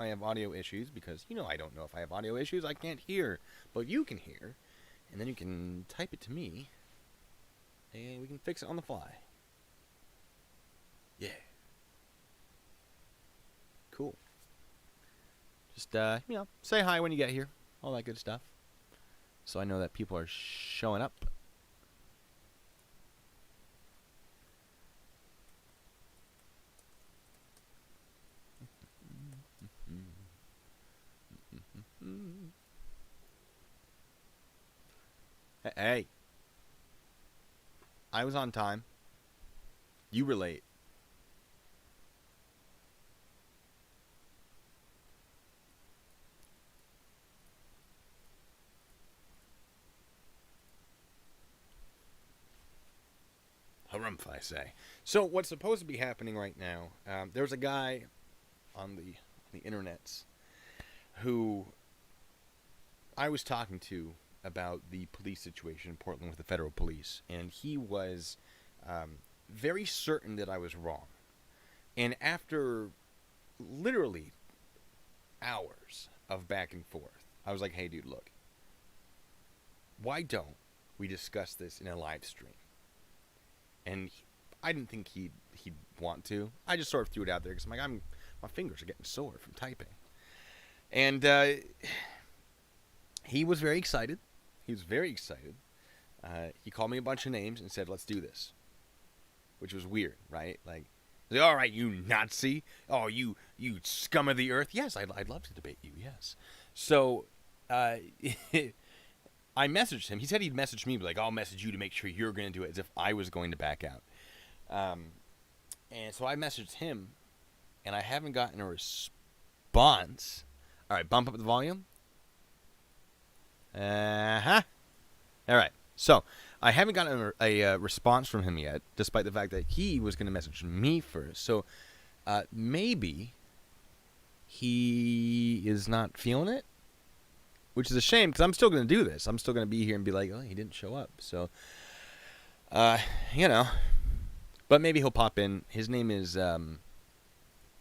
I have audio issues because, I don't know if I have audio issues. I can't hear, but you can hear. And then you can type it to me, and we can fix it on the fly. Yeah. Cool. Just, say hi when you get here. All that good stuff. So I know that people are showing up. Hey. I was on time. You were late. Harumph, I say. So what's supposed to be happening right now? There's a guy on the internets who I was talking to about the police situation in Portland with the federal police, and he was very certain that I was wrong. And after literally hours of back and forth, I was like, "Hey, dude, look. Why don't we discuss this in a live stream?" And I didn't think he'd want to. I just sort of threw it out there because I'm like, my fingers are getting sore from typing. And he was very excited. He was very excited. He called me a bunch of names and said, "Let's do this," which was weird, right? Like, "All right, you Nazi. Oh, you scum of the earth." Yes, I'd love to debate you. Yes. So I messaged him. He said he'd message me, but like, "I'll message you to make sure you're going to do it," as if I was going to back out. And so I messaged him, and I haven't gotten a response. All right, bump up the volume. All right. So I haven't gotten a response from him yet, despite the fact that he was going to message me first. So maybe he is not feeling it, which is a shame because I'm still going to do this. I'm still going to be here and be like, "Oh, he didn't show up." So, but maybe he'll pop in. His name is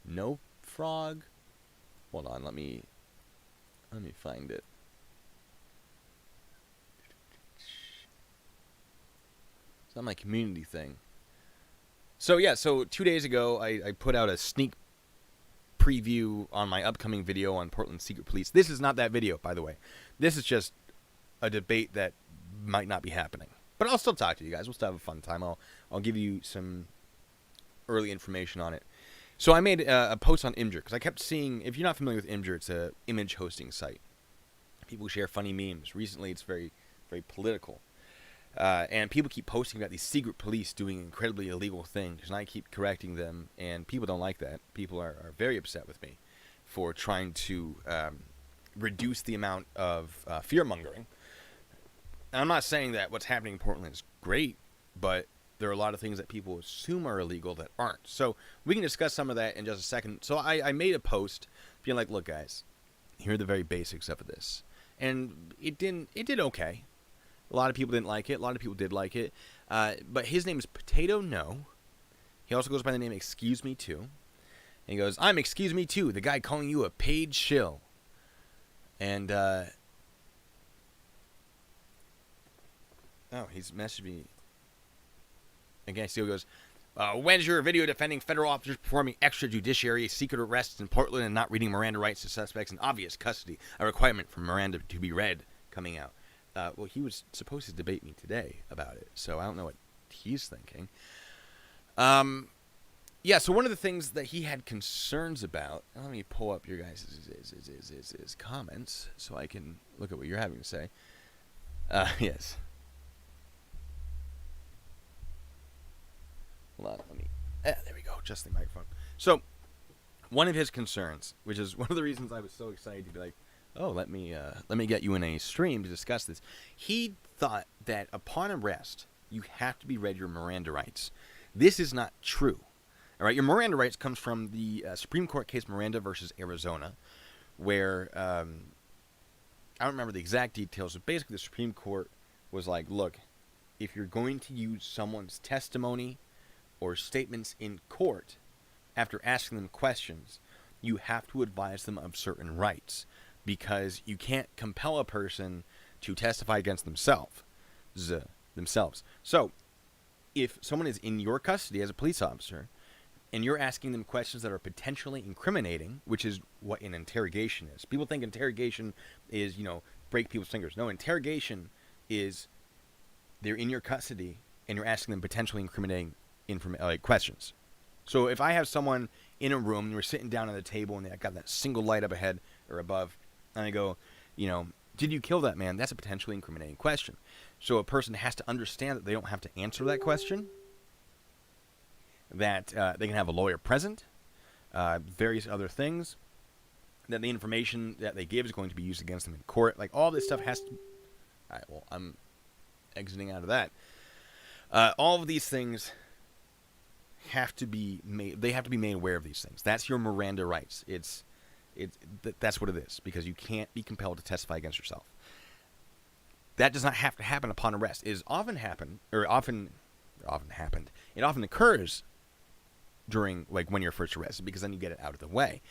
No Frog. Hold on, let me find it. It's on my community thing. So yeah, 2 days ago I put out a sneak preview on my upcoming video on Portland Secret Police. This is not that video, by the way. This is just a debate that might not be happening. But I'll still talk to you guys. We'll still have a fun time. I'll give you some early information on it. So I made a post on Imgur because I kept seeing, if you're not familiar with Imgur, it's a image hosting site. People share funny memes. Recently, it's very, very political. And people keep posting about these secret police doing incredibly illegal things, and I keep correcting them, and people don't like that. People are very upset with me for trying to reduce the amount of fear-mongering. And I'm not saying that what's happening in Portland is great, but there are a lot of things that people assume are illegal that aren't. So we can discuss some of that in just a second. So I made a post being like, "Look, guys, here are the very basics of this." And it did okay. A lot of people didn't like it. A lot of people did like it. But his name is Potato No. He also goes by the name Excuse Me Too. And he goes, "I'm Excuse Me Too, the guy calling you a paid shill." And, he's messaged me. Again, still goes, "When's your video defending federal officers performing extrajudiciary secret arrests in Portland and not reading Miranda rights to suspects in obvious custody, a requirement for Miranda to be read," coming out? Well, he was supposed to debate me today about it, so I don't know what he's thinking. So one of the things that he had concerns about, let me pull up your guys' comments so I can look at what you're having to say. Yes. Hold on, there we go, just the microphone. So, one of his concerns, which is one of the reasons I was so excited to be like, "Oh, let me get you in a stream to discuss this." He thought that upon arrest, you have to be read your Miranda rights. This is not true. All right, your Miranda rights comes from the Supreme Court case Miranda versus Arizona, where I don't remember the exact details, but basically the Supreme Court was like, "Look, if you're going to use someone's testimony or statements in court after asking them questions, you have to advise them of certain rights, because you can't compel a person to testify against themselves. So, if someone is in your custody as a police officer, and you're asking them questions that are potentially incriminating, which is what an interrogation is. People think interrogation is, break people's fingers. No, interrogation is they're in your custody and you're asking them potentially incriminating questions. So if I have someone in a room and we're sitting down at a table and they've got that single light up ahead or above, and I go, did you kill that man? That's a potentially incriminating question. So a person has to understand that they don't have to answer that question, that they can have a lawyer present, various other things, that the information that they give is going to be used against them in court. Like, all this stuff has to... All right, well, I'm exiting out of that. All of these things have to be made... They have to be made aware of these things. That's your Miranda rights. That's what it is, because you can't be compelled to testify against yourself. That does not have to happen upon arrest. It often occurs during, when you're first arrested, because then you get it out of the way.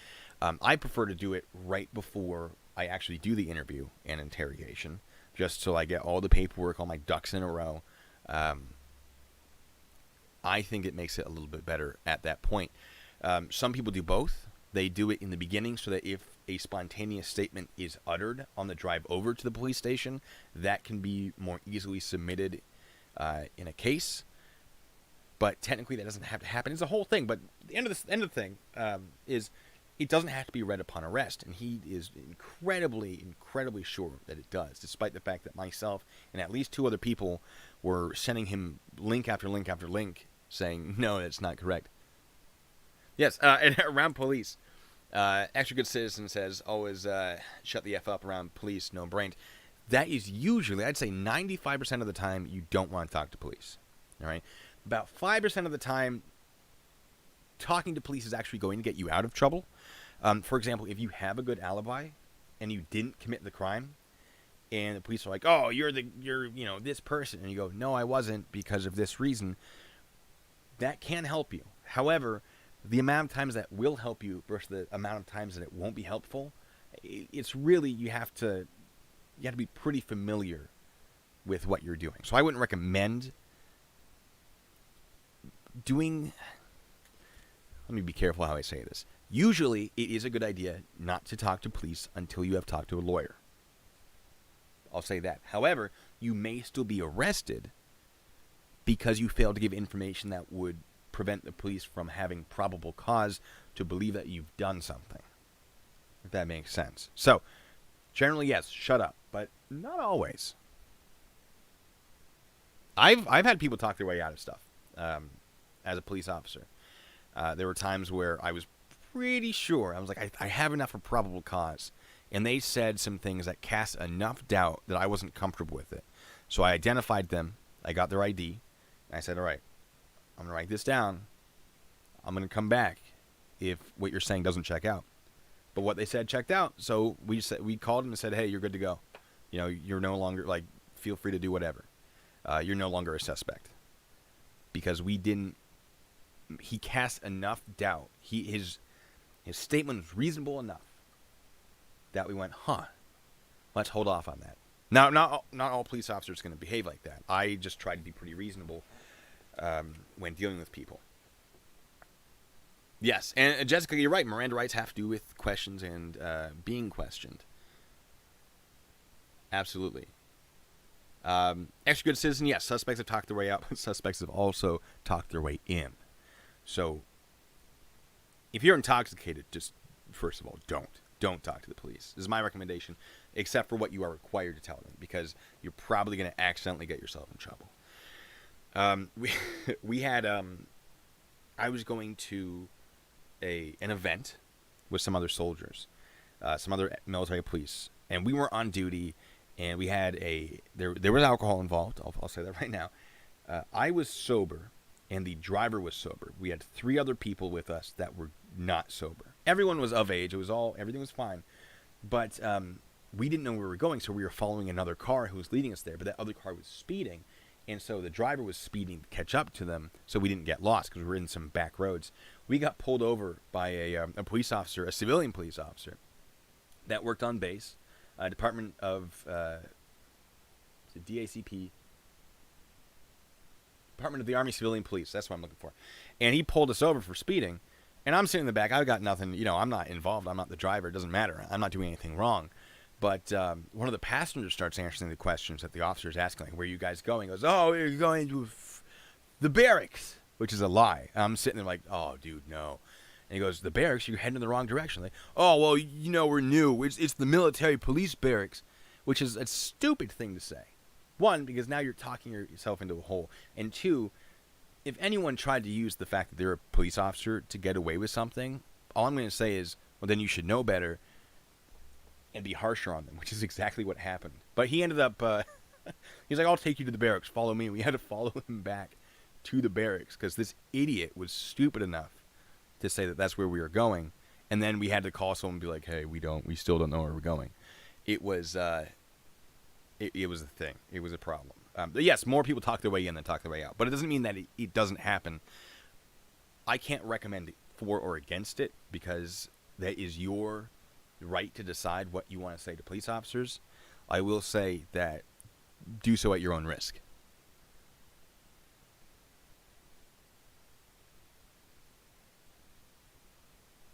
I prefer to do it right before I actually do the interview and interrogation, just so I get all the paperwork, all my ducks in a row. I think it makes it a little bit better at that point. Some people do both. They do it in the beginning so that if a spontaneous statement is uttered on the drive over to the police station, that can be more easily submitted in a case. But technically, that doesn't have to happen. It's a whole thing. But the end of the thing is it doesn't have to be read upon arrest. And he is incredibly, incredibly sure that it does, despite the fact that myself and at least 2 other people were sending him link after link after link saying, no, that's not correct. Yes, and around police, Extra Good Citizen says, always shut the F up around police, no brains. That is usually, I'd say 95% of the time, you don't want to talk to police. All right? About 5% of the time, talking to police is actually going to get you out of trouble. For example, if you have a good alibi and you didn't commit the crime, and the police are like, "Oh, you're this person," and you go, "No, I wasn't because of this reason," that can help you. However, the amount of times that will help you versus the amount of times that it won't be helpful, it's really you have to be pretty familiar with what you're doing. So I wouldn't recommend doing... Let me be careful how I say this. Usually, it is a good idea not to talk to police until you have talked to a lawyer. I'll say that. However, you may still be arrested because you failed to give information that would prevent the police from having probable cause to believe that you've done something. If that makes sense. So, generally, yes, shut up. But not always. I've had people talk their way out of stuff as a police officer. There were times where I was pretty sure. I was like, I have enough for probable cause. And they said some things that cast enough doubt that I wasn't comfortable with it. So I identified them. I got their ID. And I said, all right, I'm going to write this down. I'm going to come back if what you're saying doesn't check out. But what they said checked out. So we called them and said, hey, you're good to go. You're no longer, feel free to do whatever. You're no longer a suspect. Because he cast enough doubt. His statement was reasonable enough that we went, let's hold off on that. Now, not all police officers are going to behave like that. I just try to be pretty reasonable when dealing with people. Yes, and Jessica, you're right. Miranda rights have to do with questions and being questioned. Absolutely. Extra Good Citizen, yes, suspects have talked their way out, but suspects have also talked their way in. So, if you're intoxicated, just, first of all, don't talk to the police. This is my recommendation, except for what you are required to tell them, because you're probably going to accidentally get yourself in trouble. We had, I was going to an event with some other soldiers, some other military police, and we were on duty, and we had there was alcohol involved. I'll say that right now. I was sober, and the driver was sober. We had 3 other people with us that were not sober. Everyone was of age. Everything was fine. But we didn't know where we were going, so we were following another car who was leading us there. But that other car was speeding, and so the driver was speeding to catch up to them, so we didn't get lost because we were in some back roads. We got pulled over by a police officer, a civilian police officer, that worked on base, Department of DACP, Department of the Army Civilian Police. That's what I'm looking for. And he pulled us over for speeding. And I'm sitting in the back. I've got nothing. I'm not involved. I'm not the driver. It doesn't matter. I'm not doing anything wrong. But one of the passengers starts answering the questions that the officer's asking, like, where are you guys going? He goes, oh, we're going to the barracks, which is a lie. I'm sitting there like, oh, dude, no. And he goes, the barracks? You're heading in the wrong direction. Like, oh, well, we're new. It's the military police barracks, which is a stupid thing to say. One, because now you're talking yourself into a hole. And two, if anyone tried to use the fact that they're a police officer to get away with something, all I'm going to say is, well, then you should know better and be harsher on them, which is exactly what happened. But he ended up, he's like, I'll take you to the barracks. Follow me. We had to follow him back to the barracks because this idiot was stupid enough to say that that's where we were going. And then we had to call someone and be like, hey, we still don't know where we're going. It was, it was a thing. It was a problem. But yes, more people talk their way in than talk their way out. But it doesn't mean that it doesn't happen. I can't recommend for or against it because that is your right to decide what you want to say to police officers. I will say that do so at your own risk.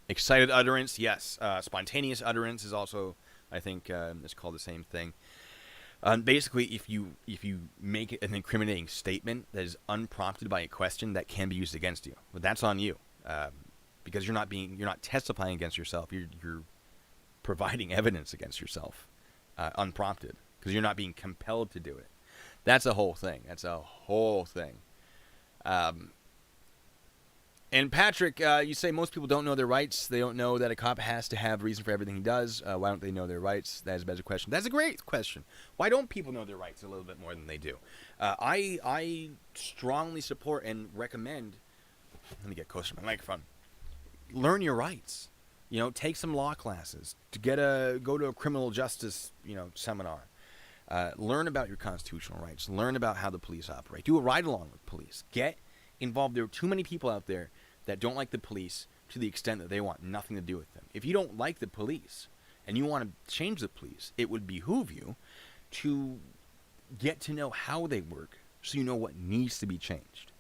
Excited utterance, yes. Spontaneous utterance is also, I think, it's called the same thing. Basically, if you make an incriminating statement that is unprompted by a question, that can be used against you. But that's on you, because you're not testifying against yourself. You're providing evidence against yourself, unprompted, because you're not being compelled to do it. That's a whole thing. And Patrick, you say most people don't know their rights. They don't know that a cop has to have reason for everything he does. Why don't they know their rights? That is a better question. That's a great question. Why don't people know their rights a little bit more than they do? I strongly support and recommend. Let me get closer to my microphone. Learn your rights. Take some law classes. Go to a criminal justice seminar. Learn about your constitutional rights. Learn about how the police operate. Do a ride along with police. Get involved. There are too many people out there that don't like the police to the extent that they want nothing to do with them. If you don't like the police and you want to change the police, it would behoove you to get to know how they work so you know what needs to be changed.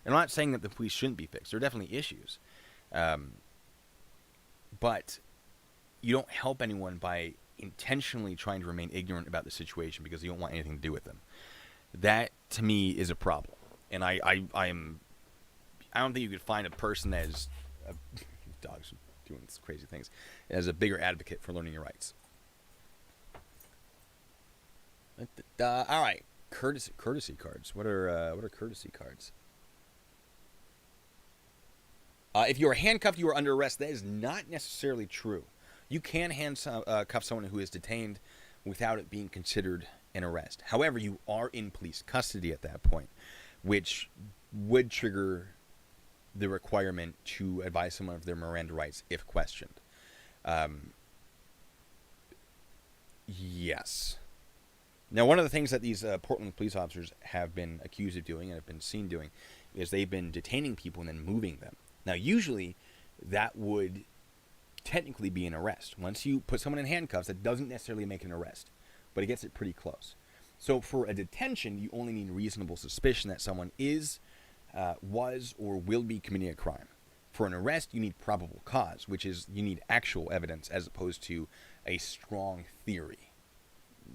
And I'm not saying that the police shouldn't be fixed. There are definitely issues. But you don't help anyone by intentionally trying to remain ignorant about the situation because you don't want anything to do with them. That, to me, is a problem. And I don't think you could find a person that is dogs doing crazy things as a bigger advocate for learning your rights. All right, courtesy cards. What are courtesy cards? If you are handcuffed, you are under arrest. That is not necessarily true. You can handcuff someone who is detained without it being considered an arrest. However, you are in police custody at that point, which would trigger the requirement to advise someone of their Miranda rights if questioned. Yes. Now, one of the things that these Portland police officers have been accused of doing and have been seen doing is they've been detaining people and then moving them. Now, usually that would technically be an arrest. Once you put someone in handcuffs, that doesn't necessarily make an arrest, but it gets it pretty close. So for a detention, you only need reasonable suspicion that someone is, was, or will be committing a crime. For an arrest, you need probable cause, which is you need actual evidence as opposed to a strong theory,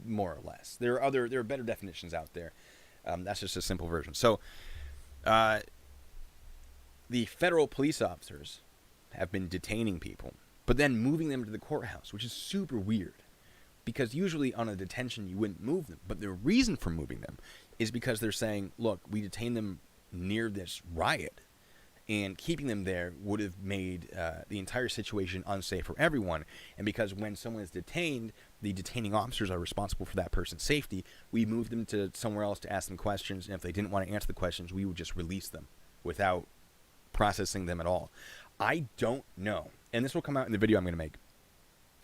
more or less. There are better definitions out there. That's just a simple version. So the federal police officers have been detaining people, but then moving them to the courthouse, which is super weird. Because usually on a detention, you wouldn't move them. But the reason for moving them is because they're saying, look, we detained them near this riot, and keeping them there would have made the entire situation unsafe for everyone. And because when someone is detained, the detaining officers are responsible for that person's safety, we moved them to somewhere else to ask them questions. And if they didn't want to answer the questions, we would just release them without processing them at all. I don't know. And this will come out in the video I'm going to make.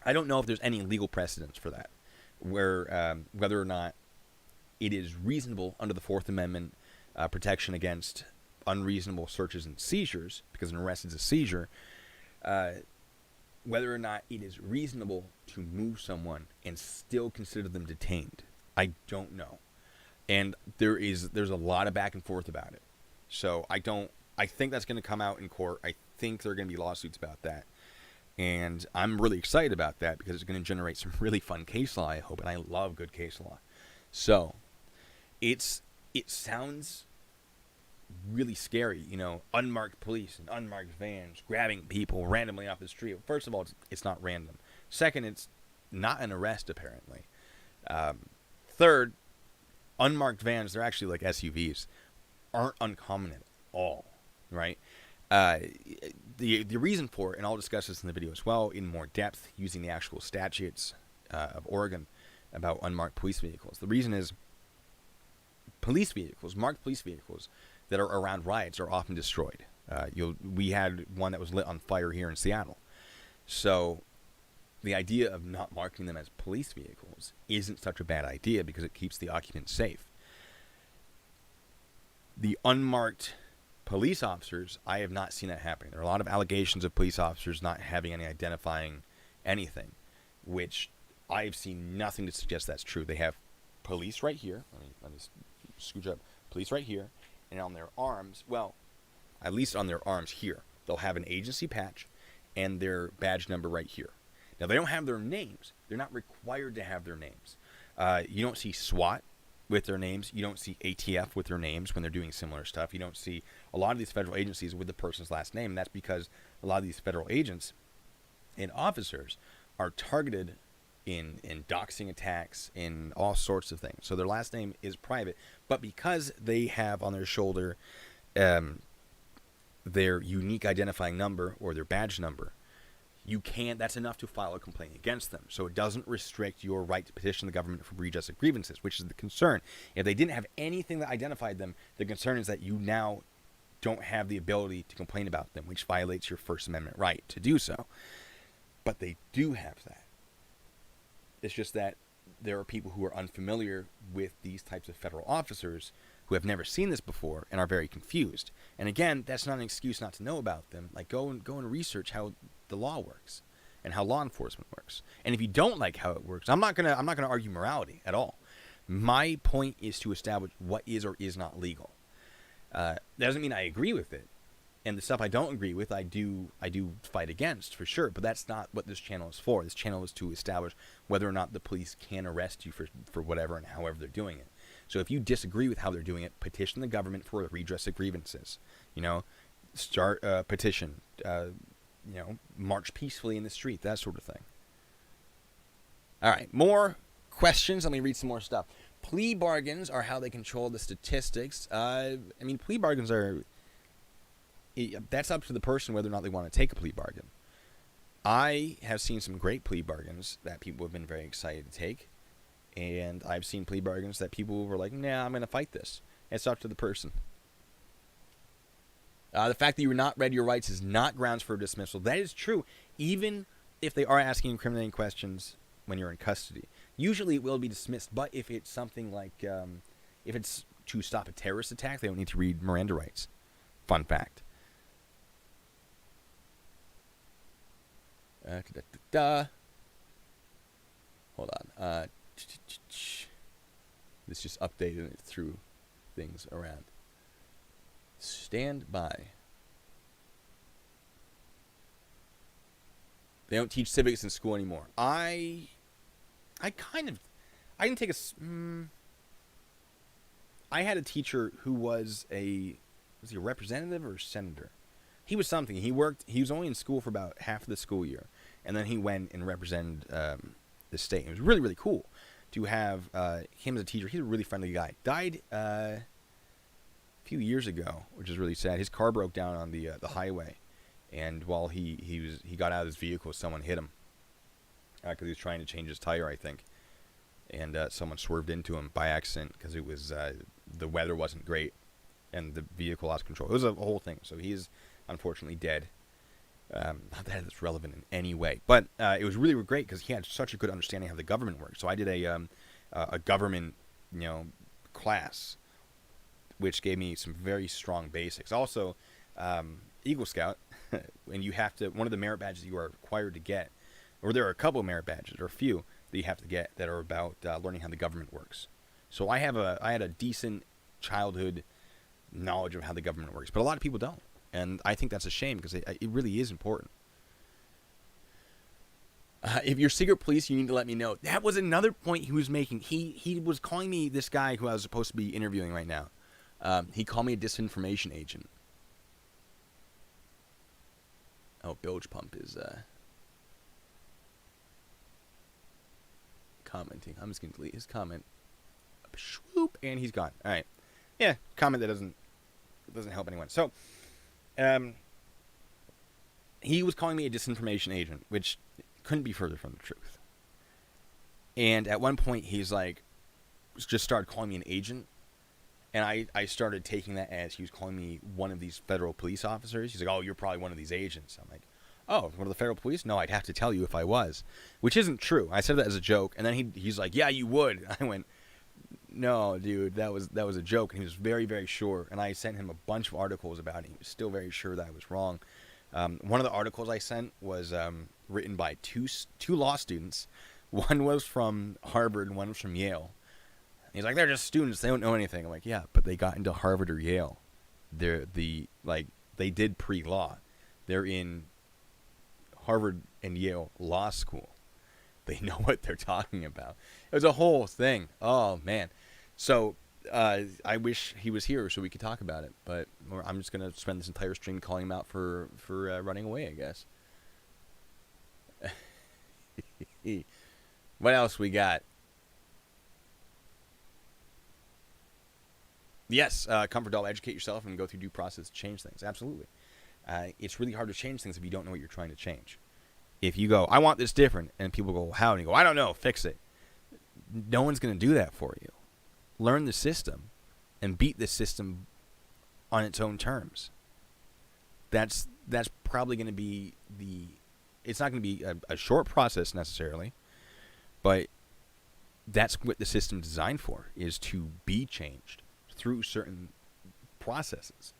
I don't know if there's any legal precedence for that, where whether or not it is reasonable under the Fourth Amendment protection against unreasonable searches and seizures, because an arrest is a seizure, whether or not it is reasonable to move someone and still consider them detained. I don't know. And there's a lot of back and forth about it. So I think that's going to come out in court. I think there are going to be lawsuits about that. And I'm really excited about that because it's going to generate some really fun case law, I hope. And I love good case law. So it sounds really scary, unmarked police and unmarked vans grabbing people randomly off the street. First of all, it's not random. Second, it's not an arrest, apparently. Third, unmarked vans, they're actually like SUVs, aren't uncommon at all, right? The reason for it, and I'll discuss this in the video as well in more depth using the actual statutes of Oregon about unmarked police vehicles. The reason is police vehicles, marked police vehicles that are around riots are often destroyed. We had one that was lit on fire here in Seattle. So the idea of not marking them as police vehicles isn't such a bad idea because it keeps the occupants safe. The unmarked police officers, I have not seen that happening. There are a lot of allegations of police officers not having any identifying anything, which I've seen nothing to suggest that's true. They have police right here. Let me scooch up. Police right here. And on their arms, well, at least on their arms here, they'll have an agency patch and their badge number right here. Now, they don't have their names. They're not required to have their names. You don't see SWAT with their names. You don't see ATF with their names when they're doing similar stuff. You don't see a lot of these federal agencies with the person's last name. And that's because a lot of these federal agents and officers are targeted in doxing attacks, in all sorts of things. So their last name is private. But because they have on their shoulder their unique identifying number or their badge number, that's enough to file a complaint against them. So it doesn't restrict your right to petition the government for redress of grievances, which is the concern. If they didn't have anything that identified them, the concern is that you now don't have the ability to complain about them, which violates your First Amendment right to do so. But they do have that. It's just that there are people who are unfamiliar with these types of federal officers who have never seen this before and are very confused. And again, that's not an excuse not to know about them. Like, go and research how the law works and how law enforcement works. And if you don't like how it works, I'm not gonna argue morality at all. My point is to establish what is or is not legal. That doesn't mean I agree with it. And the stuff I don't agree with, I do fight against, for sure. But that's not what this channel is for. This channel is to establish whether or not the police can arrest you for whatever and however they're doing it. So if you disagree with how they're doing it, petition the government for a redress of grievances. Start a petition. March peacefully in the street, that sort of thing. All right, more questions. Let me read some more stuff. Plea bargains are how they control the statistics. Plea bargains are... That's up to the person whether or not they want to take a plea bargain. I have seen some great plea bargains that people have been very excited to take. And I've seen plea bargains that people were like, nah, I'm going to fight this. It's up to the person. The fact that you were not read your rights is not grounds for dismissal. That is true, even if they are asking incriminating questions when you're in custody. Usually it will be dismissed, but if it's something like, if it's to stop a terrorist attack, they don't need to read Miranda rights. Fun fact. Hold on. This just updated it through things around. Stand by. They don't teach civics in school anymore. I didn't take I had a teacher who was he a representative or senator? He was something. He was only in school for about half of the school year. And then he went and represented the state. It was really, really cool to have him as a teacher. He's a really friendly guy. Died a few years ago, which is really sad. His car broke down on the highway. And while he got out of his vehicle, someone hit him. Because he was trying to change his tire, I think. And someone swerved into him by accident because it was the weather wasn't great. And the vehicle lost control. It was a whole thing. So he is unfortunately dead. Not that it's relevant in any way, but it was really great because he had such a good understanding of how the government works. So I did a government, class which gave me some very strong basics. Also, Eagle Scout, and you have to, one of the merit badges you are required to get, or there are a couple of merit badges, or a few that you have to get that are about learning how the government works. So I had a decent childhood knowledge of how the government works, but a lot of people don't, and I think that's a shame because it really is important. If you're secret police, you need to let me know. That was another point he was making. He was calling me, this guy who I was supposed to be interviewing right now. He called me a disinformation agent. Oh, Bilge Pump is commenting. I'm just going to delete his comment. Swoop, and he's gone. All right. Yeah, comment that doesn't help anyone. So, he was calling me a disinformation agent, which couldn't be further from the truth. And at one point, he's like, just started calling me an agent. And I started taking that as he was calling me one of these federal police officers. He's like, oh, you're probably one of these agents. I'm like, oh, one of the federal police? No, I'd have to tell you if I was. Which isn't true. I said that as a joke. And then he's like, yeah, you would. I went, no, dude, that was a joke. And he was very, very sure. And I sent him a bunch of articles about it. He was still very sure that I was wrong. One of the articles I sent was written by two law students. One was from Harvard and one was from Yale. He's like, they're just students. They don't know anything. I'm like, yeah, but they got into Harvard or Yale. They did pre-law. They're in Harvard and Yale law school. They know what they're talking about. It was a whole thing. Oh, man. So I wish he was here so we could talk about it. But I'm just going to spend this entire stream calling him out for running away, I guess. What else we got? Yes, Comfort Doll, educate yourself and go through due process to change things. Absolutely. It's really hard to change things if you don't know what you're trying to change. If you go, I want this different, and people go, how? And you go, I don't know, fix it. No one's going to do that for you. Learn the system and beat the system on its own terms. That's probably going to be it's not going to be a short process necessarily, but that's what the system's designed for, is to be changed through certain processes.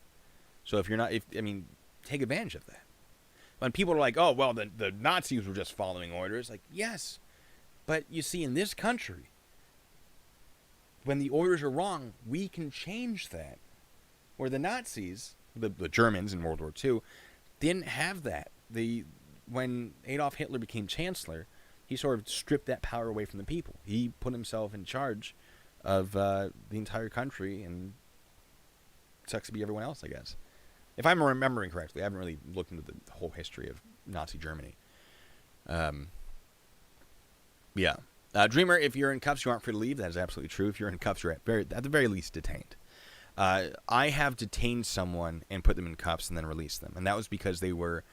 So take advantage of that. When people are like, oh, well, the Nazis were just following orders, like, yes, but you see, in this country, when the orders are wrong, we can change that. Where the Nazis, the Germans in World War II, didn't have that. When Adolf Hitler became chancellor, he sort of stripped that power away from the people. He put himself in charge of the entire country, and it sucks to be everyone else, I guess. If I'm remembering correctly, I haven't really looked into the whole history of Nazi Germany. Yeah. Dreamer, if you're in cuffs, you aren't free to leave. That is absolutely true. If you're in cuffs, you're at the very least detained. I have detained someone and put them in cuffs and then released them, and that was because they were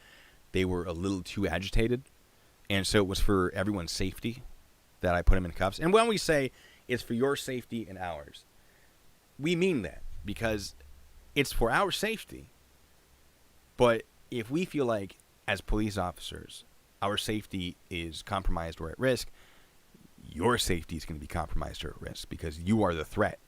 a little too agitated, and so it was for everyone's safety that I put them in cuffs. And when we say it's for your safety and ours, we mean that because it's for our safety. But if we feel like, as police officers, our safety is compromised or at risk, your safety is going to be compromised or at risk because you are the threat.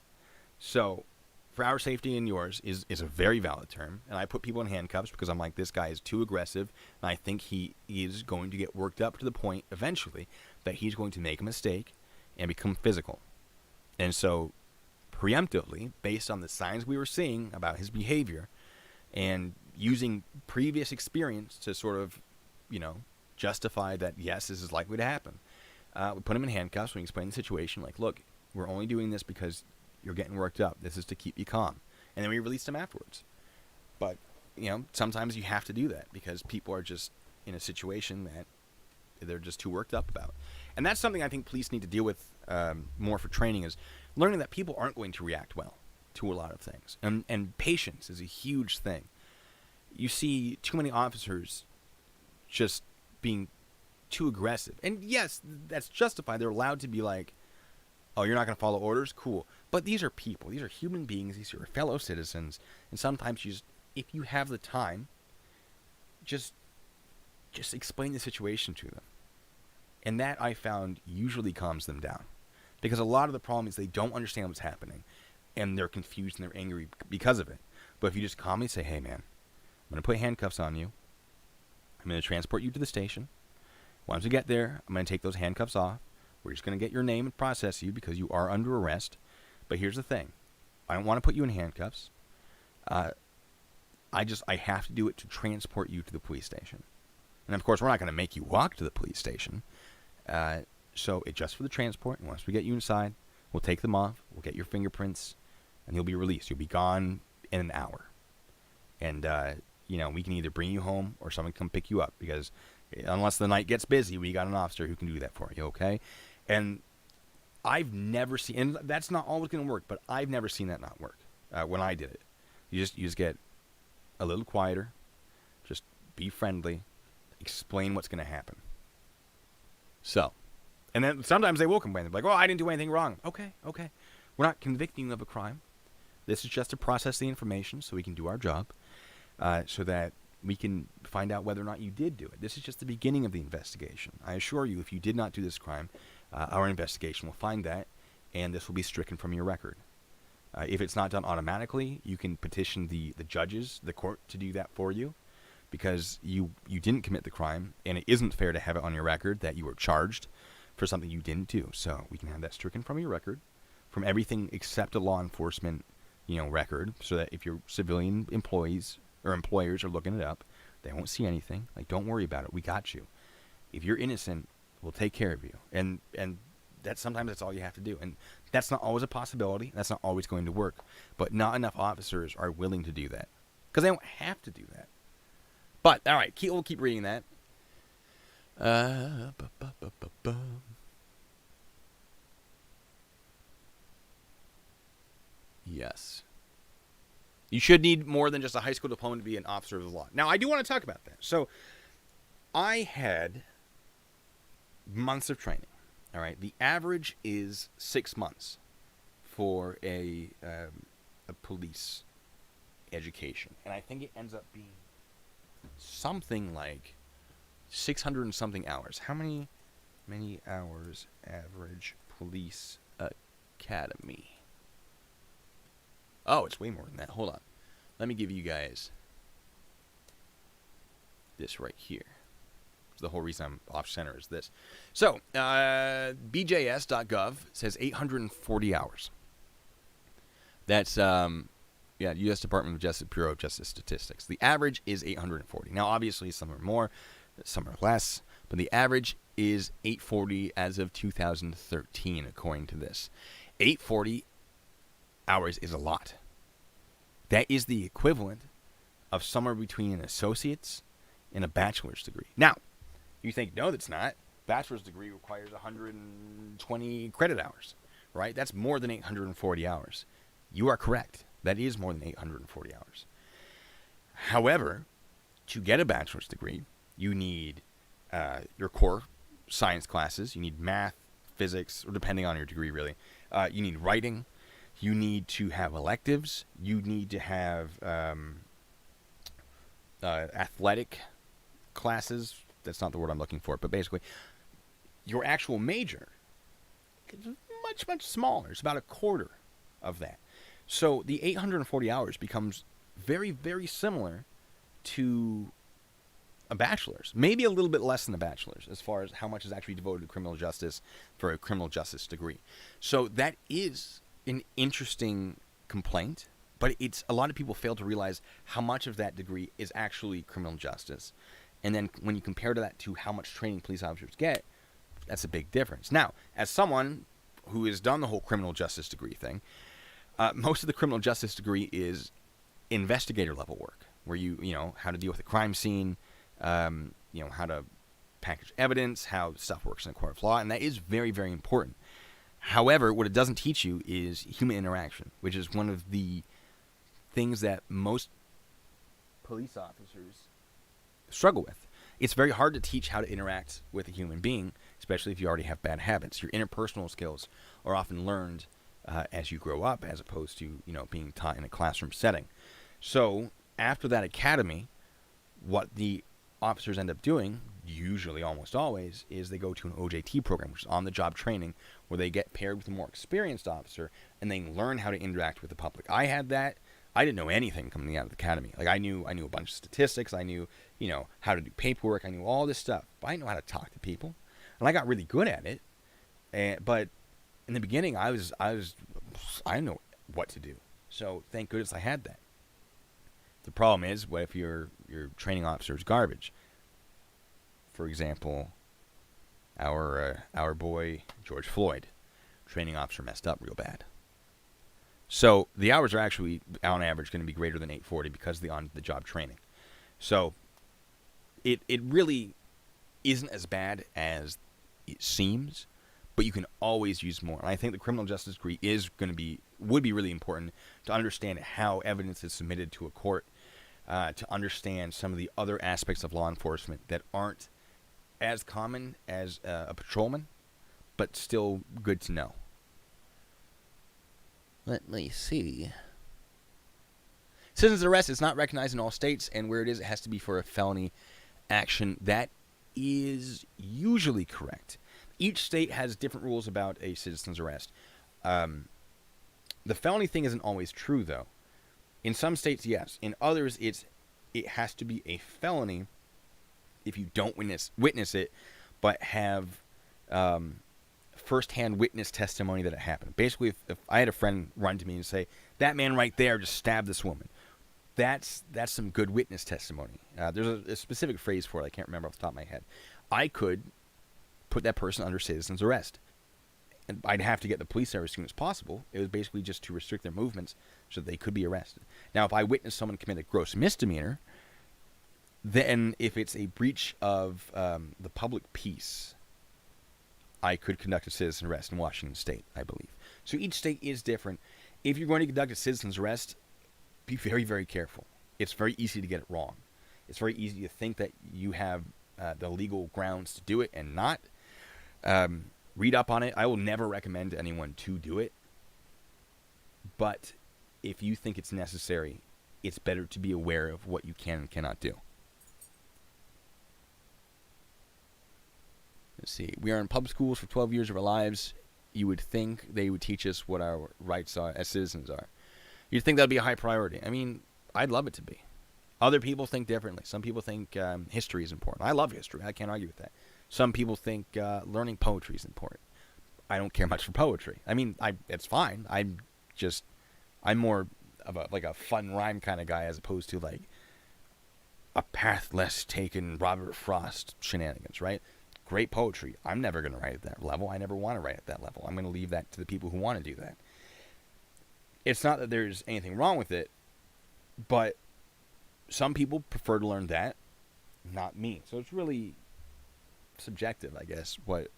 So, for our safety and yours is a very valid term. And I put people in handcuffs because I'm like, this guy is too aggressive, and I think he is going to get worked up to the point, eventually, that he's going to make a mistake and become physical. And so, preemptively, based on the signs we were seeing about his behavior, and using previous experience to sort of, justify that, yes, this is likely to happen. We put him in handcuffs. We explain the situation. Like, look, we're only doing this because you're getting worked up. This is to keep you calm. And then we released him afterwards. But, sometimes you have to do that because people are just in a situation that they're just too worked up about. And that's something I think police need to deal with more for training, is learning that people aren't going to react well to a lot of things. And patience is a huge thing. You see too many officers just being too aggressive. And yes, that's justified. They're allowed to be like, oh, you're not going to follow orders? Cool. But these are people. These are human beings. These are fellow citizens. And sometimes if you have the time, just explain the situation to them. And that, I found, usually calms them down. Because a lot of the problem is they don't understand what's happening. and they're confused and they're angry because of it. But if you just calmly say, hey, man, I'm going to put handcuffs on you. I'm going to transport you to the station. Once we get there, I'm going to take those handcuffs off. We're just going to get your name and process you because you are under arrest. But here's the thing. I don't want to put you in handcuffs. I have to do it to transport you to the police station. And, of course, we're not going to make you walk to the police station. So it's just for the transport. And once we get you inside, we'll take them off. We'll get your fingerprints, and you'll be released. You'll be gone in an hour. And, we can either bring you home or someone come pick you up because unless the night gets busy, we got an officer who can do that for you, okay? And I've never seen, and that's not always going to work, but I've never seen that not work when I did it. You just get a little quieter, just be friendly, explain what's going to happen. So, and then sometimes they will complain. They're like, I didn't do anything wrong. Okay. We're not convicting you of a crime. This is just to process the information so we can do our job, so that we can find out whether or not you did do it. This is just the beginning of the investigation. I assure you, if you did not do this crime, our investigation will find that, and this will be stricken from your record. If it's not done automatically, you can petition the judges, the court, to do that for you, because you didn't commit the crime, and it isn't fair to have it on your record that you were charged for something you didn't do. So we can have that stricken from your record, from everything except a law enforcement record, so that if your civilian employees or employers are looking it up, they won't see anything. Like, don't worry about it. We got you. If you're innocent, we'll take care of you. And sometimes that's all you have to do. And that's not always a possibility. That's not always going to work. But not enough officers are willing to do that because they don't have to do that. But all right, we'll keep reading that. Yes. You should need more than just a high school diploma to be an officer of the law. Now, I do want to talk about that. So, I had months of training. All right. The average is 6 months for a police education. And I think it ends up being something like 600 and something hours. How many hours average police academy? Oh, it's way more than that. Hold on. Let me give you guys this right here. The whole reason I'm off-center is this. So, BJS.gov says 840 hours. That's, U.S. Department of Justice, Bureau of Justice Statistics. The average is 840. Now, obviously, some are more, some are less, but the average is 840 as of 2013, according to this. 840 hours is a lot. That is the equivalent of somewhere between an associate's and a bachelor's degree. Now, you think, no, that's not. Bachelor's degree requires 120 credit hours, right? That's more than 840 hours. You are correct. That is more than 840 hours. However, to get a bachelor's degree, you need your core science classes. You need math, physics, or depending on your degree, really. You need writing. You need to have electives. You need to have athletic classes. That's not the word I'm looking for, but basically, your actual major is much, much smaller. It's about a quarter of that. So the 840 hours becomes very, very similar to a bachelor's. Maybe a little bit less than a bachelor's as far as how much is actually devoted to criminal justice for a criminal justice degree. So that is an interesting complaint, but it's a lot of people fail to realize how much of that degree is actually criminal justice. And then when you compare that to how much training police officers get, that's a big difference. Now, as someone who has done the whole criminal justice degree thing, most of the criminal justice degree is investigator level work, where you know how to deal with a crime scene, how to package evidence, how stuff works in a court of law, and that is very, very important. However, what it doesn't teach you is human interaction, which is one of the things that most police officers struggle with. It's very hard to teach how to interact with a human being, especially if you already have bad habits. Your interpersonal skills are often learned as you grow up, as opposed to being taught in a classroom setting. So after that academy, what the officers end up doing, usually almost always, is they go to an OJT program, which is on-the-job training, where they get paired with a more experienced officer and they learn how to interact with the public. I had that. I didn't know anything coming out of the academy. Like I knew a bunch of statistics. I knew, how to do paperwork. I knew all this stuff. But I didn't know how to talk to people, and I got really good at it. But in the beginning, I didn't know what to do. So thank goodness I had that. The problem is, what if your training officer is garbage? For example, our boy George Floyd, training officer messed up real bad. So the hours are actually, on average, going to be greater than 840 because of the on-the-job training. So it really isn't as bad as it seems, but you can always use more. And I think the criminal justice degree would be really important to understand how evidence is submitted to a court, to understand some of the other aspects of law enforcement that aren't as common as a patrolman, but still good to know. Let me see. Citizen's arrest is not recognized in all states, and where it is, it has to be for a felony action. That is usually correct. Each state has different rules about a citizen's arrest. The felony thing isn't always true, though. In some states, yes. In others, it has to be a felony if you don't witness it, but have first-hand witness testimony that it happened. Basically, if I had a friend run to me and say, that man right there just stabbed this woman, that's some good witness testimony. There's a specific phrase for it. I can't remember off the top of my head. I could put that person under citizen's arrest. And I'd have to get the police there as soon as possible. It was basically just to restrict their movements so that they could be arrested. Now, if I witness someone commit a gross misdemeanor, then if it's a breach of the public peace, I could conduct a citizen arrest in Washington State, I believe. So each state is different. If you're going to conduct a citizen's arrest, be very, very careful. It's very easy to get it wrong. It's very easy to think that you have the legal grounds to do it and not. Read up on it. I will never recommend to anyone to do it. But if you think it's necessary, it's better to be aware of what you can and cannot do. Let's see. We are in public schools for 12 years of our lives. You would think they would teach us what our rights are as citizens are. You'd think that would be a high priority. I mean, I'd love it to be. Other people think differently. Some people think history is important. I love history. I can't argue with that. Some people think learning poetry is important. I don't care much for poetry. I mean, it's fine. I'm more of a fun rhyme kind of guy as opposed to like a path less taken Robert Frost shenanigans, right? Great poetry. I'm never going to write at that level. I never want to write at that level. I'm going to leave that to the people who want to do that. It's not that there's anything wrong with it, but some people prefer to learn that, not me. So it's really subjective, I guess, what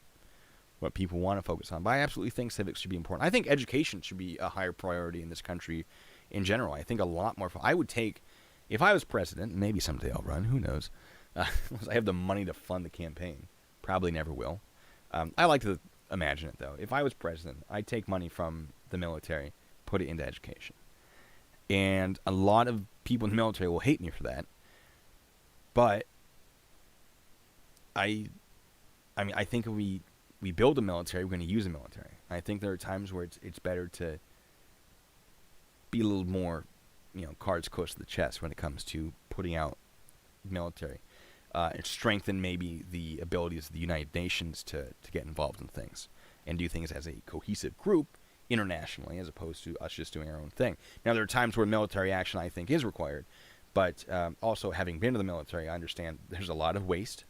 people want to focus on. But I absolutely think civics should be important. I think education should be a higher priority in this country in general. I think a lot more. I would take, if I was president, maybe someday I'll run, who knows, I have the money to fund the campaign. Probably never will. I like to imagine it, though. If I was president, I'd take money from the military, put it into education. And a lot of people in the military will hate me for that. But I think if we build a military, we're going to use a military. I think there are times where it's better to be a little more, cards close to the chest when it comes to putting out military. And strengthen maybe the abilities of the United Nations to get involved in things and do things as a cohesive group internationally as opposed to us just doing our own thing. Now, there are times where military action, I think, is required. But also, having been to the military, I understand there's a lot of waste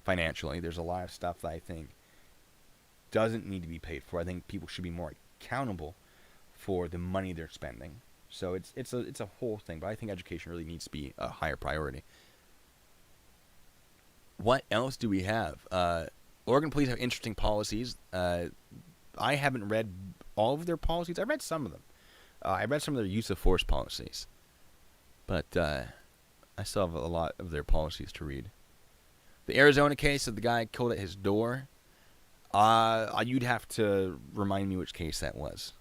financially. There's a lot of stuff that I think doesn't need to be paid for. I think people should be more accountable for the money they're spending. So it's a whole thing. But I think education really needs to be a higher priority. What else do we have? Oregon police have interesting policies. I haven't read all of their policies. I read some of them. I read some of their use of force policies. But I still have a lot of their policies to read. The Arizona case of the guy killed at his door. You'd have to remind me which case that was.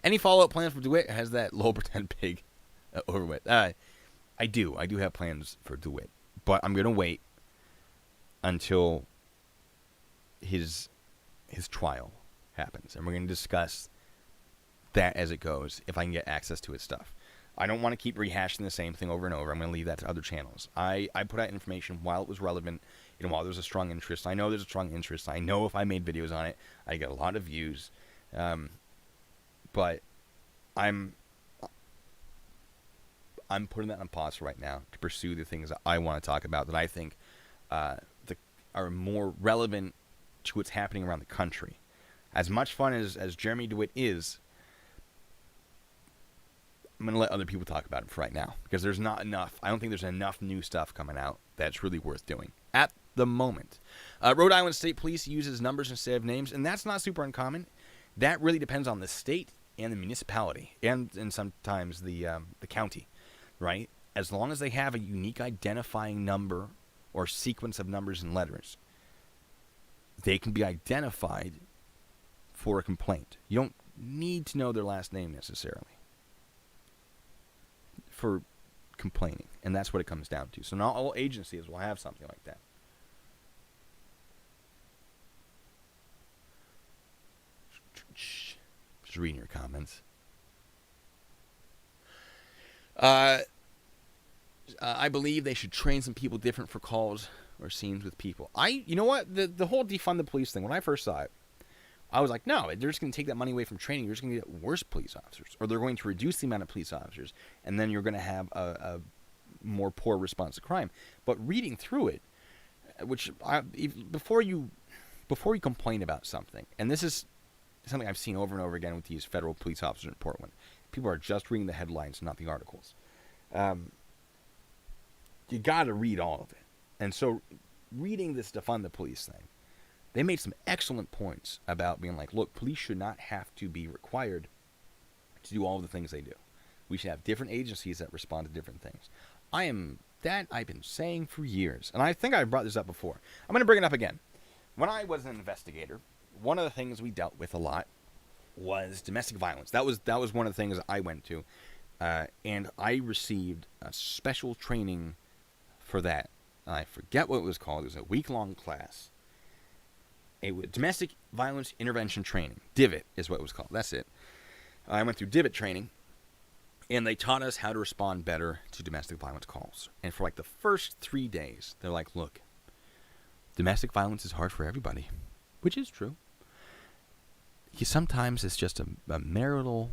Any follow-up plans for DeWitt? Has that low pretend pig over with? I do have plans for DeWitt, but I'm gonna wait until his trial happens, and we're gonna discuss that as it goes. If I can get access to his stuff, I don't want to keep rehashing the same thing over and over. I'm gonna leave that to other channels. I put out information while it was relevant, while there's a strong interest. I know there's a strong interest. I know if I made videos on it, I get a lot of views. But I'm putting that on pause right now to pursue the things that I want to talk about that I think are more relevant to what's happening around the country. As much fun as Jeremy DeWitt is, I'm going to let other people talk about it for right now, because there's not enough. I don't think there's enough new stuff coming out that's really worth doing at the moment. Rhode Island State Police uses numbers instead of names, and that's not super uncommon. That really depends on the state and the municipality, and sometimes the county, right? As long as they have a unique identifying number or sequence of numbers and letters, they can be identified for a complaint. You don't need to know their last name necessarily for complaining, and that's what it comes down to. So not all agencies will have something like that. Just reading your comments. I believe they should train some people different for calls or scenes with people. You know what? The whole defund the police thing, when I first saw it, I was like, no, they're just going to take that money away from training. You're just going to get worse police officers. Or they're going to reduce the amount of police officers, and then you're going to have a more poor response to crime. But reading through it, before you complain about something, and this is something I've seen over and over again with these federal police officers in Portland, people are just reading the headlines, not the articles. You got to read all of it. And so reading this defund the police thing, they made some excellent points about being like, look, police should not have to be required to do all the things they do. We should have different agencies that respond to different things. I've been saying for years, and I think I brought this up before. I'm going to bring it up again. When I was an investigator, one of the things we dealt with a lot was domestic violence. That was one of the things I went to, and I received a special training for that. I forget what it was called. It was a week-long class. It was domestic violence intervention training. DIVIT is what it was called. That's it. I went through DIVIT training, and they taught us how to respond better to domestic violence calls. And for like the first 3 days, they're like, look, domestic violence is hard for everybody, which is true. Sometimes it's just a marital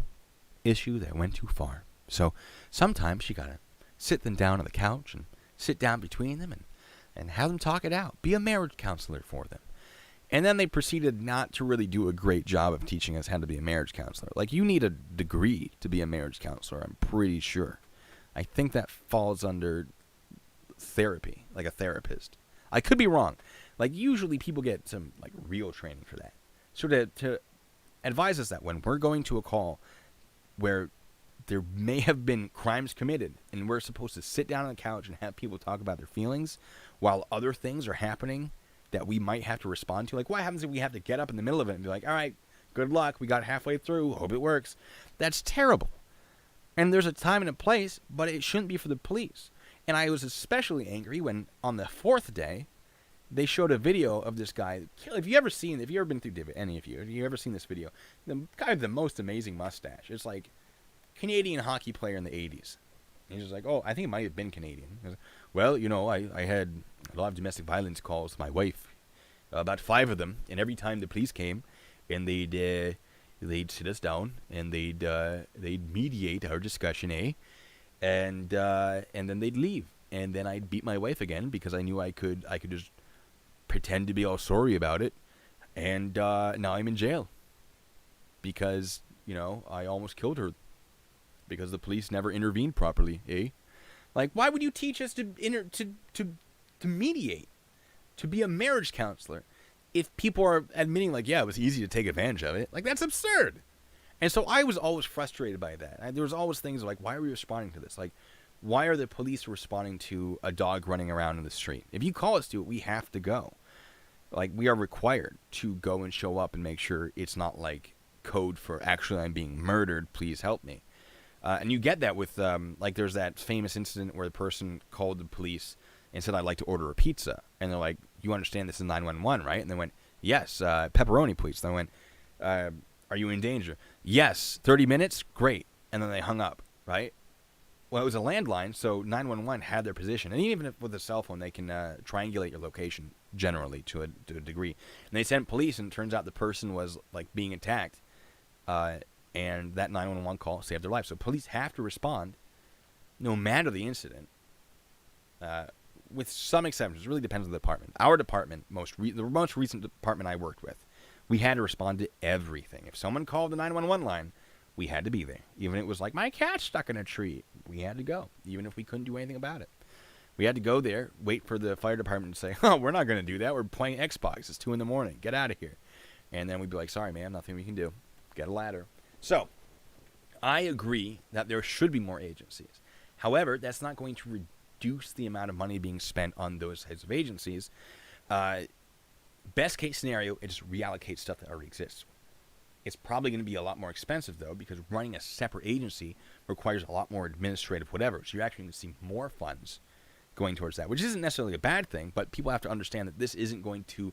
issue that went too far. So sometimes you got to sit them down on the couch and sit down between them and have them talk it out. Be a marriage counselor for them. And then they proceeded not to really do a great job of teaching us how to be a marriage counselor. Like, you need a degree to be a marriage counselor, I'm pretty sure. I think that falls under therapy, like a therapist. I could be wrong. Like, usually people get some, like, real training for that. So to advise us that when we're going to a call where there may have been crimes committed and we're supposed to sit down on the couch and have people talk about their feelings while other things are happening that we might have to respond to. Like, what happens if we have to get up in the middle of it and be like, all right, good luck, we got halfway through, hope it works. That's terrible. And there's a time and a place, but it shouldn't be for the police. And I was especially angry when on the 4th day, they showed a video of this guy. If you ever been through DIVIT, any of you, have you ever seen this video? The guy with the most amazing mustache. It's like Canadian hockey player in the 80s. He's just like, oh, I think it might have been Canadian. Well, I had a lot of domestic violence calls with my wife, about 5 of them, and every time the police came, and they'd sit us down and they'd mediate our discussion, and then they'd leave, and then I'd beat my wife again because I knew I could just pretend to be all sorry about it, and now I'm in jail because I almost killed her because the police never intervened properly, Like, why would you teach us to mediate, to be a marriage counselor, if people are admitting, like, yeah, it was easy to take advantage of it? Like, that's absurd. And so I was always frustrated by that. There was always things like, why are we responding to this? Like, why are the police responding to a dog running around in the street? If you call us to it, we have to go. Like, we are required to go and show up and make sure it's not like code for actually I'm being murdered. Please help me. And you get that with, like, there's that famous incident where the person called the police and said, I'd like to order a pizza. And they're like, you understand this is 911, right? And they went, yes, pepperoni, please. And they went, are you in danger? Yes. 30 minutes? Great. And then they hung up, right? Well, it was a landline, so 911 had their position. And even if with a cell phone, they can triangulate your location generally to a degree. And they sent police, and it turns out the person was, like, being attacked. And that 911 call saved their life. So police have to respond no matter the incident, with some exceptions. It really depends on the department. Our department, the most recent department I worked with, we had to respond to everything. If someone called the 911 line, we had to be there. Even if it was like, my cat's stuck in a tree, we had to go, even if we couldn't do anything about it. We had to go there, wait for the fire department to say, oh, we're not going to do that. We're playing Xbox. It's 2 in the morning. Get out of here. And then we'd be like, sorry, ma'am, nothing we can do. Get a ladder. So, I agree that there should be more agencies. However, that's not going to reduce the amount of money being spent on those types of agencies. Best case scenario, it just reallocates stuff that already exists. It's probably going to be a lot more expensive, though, because running a separate agency requires a lot more administrative whatever. So you're actually going to see more funds going towards that, which isn't necessarily a bad thing, but people have to understand that this isn't going to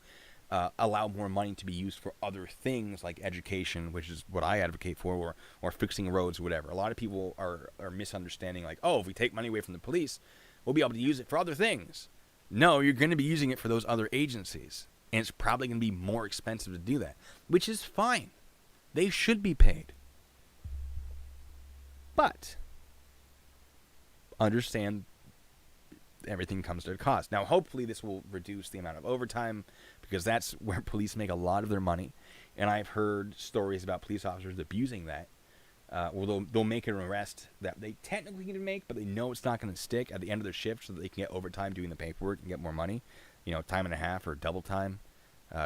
allow more money to be used for other things like education, which is what I advocate for, or fixing roads or whatever. A lot of people are misunderstanding, like, oh, if we take money away from the police, we'll be able to use it for other things. No, you're going to be using it for those other agencies, and it's probably going to be more expensive to do that, which is fine. They should be paid. But understand everything comes at a cost. Now, hopefully this will reduce the amount of overtime, because that's where police make a lot of their money. And I've heard stories about police officers abusing that. Or they'll make an arrest that they technically can make, but they know it's not going to stick at the end of their shift, so that they can get overtime doing the paperwork and get more money. You know, time and a half or double time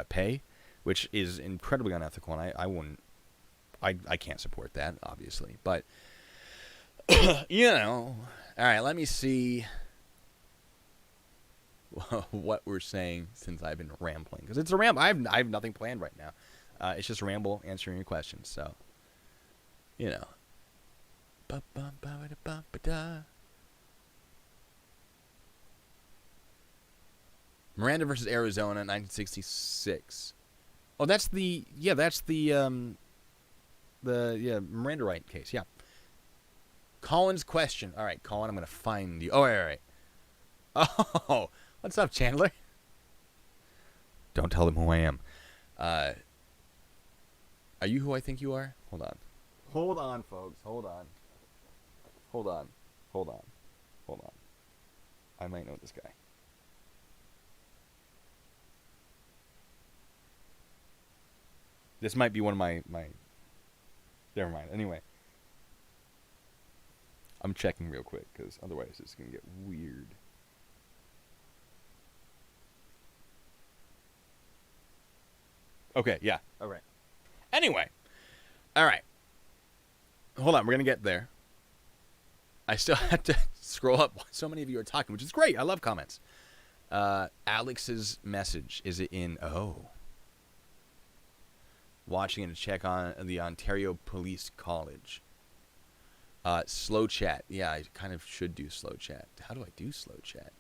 pay, which is incredibly unethical, and I wouldn't. I can't support that, obviously. But, you know, all right, let me see what we're saying since I've been rambling. Because it's a ramble. I have nothing planned right now. It's just a ramble answering your questions. So, you know. Miranda versus Arizona, 1966. Oh, that's the Miranda right case. Yeah. Colin's question. All right, Colin, I'm going to find you. Oh, all right. Oh, what's up, Chandler? Don't tell them who I am. Are you who I think you are? Hold on. Hold on, folks. Hold on. I might know this guy. This might be one of my... Never mind. Anyway. I'm checking real quick, because otherwise it's going to get weird. Okay, yeah. All right. Anyway. All right. Hold on. We're going to get there. I still have to scroll up. So many of you are talking, which is great. I love comments. Alex's message. Is it in... Oh. Watching it to check on the Ontario Police College. Slow chat. Yeah, I kind of should do slow chat. How do I do slow chat?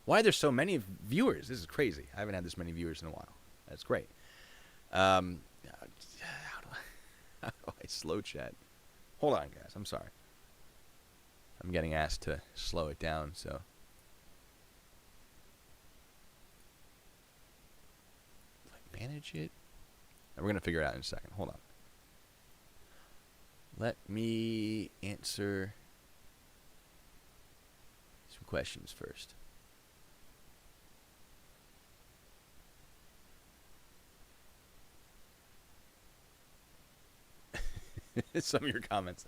Why are there so many viewers? This is crazy. I haven't had this many viewers in a while. That's great. How do I slow chat? Hold on, guys. I'm sorry. I'm getting asked to slow it down, so. Do I manage it? We're going to figure it out in a second. Hold on. Let me answer some questions first. Some of your comments.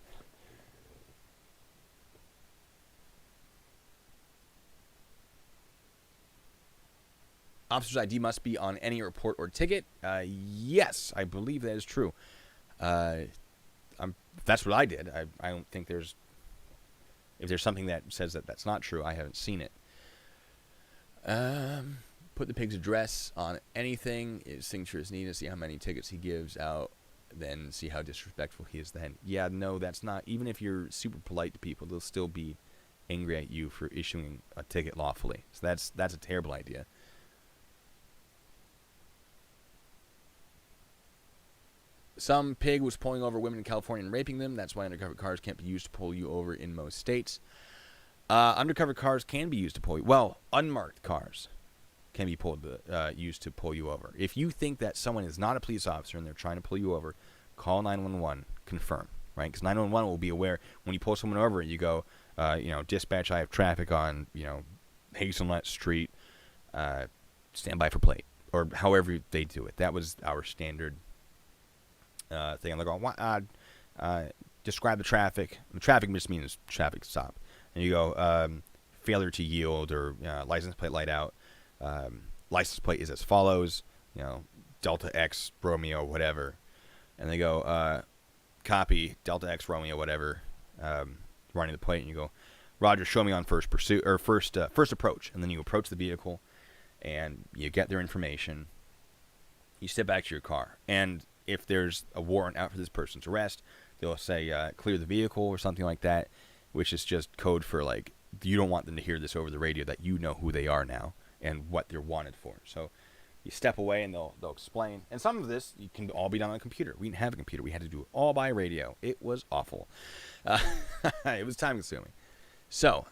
Officer's ID must be on any report or ticket. Yes, I believe that is true. That's what I did. I don't think there's... If there's something that says that that's not true, I haven't seen it. Put the pig's address on anything. His signature is needed to see how many tickets he gives out then see how disrespectful he is then. Yeah, no, that's not. Even if you're super polite to people, they'll still be angry at you for issuing a ticket lawfully. So that's a terrible idea. Some pig was pulling over women in California and raping them. That's why undercover cars can't be used to pull you over in most states. Undercover cars can be used to pull you. Well, unmarked cars can be used to pull you over. If you think that someone is not a police officer and they're trying to pull you over, call 911, confirm, right? Because 911 will be aware when you pull someone over and you go, dispatch, I have traffic on, Hazelnut Street, stand by for plate, or however they do it. That was our standard thing. I'm like, describe the traffic. The traffic just means traffic stop. And you go, failure to yield, or license plate light out. License plate is as follows, Delta X Romeo whatever, and they go, copy Delta X Romeo whatever, running the plate, and you go, Roger, show me on first pursuit or first approach, and then you approach the vehicle, and you get their information. You step back to your car, and if there's a warrant out for this person's arrest, they'll say clear the vehicle or something like that, which is just code for like you don't want them to hear this over the radio that you know who they are now and what they're wanted for. So you step away and they'll explain. And some of this you can all be done on a computer. We didn't have a computer. We had to do it all by radio. It was awful. It was time consuming. So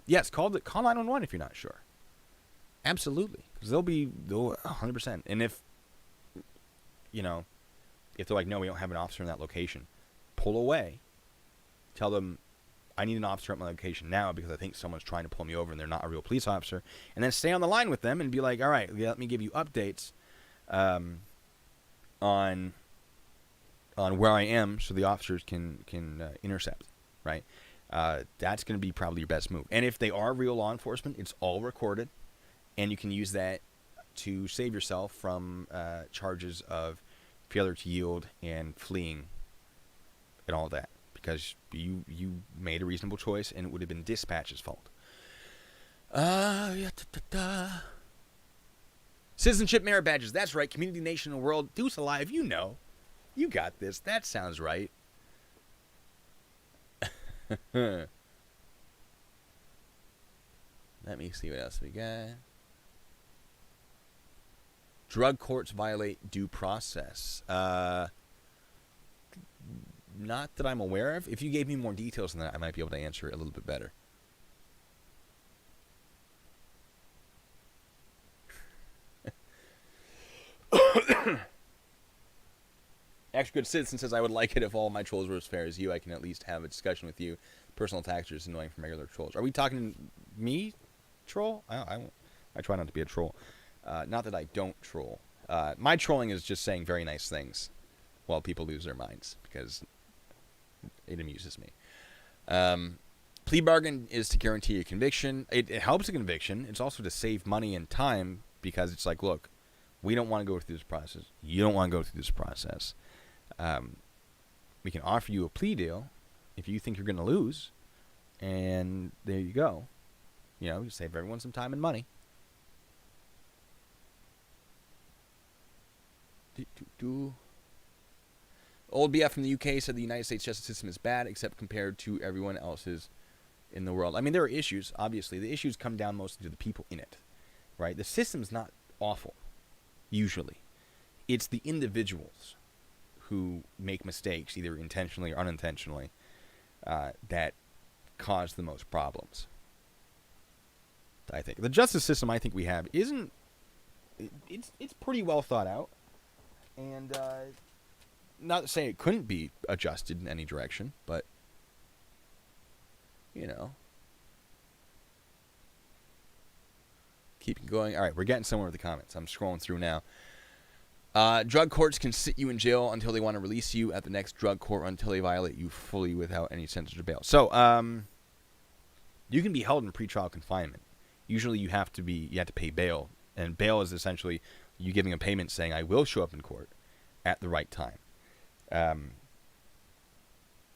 yes, call 911 if you're not sure. Absolutely, because they'll 100%. And if they're like, no, we don't have an officer in that location, pull away. Tell them, I need an officer at my location now because I think someone's trying to pull me over and they're not a real police officer. And then stay on the line with them and be like, all right, let me give you updates on where I am so the officers can intercept, right? That's going to be probably your best move. And if they are real law enforcement, it's all recorded, and you can use that to save yourself from charges of failure to yield and fleeing and all that. Because you made a reasonable choice, and it would have been dispatch's fault. Citizenship merit badges. That's right. Community, nation, and world. Deuce alive. You got this. That sounds right. Let me see what else we got. Drug courts violate due process. Not that I'm aware of. If you gave me more details than that, I might be able to answer it a little bit better. Extra Good Citizen says, I would like it if all my trolls were as fair as you. I can at least have a discussion with you. Personal attacks are just annoying from regular trolls. Are we talking me, troll? I try not to be a troll. Not that I don't troll. My trolling is just saying very nice things while people lose their minds, because it amuses me. Plea bargain is to guarantee a conviction. It helps a conviction. It's also to save money and time, because it's like, look, we don't want to go through this process. You don't want to go through this process. We can offer you a plea deal if you think you're going to lose, and there you go. You save everyone some time and money. Old BF from the UK said the United States justice system is bad, except compared to everyone else's in the world. I mean, there are issues, obviously. The issues come down mostly to the people in it, right? The system's not awful, usually. It's the individuals who make mistakes, either intentionally or unintentionally, that cause the most problems, I think. The justice system I think we have isn't... It's pretty well thought out. And not to say it couldn't be adjusted in any direction, but, keep going. All right, we're getting somewhere with the comments. I'm scrolling through now. Drug courts can sit you in jail until they want to release you at the next drug court, or until they violate you fully without any sentence or bail. So, you can be held in pretrial confinement. Usually you have to pay bail, and bail is essentially you giving a payment saying, I will show up in court at the right time. And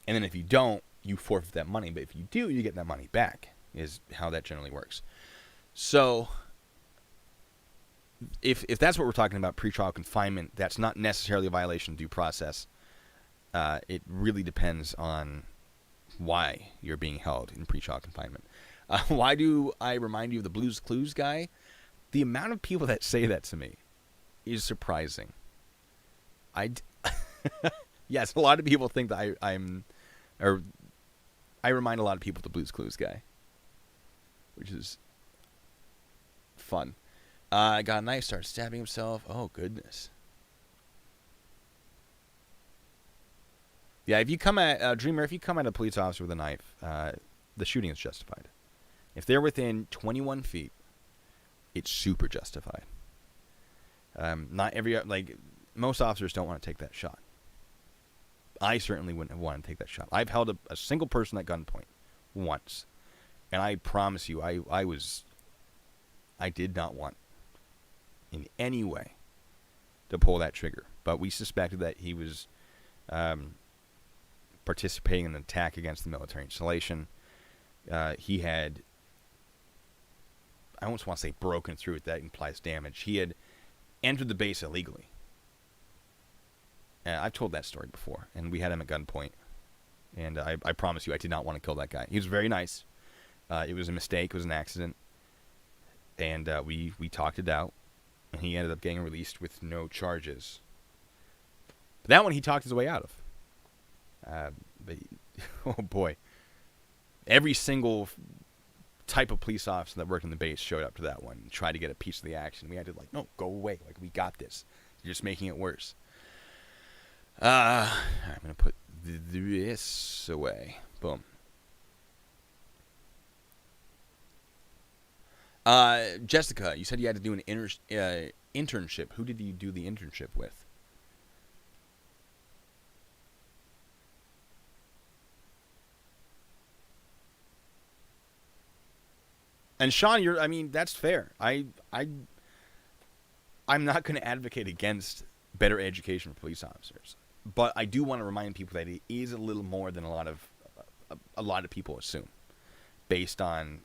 then if you don't, you forfeit that money. But if you do, you get that money back, is how that generally works. So if that's what we're talking about, pretrial confinement, that's not necessarily a violation of due process. it really depends on why you're being held in pre-trial confinement. Why do I remind you of the Blue's Clues guy? The amount of people that say that to me is surprising. Yes, a lot of people think that I remind a lot of people of the Blue's Clues guy, which is fun. Got a knife, started stabbing himself. Oh, goodness. Yeah, if you come at Dreamer, if you come at a police officer with a knife, the shooting is justified. If they're within 21 feet, it's super justified. Not every most officers don't want to take that shot. I certainly wouldn't have wanted to take that shot. I've held a single person at gunpoint once, and I promise you, I did not want in any way to pull that trigger. But we suspected that he was participating in an attack against the military installation. He had, I almost want to say broken through it. That implies damage. He had entered the base illegally. I've told that story before, and we had him at gunpoint. And I promise you, I did not want to kill that guy. He was very nice. It was a mistake. It was an accident. And we talked it out, and he ended up getting released with no charges. But that one he talked his way out of. But oh boy, every single type of police officer that worked in the base showed up to that one and tried to get a piece of the action. We had to no, go away. We got this. You're just making it worse. I'm gonna put this away. Boom. Jessica, you said you had to do an internship. Who did you do the internship with? And Sean, that's fair. I'm not going to advocate against better education for police officers, but I do want to remind people that it is a little more than a lot of people assume, based on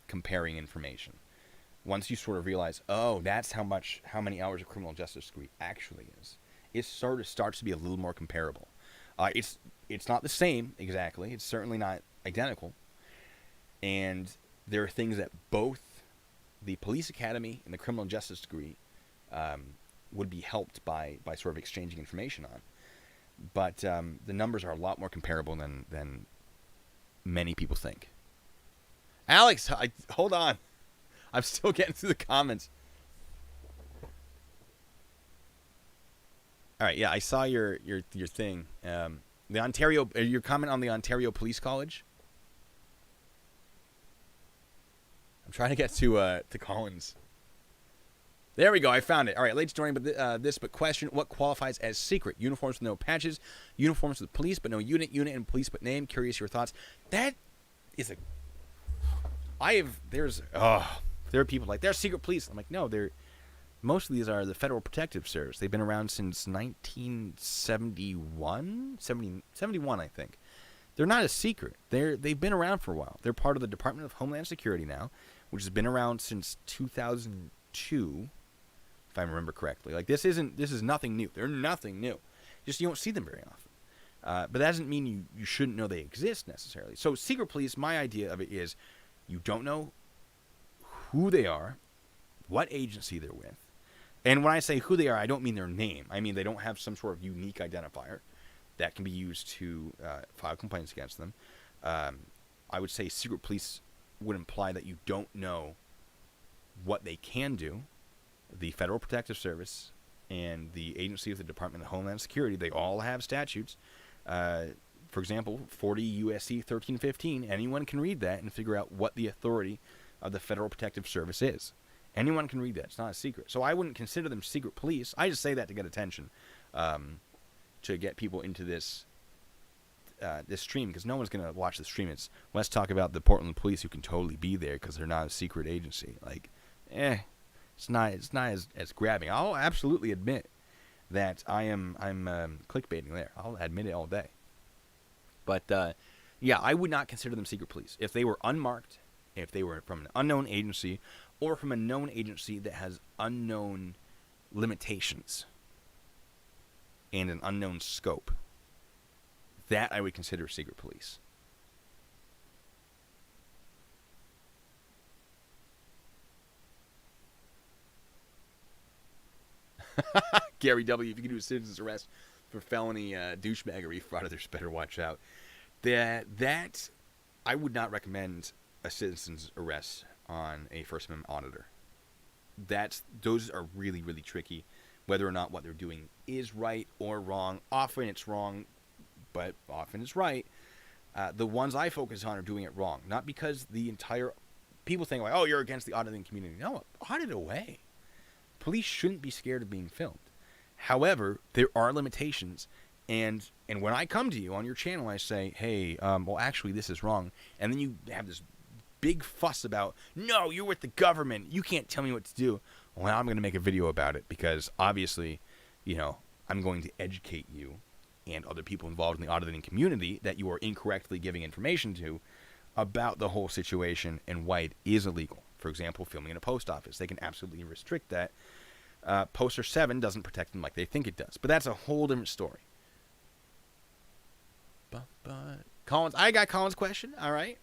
comparing information. Once you sort of realize, oh, that's how many hours a criminal justice degree actually is, it sort of starts to be a little more comparable. It's not the same exactly. It's certainly not identical, and there are things that both the police academy and the criminal justice degree would be helped by sort of exchanging information on. But the numbers are a lot more comparable than many people think. Alex, hold on. I'm still getting through the comments. All right, yeah, I saw your thing. The Ontario, your comment on the Ontario Police College. I'm trying to get to Collins. There we go. I found it. All right, late story, but question: what qualifies as secret? Uniforms with no patches, uniforms with police but no unit and police but name. Curious your thoughts. That is a. There are people like they're secret police. I'm like, no, most of these are the Federal Protective Service. They've been around since 1971, 71, I think. They're not a secret. They've been around for a while. They're part of the Department of Homeland Security now, which has been around since 2002, if I remember correctly. This is nothing new. They're nothing new. Just you don't see them very often. But that doesn't mean you shouldn't know they exist necessarily. So secret police, my idea of it is, you don't know who they are, what agency they're with. And when I say who they are, I don't mean their name. I mean they don't have some sort of unique identifier that can be used to file complaints against them. I would say secret police would imply that you don't know what they can do. The Federal Protective Service and the agency of the Department of Homeland Security, they all have statutes. For example, 40 U.S.C. 1315, anyone can read that and figure out what the authority of the Federal Protective Service is. Anyone can read that. It's not a secret. So I wouldn't consider them secret police. I just say that to get attention, to get people into this stream, because no one's going to watch the stream. Let's talk about the Portland police who can totally be there because they're not a secret agency. It's not as grabbing. I'll absolutely admit that I'm clickbaiting there. I'll admit it all day. But yeah, I would not consider them secret police. If they were unmarked, if they were from an unknown agency, or from a known agency that has unknown limitations and an unknown scope, That I would consider secret police. Gary W., if you can do a citizen's arrest for felony douchebaggery, frauditors better watch out. That I would not recommend a citizen's arrest on a First Amendment auditor. Those are really, really tricky, whether or not what they're doing is right or wrong. Often it's wrong, but often it's right. The ones I focus on are doing it wrong, not because the entire people think like, oh, you're against the auditing community. No, audit away. Police shouldn't be scared of being filmed. However, there are limitations, and when I come to you on your channel, I say, hey, well, actually, this is wrong, and then you have this big fuss about, no, you're with the government, you can't tell me what to do. Well, I'm going to make a video about it because obviously, I'm going to educate you and other people involved in the auditing community that you are incorrectly giving information to about the whole situation and why it is illegal. For example, filming in a post office. They can absolutely restrict that. Poster 7 doesn't protect them like they think it does. But that's a whole different story. Collins, I got Collins' question. All right.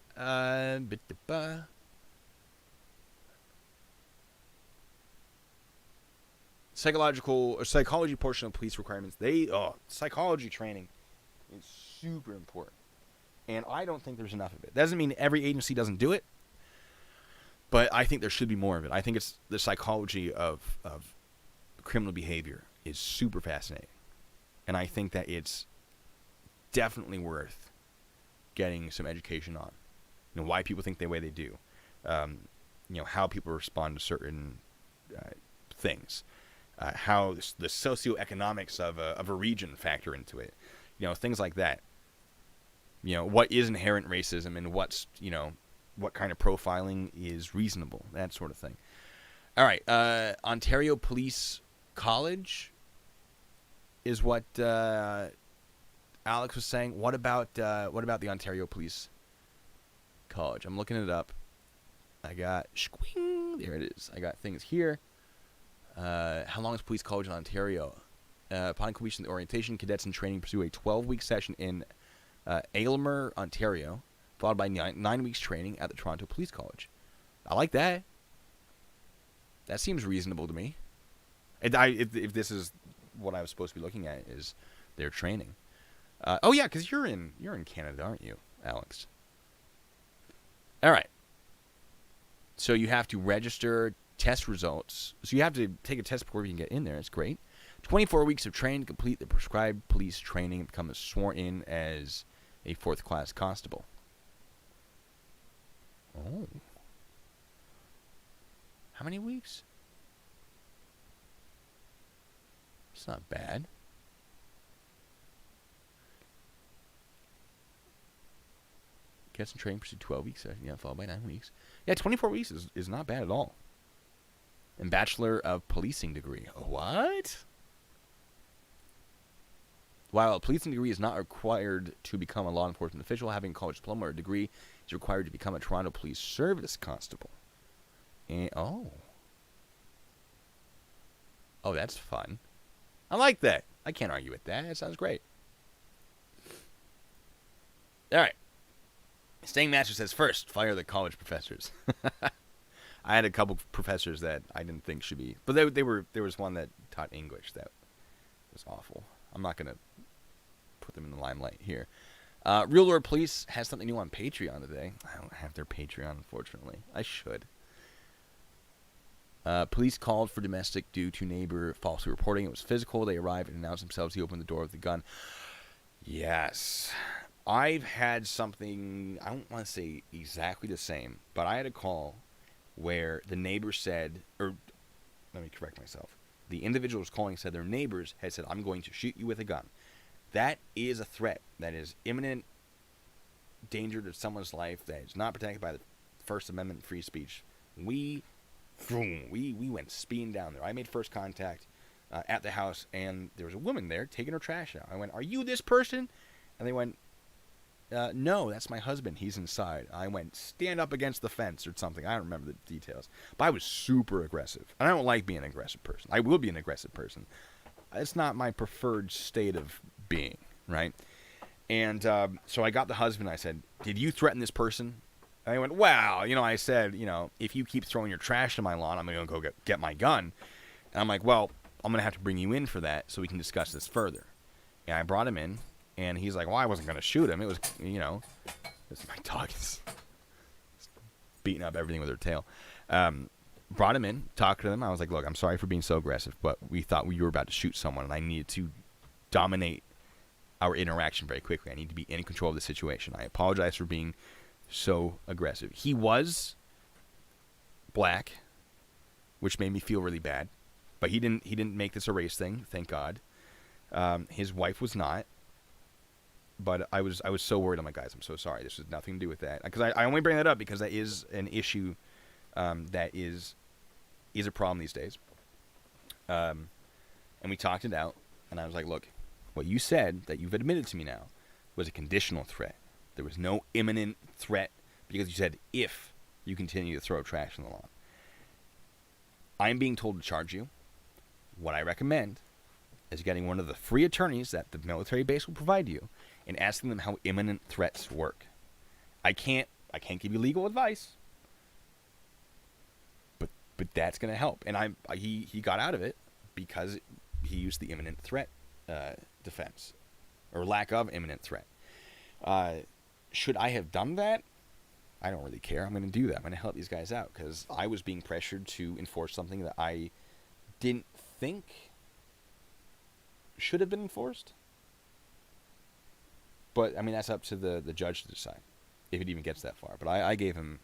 Psychology portion of police requirements. Psychology training is super important. And I don't think there's enough of it. That doesn't mean every agency doesn't do it. But I think there should be more of it. I think it's the psychology of criminal behavior is super fascinating. And I think that it's definitely worth getting some education on. Why people think the way they do. How people respond to certain things. How the socioeconomics of a region factor into it. Things like that. What is inherent racism and what's, what kind of profiling is reasonable, that sort of thing. All right, Ontario Police College is what Alex was saying. What about the Ontario Police College? I'm looking it up. I got there it is. I got things here. How long is police college in Ontario? Upon completion of the orientation, cadets in training pursue a 12-week session in Aylmer, Ontario, followed by 9 weeks training at the Toronto Police College. I like that. That seems reasonable to me. If this is what I was supposed to be looking at, is their training. Oh yeah, because you're in Canada, aren't you, Alex? All right. So you have to register test results. So you have to take a test before you can get in there. It's great. 24 weeks of training to complete the prescribed police training and become sworn in as a 4th class constable. Oh. How many weeks? It's not bad. Get some training, pursue 12 weeks, followed by 9 weeks. Yeah, 24 weeks is not bad at all. And Bachelor of Policing degree. What? While a policing degree is not required to become a law enforcement official, having a college diploma or degree is required to become a Toronto Police Service constable. And oh, that's fun. I like that. I can't argue with that. That sounds great. All right. Staying Master says, first, fire the college professors. I had a couple professors that I didn't think should be, but there was one that taught English that was awful. I'm not gonna put them in the limelight here. Real Lord Police has something new on Patreon today. I don't have their Patreon, unfortunately. I should. Police called for domestic due to neighbor falsely reporting it was physical. They arrived and announced themselves. He opened the door with the gun. Yes. I've had something, I don't want to say exactly the same, but I had a call where the neighbor said, or let me correct myself. The individual was calling said their neighbors had said, I'm going to shoot you with a gun. That is a threat. That is imminent danger to someone's life that is not protected by the First Amendment free speech. We went speeding down there. I made first contact at the house, and there was a woman there taking her trash out. I went, are you this person? And they went, no, that's my husband. He's inside. I went, stand up against the fence or something. I don't remember the details. But I was super aggressive. And I don't like being an aggressive person. I will be an aggressive person. It's not my preferred state of being, right? And so I got the husband. I said, "Did you threaten this person?" And he went, "Wow, I said, if you keep throwing your trash in my lawn, I'm going to go get my gun." And I'm like, "Well, I'm going to have to bring you in for that so we can discuss this further." And I brought him in, and he's like, "Well, I wasn't going to shoot him. It was, this my dog is beating up everything with her tail." Brought him in, talked to them. I was like, "Look, I'm sorry for being so aggressive, but we thought you were about to shoot someone, and I needed to dominate our interaction very quickly. I need to be in control of the situation. I apologize for being so aggressive." He was black, which made me feel really bad, but he didn't make this a race thing, thank God. His wife was not, but I was so worried. I'm like, "Guys, I'm so sorry. This has nothing to do with that." Because I only bring that up because that is an issue that is a problem these days. And we talked it out, and I was like, "Look, what you said that you've admitted to me now was a conditional threat. There was no imminent threat because you said if you continue to throw trash in the lawn. I'm being told to charge you. What I recommend is getting one of the free attorneys that the military base will provide you and asking them how imminent threats work. I can't give you legal advice, but that's going to help." And he got out of it because he used the imminent threat defense, or lack of imminent threat. Should I have done that? I don't really care. I'm going to do that. I'm going to help these guys out because I was being pressured to enforce something that I didn't think should have been enforced. But, I mean, that's up to the judge to decide if it even gets that far. But I gave him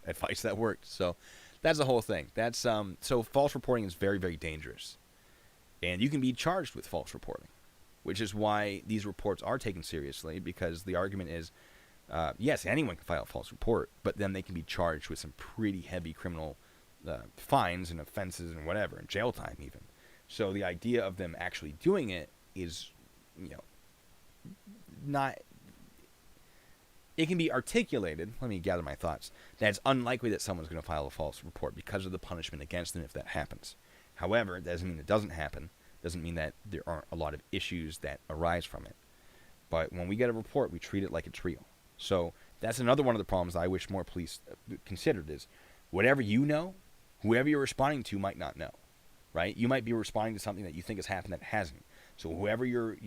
advice that worked. So that's the whole thing. That's so false reporting is very, very dangerous. And you can be charged with false reporting, which is why these reports are taken seriously, because the argument is, yes, anyone can file a false report, but then they can be charged with some pretty heavy criminal fines and offenses and whatever, and jail time even. So the idea of them actually doing it is, not... It can be articulated, let me gather my thoughts, that it's unlikely that someone's going to file a false report because of the punishment against them if that happens. However, it doesn't mean it doesn't happen. Doesn't mean that there aren't a lot of issues that arise from it. But when we get a report, we treat it like it's real. So that's another one of the problems I wish more police considered is whatever you know, whoever you're responding to might not know, right? You might be responding to something that you think has happened that hasn't. So whoever you're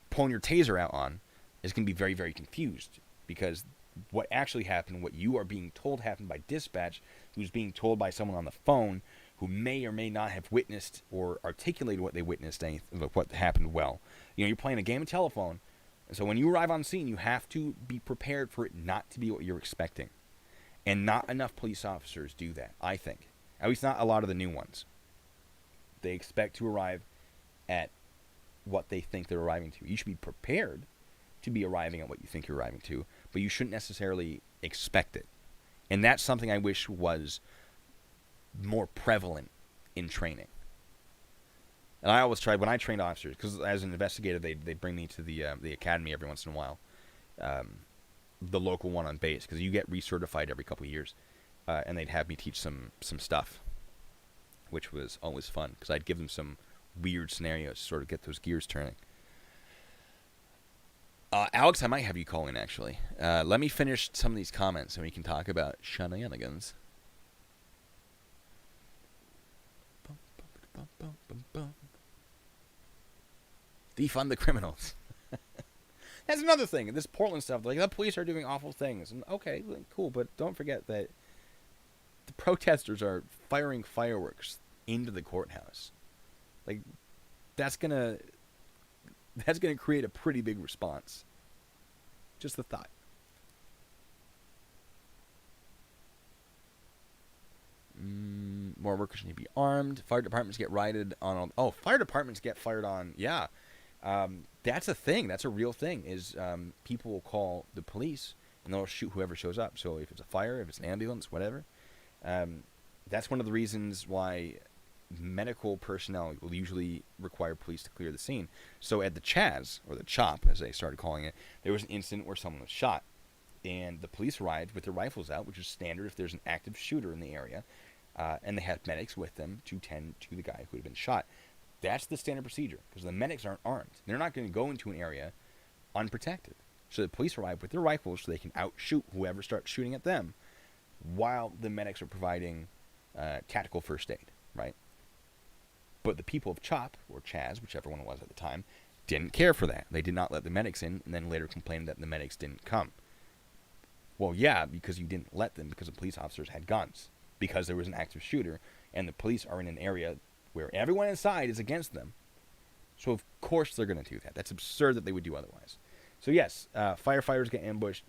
pulling your taser out on is going to be very, very confused because what actually happened, what you are being told happened by dispatch, who's being told by someone on the phone who may or may not have witnessed or articulated what they witnessed, what happened well. You're playing a game of telephone, and so when you arrive on scene, you have to be prepared for it not to be what you're expecting. And not enough police officers do that, I think. At least not a lot of the new ones. They expect to arrive at what they think they're arriving to. You should be prepared to be arriving at what you think you're arriving to, but you shouldn't necessarily expect it. And that's something I wish was more prevalent in training. And I always tried, when I trained officers, because as an investigator, they bring me to the academy every once in a while, the local one on base, because you get recertified every couple of years, and they'd have me teach some stuff, which was always fun, because I'd give them some weird scenarios to sort of get those gears turning. Alex, I might have you call in, actually. Let me finish some of these comments, and we can talk about shenanigans. Defund the criminals. That's another thing. This Portland stuff, like the police are doing awful things. And okay, cool, but don't forget that the protesters are firing fireworks into the courthouse. Like that's gonna create a pretty big response. Just the thought. More workers need to be armed. Fire departments get raided on. Fire departments get fired on. Yeah, that's a thing. That's a real thing. Is people will call the police and they'll shoot whoever shows up. So if it's a fire, if it's an ambulance, whatever. That's one of the reasons why medical personnel will usually require police to clear the scene. So at the Chaz, or the CHOP, as they started calling it, there was an incident where someone was shot. And the police arrived with their rifles out, which is standard if there's an active shooter in the area. And they had medics with them to tend to the guy who had been shot. That's the standard procedure, because the medics aren't armed. They're not going to go into an area unprotected. So the police arrive with their rifles so they can outshoot whoever starts shooting at them, while the medics are providing tactical first aid, right? But the people of CHOP, or Chaz, whichever one it was at the time, didn't care for that. They did not let the medics in, and then later complained that the medics didn't come. Well, yeah, because you didn't let them, because the police officers had guns, because there was an active shooter, and the police are in an area where everyone inside is against them. So of course they're going to do that. That's absurd that they would do otherwise. So yes, firefighters get ambushed,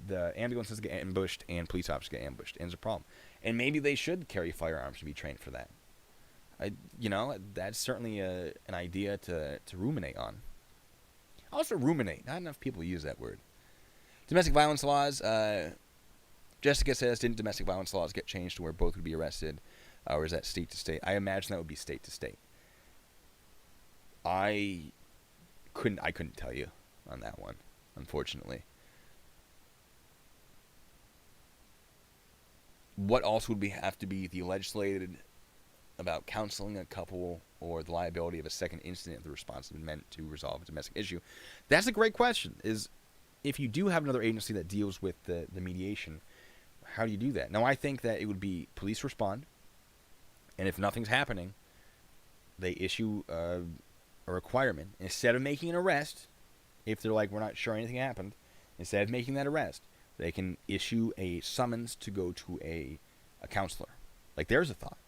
the ambulances get ambushed, and police officers get ambushed, and it's a problem. And maybe they should carry firearms to be trained for that. That's certainly an idea to ruminate on. Also ruminate. Not enough people use that word. Domestic violence laws. Jessica says, didn't domestic violence laws get changed to where both would be arrested? Or is that state to state? I imagine that would be state to state. I couldn't tell you on that one, unfortunately. What else would have to be the legislated about counseling a couple or the liability of a second incident if the response has been meant to resolve a domestic issue? That's a great question. Is if you do have another agency that deals with the mediation, how do you do that? Now, I think that it would be police respond, and if nothing's happening, they issue a requirement. Instead of making an arrest, if they're like, we're not sure anything happened, instead of making that arrest, they can issue a summons to go to a counselor. Like, there's a thought,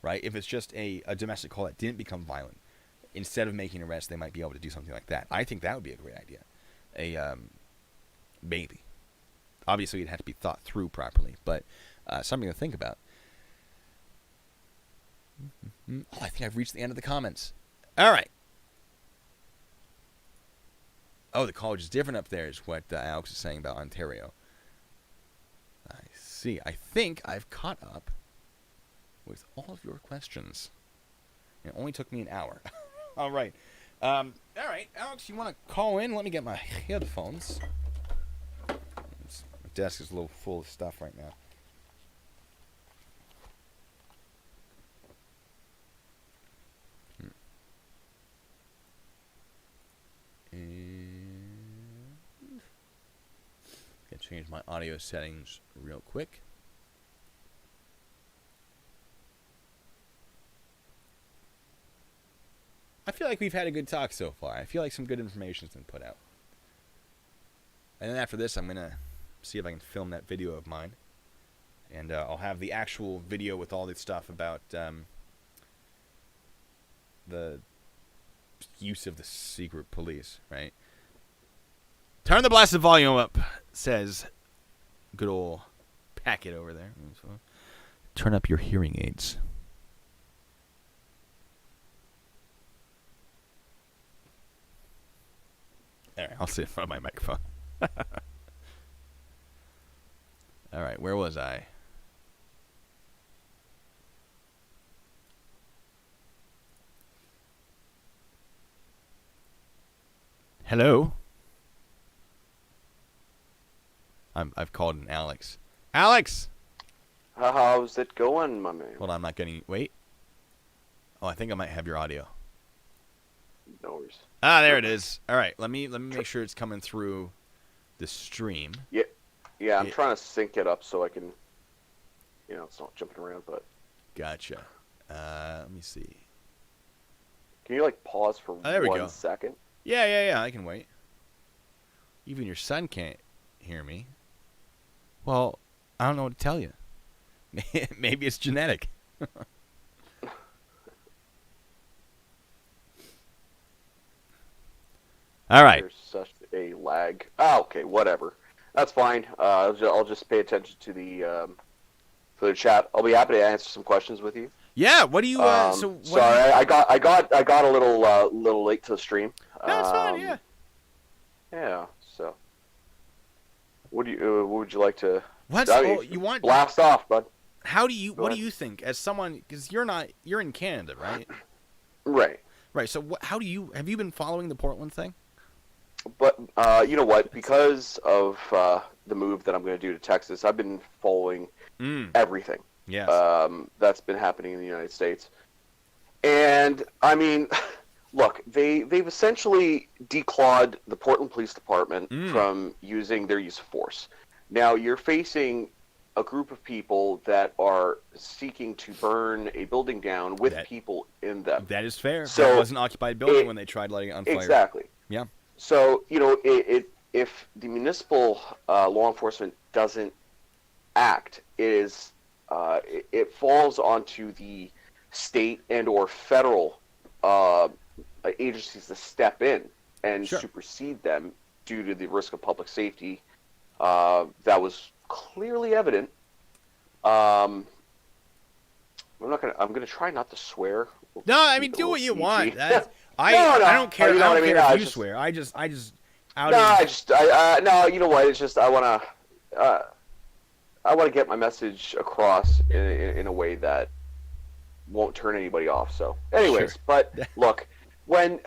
right? If it's just a domestic call that didn't become violent, instead of making an arrest, they might be able to do something like that. I think that would be a great idea. Maybe. Obviously, it'd have to be thought through properly, but something to think about. Oh, I think I've reached the end of the comments. All right. Oh, the college is different up there is what Alex is saying about Ontario. I see. I think I've caught up with all of your questions. It only took me an hour. All right. All right, Alex, you want to call in? Let me get my headphones. My desk is a little full of stuff right now. And gotta change my audio settings real quick. I feel like we've had a good talk so far. I feel like some good information's been put out. And then after this, I'm going to see if I can film that video of mine. And I'll have the actual video with all this stuff about the use of the secret police, right? Turn the blasted volume up, says good old Packet over there. Turn up your hearing aids. All right, I'll sit in front of my microphone. All right, where was I? Hello? I've called an Alex. Alex! How's it going, my man? Hold on, I'm not getting... Wait. Oh, I think I might have your audio. No worries. Ah, there it is. All right, let me make sure it's coming through the stream. Yeah, I'm trying to sync it up so I can, it's not jumping around, but... Gotcha. Let me see. Can you, pause for there we 1 go. second? Yeah, I can wait. Even your son can't hear me. Well, I don't know what to tell you. Maybe it's genetic. All right. There's such a lag. Oh, okay, whatever. That's fine. I'll just pay attention to the chat. I'll be happy to answer some questions with you. Yeah. What do you? Sorry, I got a little late to the stream. No, it's fine. Yeah. Yeah. So, what would you like to? You want blast off, bud? What do you think as someone? Because you're in Canada, right? Right. Right. So have you been following the Portland thing? But you know what? Because of the move that I'm going to do to Texas, I've been following everything. Yes. That's been happening in the United States. And I mean, look, they've essentially declawed the Portland Police Department from using their use of force. Now you're facing a group of people that are seeking to burn a building down with people in them. That is fair. So that was an occupied building when they tried lighting it on fire. Exactly. Yeah. So, if the municipal law enforcement doesn't act, it falls onto the state and or federal agencies to step in and supersede them due to the risk of public safety. That was clearly evident. I'm gonna try not to swear. No, I mean, do what you want. I don't care. You know I don't care I if you swear. I just. No, you know what? It's just I wanna get my message across in a way that won't turn anybody off. So, anyways, but look, when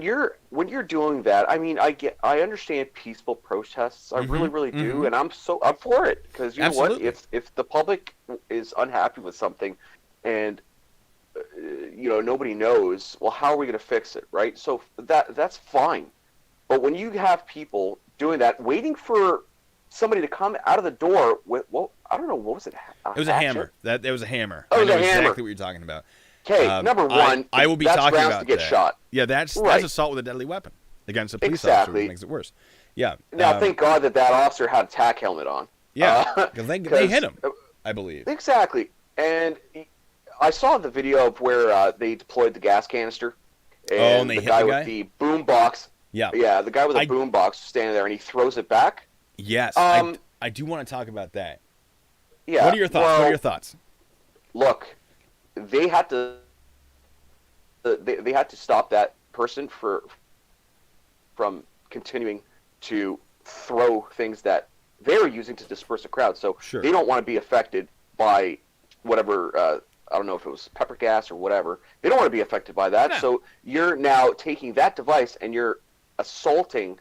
you're doing that, I mean, I understand peaceful protests. I really do, and I'm for it because you know what? If the public is unhappy with something, and nobody knows, well, how are we going to fix it, right? So that's fine. But when you have people doing that, waiting for somebody to come out of the door with, well, I don't know, what was it? It was a hammer. It was a hammer. Oh, I know a hammer. exactly what you're talking about. Okay, number one, I will be that's talking grounds about to get that. shot. Yeah, that's assault with a deadly weapon against a police officer, which makes it worse. Yeah. Now, thank God that officer had a tack helmet on. Yeah, because they hit him, I believe. Exactly. And I saw the video of where they deployed the gas canister. And they the hit guy the with the boom box. Yeah. Yeah, the guy with the boom box standing there, and he throws it back. Yes. I do want to talk about that. Yeah. What are your thoughts? Well, what are your thoughts? Look, they had to stop that person from continuing to throw things that they're using to disperse a crowd. So they don't want to be affected by whatever, I don't know if it was pepper gas or whatever. They don't want to be affected by that. No. So you're now taking that device and you're assaulting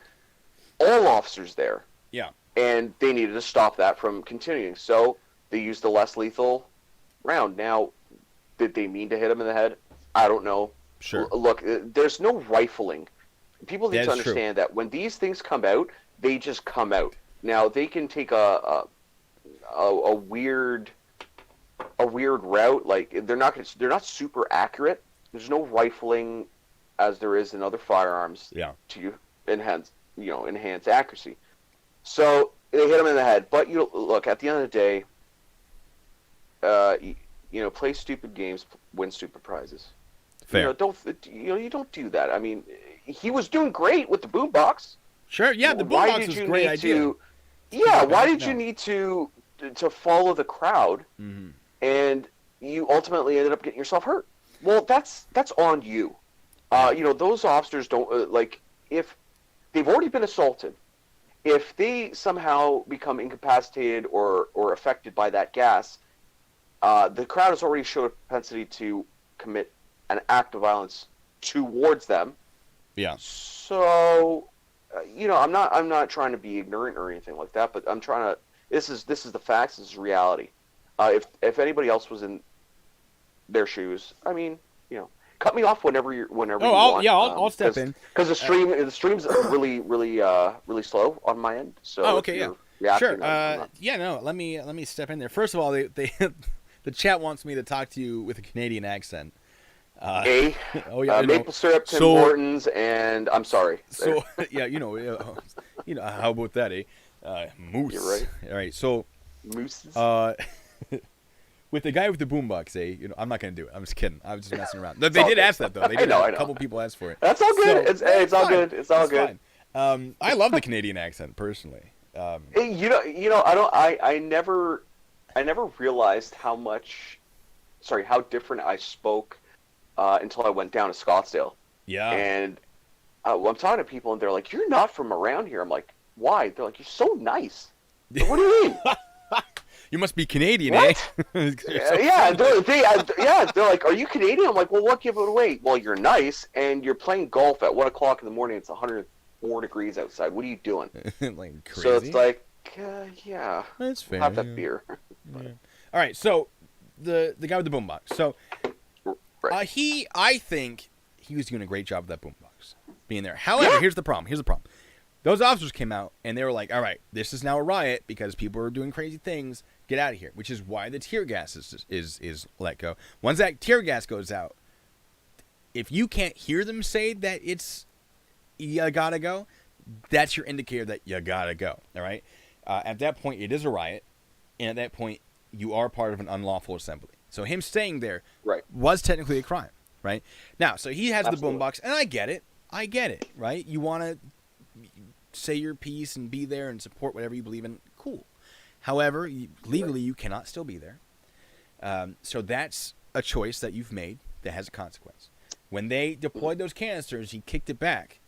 all officers there. Yeah. And they needed to stop that from continuing. So they used a less lethal round. Now, did they mean to hit him in the head? I don't know. Sure. Look, there's no rifling. People need to understand that when these things come out, they just come out. Now, they can take a weird route. Like they're not super accurate. There's no rifling as there is in other firearms. Yeah. To enhance accuracy. So they hit him in the head. But look, at the end of the day, play stupid games, win stupid prizes. Fair. You don't do that. I mean, he was doing great with the boombox. Sure. Yeah, the boombox was a great idea. Why did you need to follow the crowd, and you ultimately ended up getting yourself hurt? Well, that's on you. Those officers don't if they've already been assaulted. If they somehow become incapacitated or affected by that gas, the crowd has already showed a propensity to commit an act of violence towards them. Yeah. So, I'm not trying to be ignorant or anything like that, but I'm trying to. This is the facts. This is reality. If anybody else was in their shoes, I mean, cut me off whenever you want. I'll step in because the stream's really slow on my end. So sure. Let me step in there. First of all, they the chat wants me to talk to you with a Canadian accent. Maple syrup, Tim Hortons, and I'm sorry. So how about that, Moose. You're right. All right, so mooses. With the guy with the boombox, I'm not gonna do it. I'm just kidding. I was just messing around. They did ask that though. They did. I know. A couple people asked for it. That's all good. It's all good. It's all good. Fine. I love the Canadian accent personally. I never realized how different I spoke until I went down to Scottsdale. Yeah. And I'm talking to people, and they're like, "You're not from around here." I'm like, "Why?" They're like, "You're so nice." Like, what do you mean? You must be Canadian, what? They're like, "Are you Canadian?" I'm like, "Well, what give it away?" "Well, you're nice, and you're playing golf at 1:00 in the morning. It's 104 degrees outside. What are you doing?" Like crazy. So it's like, that's fair. Have that beer. Yeah. All right, so the guy with the boombox. So, right. I think he was doing a great job with that boombox, being there. However, here's the problem. Those officers came out, and they were like, all right, this is now a riot because people are doing crazy things. Get out of here, which is why the tear gas is let go. Once that tear gas goes out, if you can't hear them say that it's you gotta go, that's your indicator that you gotta go, all right? At that point, it is a riot, and at that point, you are part of an unlawful assembly. So him staying there was technically a crime, right? Now, so he has the boombox, and I get it, right? You want to say your piece and be there and support whatever you believe in, cool. However, legally, you cannot still be there. So that's a choice that you've made that has a consequence. When they deployed those canisters, he kicked it back.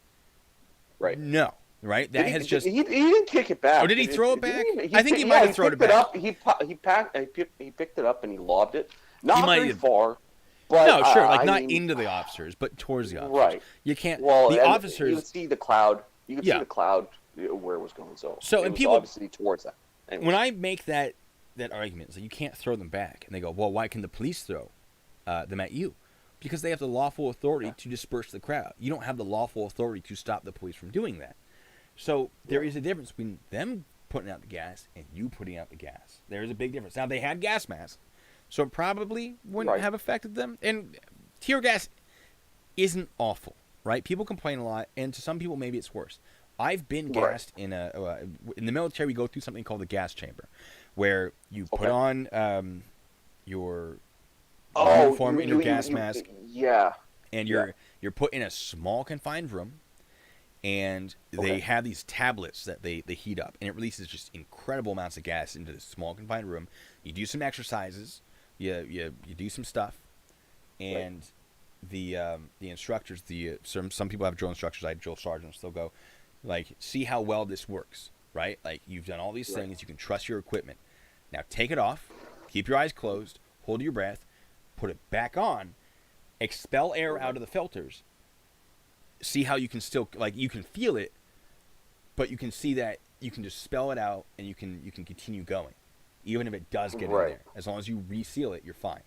Right. No. Right? That has just... He didn't kick it back. Oh, did he throw it back? I think he might have thrown it back. He picked it up and he lobbed it. Not very far. But, no, sure. Not into the officers, but towards the officers. Right. You can't... Well, the officers... You could see the cloud. You could see the cloud where it was going. So and was people... obviously towards that. Anyways. When I make that argument, so you can't throw them back. And they go, well, why can the police throw them at you? Because they have the lawful authority to disperse the crowd. You don't have the lawful authority to stop the police from doing that. So there is a difference between them putting out the gas and you putting out the gas. There is a big difference. Now, they had gas masks, so it probably wouldn't have affected them. And tear gas isn't awful, right? People complain a lot, and to some people, maybe it's worse. I've been gassed in the military. We go through something called the gas chamber, where you put on your uniform and your gas mask. Yeah. And you're put in a small confined room, and they have these tablets that they heat up, and it releases just incredible amounts of gas into this small confined room. You do some exercises, you do some stuff, and the instructors, some people have drill instructors. I had drill sergeants. They'll go, like, see how well this works, right? Like, you've done all these things. You can trust your equipment. Now take it off, keep your eyes closed, hold your breath, put it back on, expel air out of the filters. See how you can still, like, you can feel it, but you can see that you can just spell it out and you can continue going, even if it does get in there. As long as you reseal it, you're fine.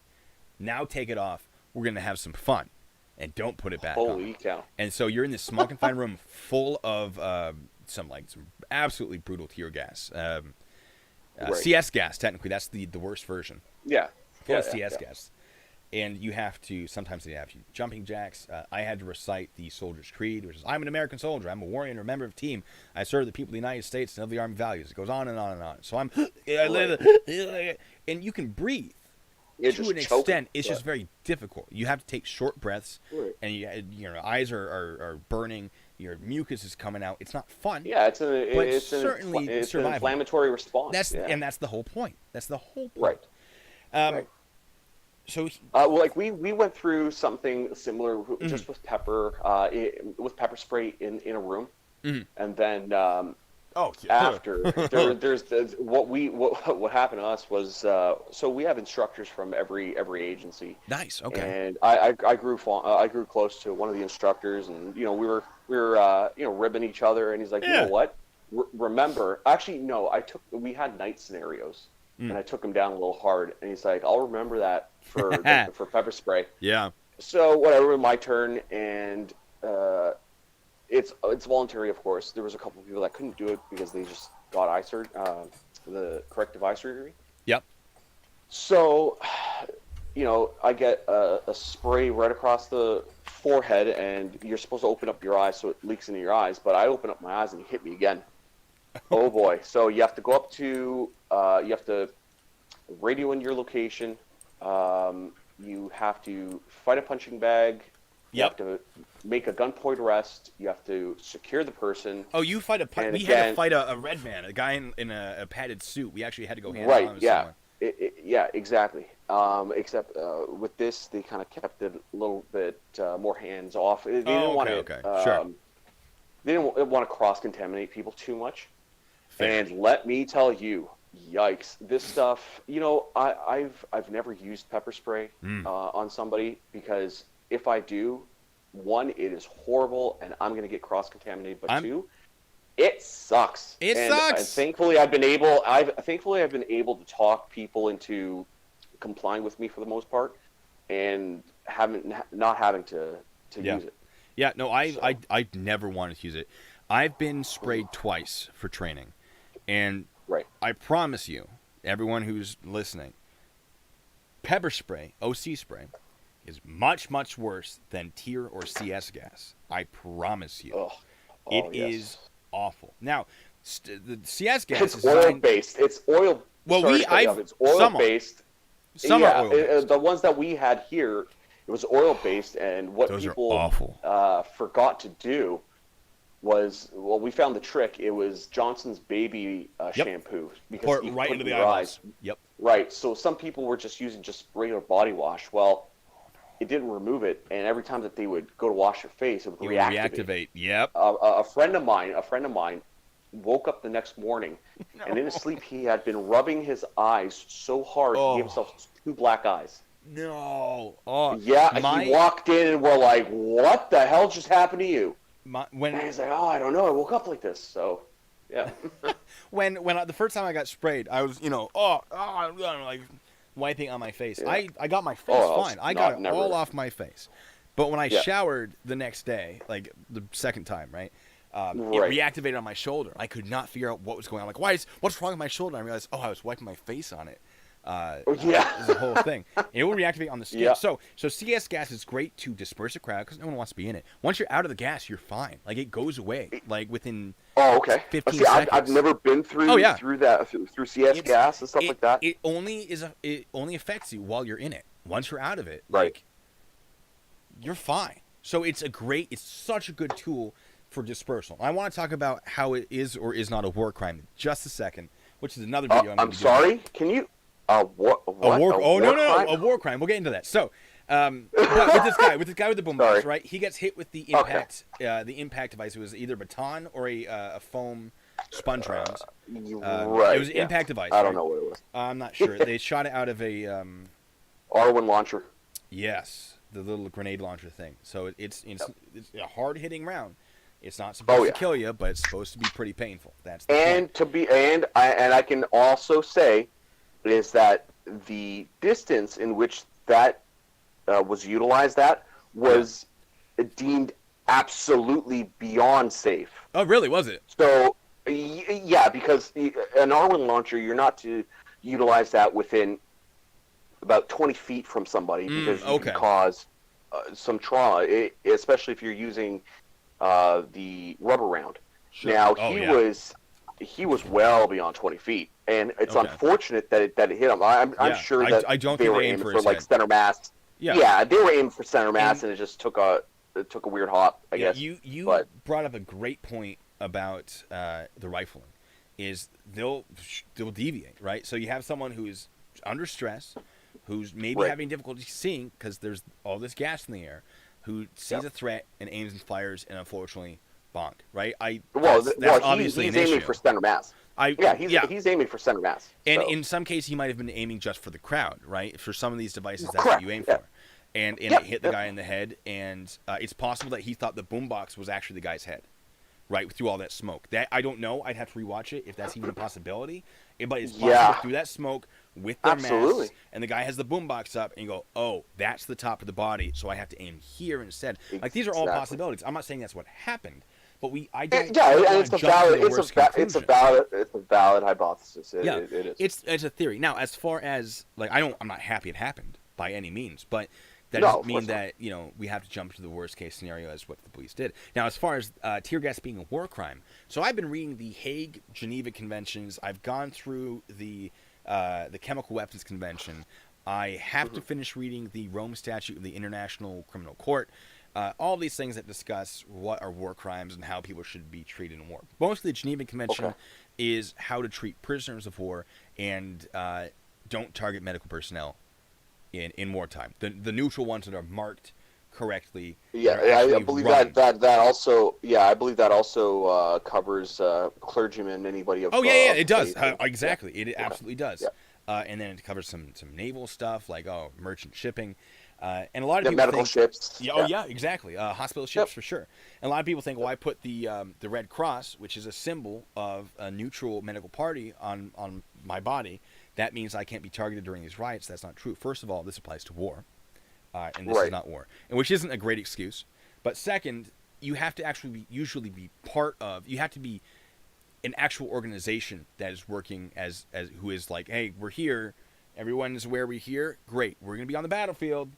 Now take it off. We're gonna have some fun, and don't put it back on. Holy cow! And so you're in this small confined room full of some absolutely brutal tear gas, CS gas. Technically, that's the worst version. Yeah. Full of CS gas. And you have to, sometimes they have you jumping jacks. I had to recite the soldier's creed, which is, I'm an American soldier. I'm a warrior and a member of a team. I serve the people of the United States and of the Army values. It goes on and on and on. So I'm, and you can breathe to an extent. It's just very difficult. You have to take short breaths, and your eyes are burning. Your mucus is coming out. It's not fun. Yeah, it's certainly an inflammatory response. And that's the whole point. Right. So, we went through something similar just with pepper spray in a room, and then after what happened to us was so we have instructors from every agency. Nice. Okay. And I grew close to one of the instructors, and we were ribbing each other, and he's like, you know what? Remember, actually no, we had night scenarios. And I took him down a little hard, and he's like, "I'll remember that for pepper spray." Yeah. So whatever, my turn, and it's voluntary, of course. There was a couple of people that couldn't do it because they just got eye surgery, the corrective eye surgery. Yep. So, I get a spray right across the forehead, and you're supposed to open up your eyes so it leaks into your eyes. But I open up my eyes, and he hit me again. Oh boy! So you have to go up to you have to radio in your location. You have to fight a punching bag. You have to make a gunpoint arrest. You have to secure the person. Oh, you fight we had to fight a red man, a guy in a padded suit. We actually had to go hand on with someone. Yeah, exactly. Except with this, they kind of kept it a little bit more hands off. They didn't want to. They didn't want to cross-contaminate people too much. Fair. And let me tell you, yikes! This stuff, I've never used pepper spray on somebody because if I do, one, it is horrible, and I'm going to get cross-contaminated. But two, it sucks. It sucks. And thankfully, I've been able to talk people into complying with me for the most part, and not having to to use it. Yeah, no, I never wanted to use it. I've been sprayed twice for training, and Right. I promise you, everyone who's listening, pepper spray, OC spray, is much, much worse than tear or CS gas. I promise you. Oh, It yes. is awful. Now, the CS gas It's is oil based. It's oil. Well, sorry to cut you off. It's oil based. Some are oil based. The ones that we had here, it was oil based, and what Those people are awful. Forgot to do was, well, we found the trick. It was Johnson's baby shampoo, because Pour it you right put into in the your eyeballs. eyes. Yep. Right. So some people were just using just regular body wash. Well, it didn't remove it, and every time that they would go to wash their face, it would reactivate. Yep. A friend of mine woke up the next morning, and in his sleep he had been rubbing his eyes so hard he gave himself 2 black eyes. No. Oh. Yeah, he walked in and we're like, "What the hell just happened to you?" And he's like, "Oh, I don't know. I woke up like this." So, yeah. when the first time I got sprayed, I was like wiping on my face. Yeah. I got my face fine. I got it all off my face. But when I showered the next day, like the second time, right? It reactivated on my shoulder. I could not figure out what was going on. Like, what's wrong with my shoulder? I realized, I was wiping my face on it. It was the whole thing. It will reactivate on the skin. Yeah. So CS gas is great to disperse a crowd because no one wants to be in it. Once you're out of the gas, you're fine. Like, it goes away. Like within 15 seconds. I've never been through through CS gas and stuff like that. It only affects you while you're in it. Once you're out of it, right, like, you're fine. So it's such a good tool for dispersal. I want to talk about how it is or is not a war crime in just a second, which is another video. I'm sorry. Can you? What? A war crime. We'll get into that. So, with this guy with the boombox, right? He gets hit with the impact, the impact device. It was either a baton or a foam sponge round. Right. It was an impact device. I don't know what it was. I'm not sure. They shot it out of a R1 launcher. Yes, the little grenade launcher thing. So it's a hard hitting round. It's not supposed to kill you, but it's supposed to be pretty painful. That's the point. I can also say is that the distance in which that was utilized was deemed absolutely beyond safe. Oh, really? Was it? So, yeah, because an R1 launcher, you're not to utilize that within about 20 feet from somebody because you can cause some trauma, especially if you're using the rubber round. Sure. Now, he was well beyond 20 feet. And it's unfortunate that it hit him. I'm sure that I don't they think were aiming for like center mass. Yeah, they were aiming for center mass, and it just took a weird hop, I guess. You brought up a great point about the rifling. Is they'll deviate, right? So you have someone who's under stress, who's maybe having difficulty seeing because there's all this gas in the air, who sees a threat and aims and fires, and unfortunately, bonk. Right? That's obviously he's an aiming issue. for center mass. He's aiming for center mass. And in some cases, he might have been aiming just for the crowd, right? For some of these devices, that's what you aim for. And it hit the guy in the head, and it's possible that he thought the boombox was actually the guy's head, right, through all that smoke. That I don't know. I'd have to rewatch it if that's even a possibility. But it's possible through that smoke with their mask, and the guy has the boombox up, and you go, oh, that's the top of the body, so I have to aim here instead. Exactly. Like, these are all possibilities. I'm not saying that's what happened. But it's a valid hypothesis. It is. It's a theory. Now, as far as like, I'm not happy it happened by any means, but that doesn't mean that we have to jump to the worst case scenario as what the police did. Now, as far as tear gas being a war crime, so I've been reading the Hague Geneva Conventions. I've gone through the Chemical Weapons Convention. I have to finish reading the Rome Statute of the International Criminal Court. All these things that discuss what are war crimes and how people should be treated in war. Most of the Geneva Convention is how to treat prisoners of war and don't target medical personnel in wartime. The neutral ones that are marked correctly. I believe that also. Yeah, I believe that also covers clergymen, anybody of. It does exactly. It absolutely does. Yeah. And then it covers some naval stuff like merchant shipping. And a lot of people medical think, ships. Exactly. Hospital ships for sure. And a lot of people think, well, I put the Red Cross, which is a symbol of a neutral medical party, on my body. That means I can't be targeted during these riots. That's not true. First of all, this applies to war, and this is not war, and which isn't a great excuse. But second, you have to actually usually be part of. You have to be an actual organization that is working as who is like, hey, we're here. Everyone is aware we're here. Great. We're gonna be on the battlefield.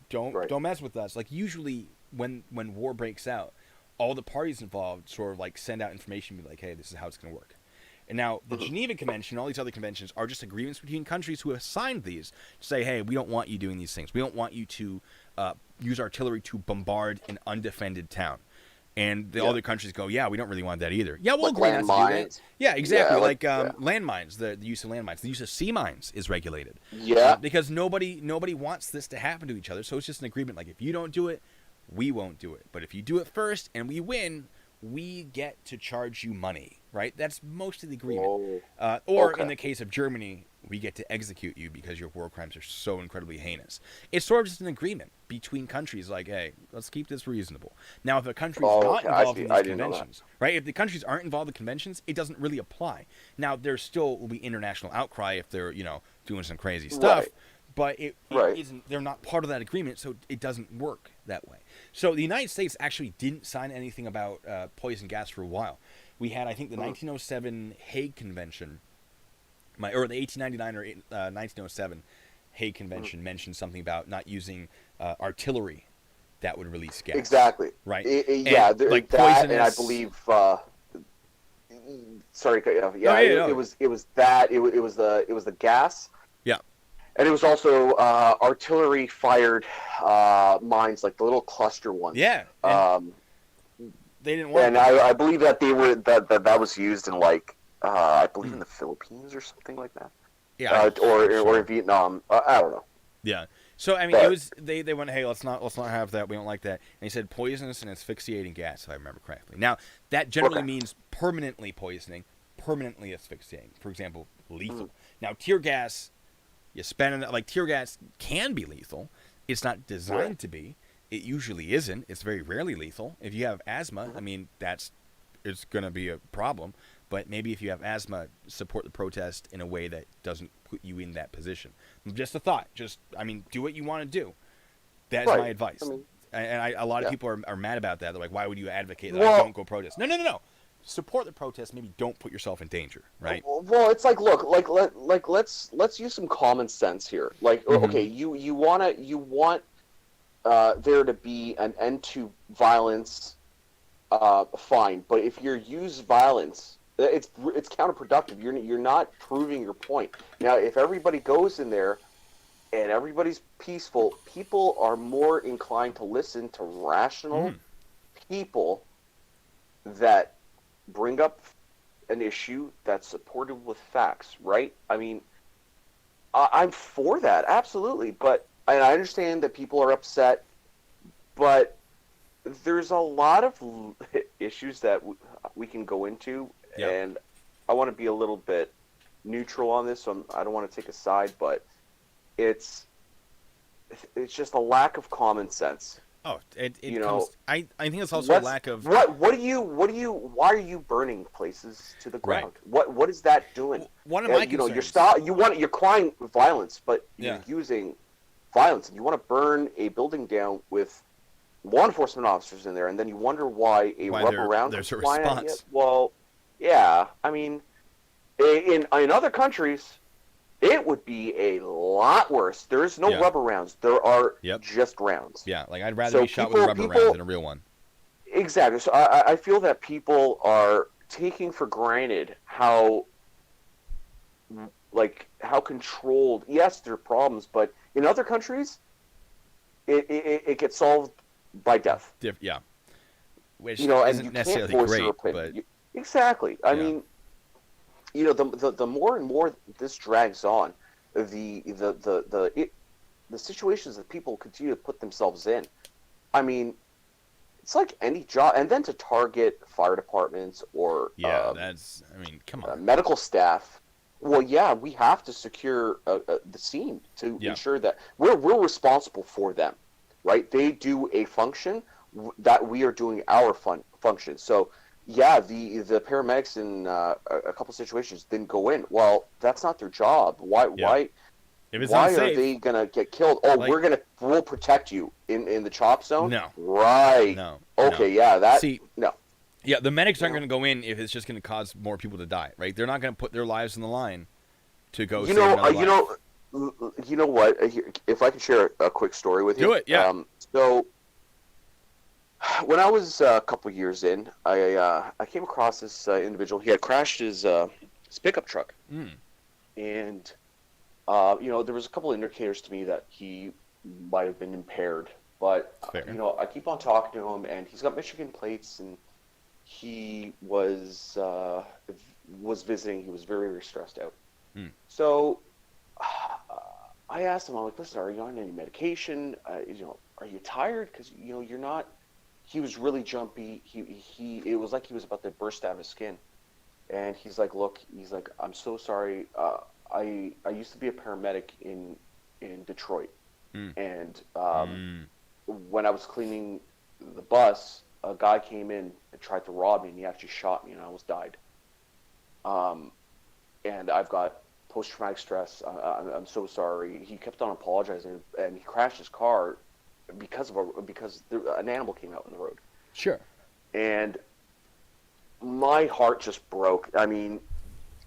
Don't mess with us. Like usually when war breaks out, all the parties involved sort of like send out information, be like, hey, this is how it's gonna work. And now the Geneva Convention, all these other conventions are just agreements between countries who have signed these to say, hey, we don't want you doing these things. We don't want you to use artillery to bombard an undefended town. And the other countries go, yeah, we don't really want that either. Yeah, we'll agree not to do that. Yeah, exactly. Landmines, the use of landmines. The use of sea mines is regulated. Yeah. Because nobody wants this to happen to each other. So it's just an agreement. Like, if you don't do it, we won't do it. But if you do it first and we win, we get to charge you money, right? That's most of the agreement. In the case of Germany, we get to execute you because your war crimes are so incredibly heinous. It's sort of just an agreement between countries like, hey, let's keep this reasonable. Now, if a country is not involved in these conventions, right? If the countries aren't involved in conventions, it doesn't really apply. Now, there still will be international outcry if they're, doing some crazy stuff. Right. But it isn't. They're not part of that agreement, so it doesn't work that way. So the United States actually didn't sign anything about poison gas for a while. We had, I think, the 1907 Hague Convention, or the 1899 or 1907 Hague Convention mentioned something about not using artillery that would release gas. Exactly. Right. Like that, poisonous... and I believe. Sorry to cut you off. Yeah, it was that. It was the gas. Yeah. And it was also artillery-fired mines, like the little cluster ones. Yeah. They didn't want. And I believe that they were that was used in I believe in the Philippines or something like that. Yeah. Or in Vietnam. I don't know. Yeah. So I mean, it was they went, hey, let's not have that. We don't like that. And he said poisonous and asphyxiating gas, if I remember correctly. Now that generally means permanently poisoning, permanently asphyxiating. For example, lethal. Now tear gas. You spend it, tear gas can be lethal. It's not designed to be. It usually isn't. It's very rarely lethal. If you have asthma, I mean, it's going to be a problem. But maybe if you have asthma, support the protest in a way that doesn't put you in that position. Just a thought. Do what you want to do. That is my advice. A lot of people are mad about that. They're like, why would you advocate that I don't go protest? No. Support the protest. Maybe don't put yourself in danger, right? Well, it's like, look, let's use some common sense here. Okay, you want there to be an end to violence, fine. But if you use violence, it's counterproductive. You're not proving your point. Now, if everybody goes in there and everybody's peaceful, people are more inclined to listen to rational people that bring up an issue that's supported with facts, right? I mean, I'm for that, absolutely. And I understand that people are upset, but there's a lot of issues that we can go into, and I want to be a little bit neutral on this, so I don't want to take a side, but it's just a lack of common sense. Oh, I think it's also a lack of why are you burning places to the ground? Right. What is that doing? Well, one of my concerns, you're crying violence, but you're using violence, and you want to burn a building down with law enforcement officers in there, and then you wonder why rubber round there's a response. Well, yeah, I mean, in other countries, it would be a lot worse. There's no rubber rounds. There are just rounds. Yeah, I'd rather be shot with a rubber round than a real one. Exactly. So I feel that people are taking for granted how controlled. Yes, there are problems, but in other countries, it gets solved by death. Yeah. Which and isn't you necessarily can't voice great, your opinion. but exactly. I mean, the more and more this drags on, the situations that people continue to put themselves in. I mean, it's like any job, and then to target fire departments or come on, medical staff. Well, yeah, we have to secure the scene to ensure that we're responsible for them, right? They do a function that we are doing our function. So. Yeah, the paramedics in a couple situations didn't go in. Well, that's not their job. Why? If it's why unsafe, are they gonna get killed? Oh, like, we'll protect you in the chop zone. no, Right. no. Okay. Yeah. See, no. yeah, the medics aren't going to go in if it's just going to cause more people to die, right? They're not going to put their lives on the line to go save another life. You know what? If I can share a quick story with you. Do it, yeah. So when I was a couple years in, I came across this individual. He had crashed his pickup truck, and there was a couple of indicators to me that he might have been impaired. But I keep on talking to him, and he's got Michigan plates, and he was visiting. He was very, very stressed out. So I asked him, I'm like, listen, are you on any medication? Are you tired? Because you're not. He was really jumpy. It was like he was about to burst out of his skin. And he's like, look, I'm so sorry. I used to be a paramedic in Detroit, and when I was cleaning the bus, a guy came in and tried to rob me, and he actually shot me, and I almost died. And I've got post-traumatic stress. I'm so sorry. He kept on apologizing, and he crashed his car because an animal came out in the road. Sure. And my heart just broke. I mean,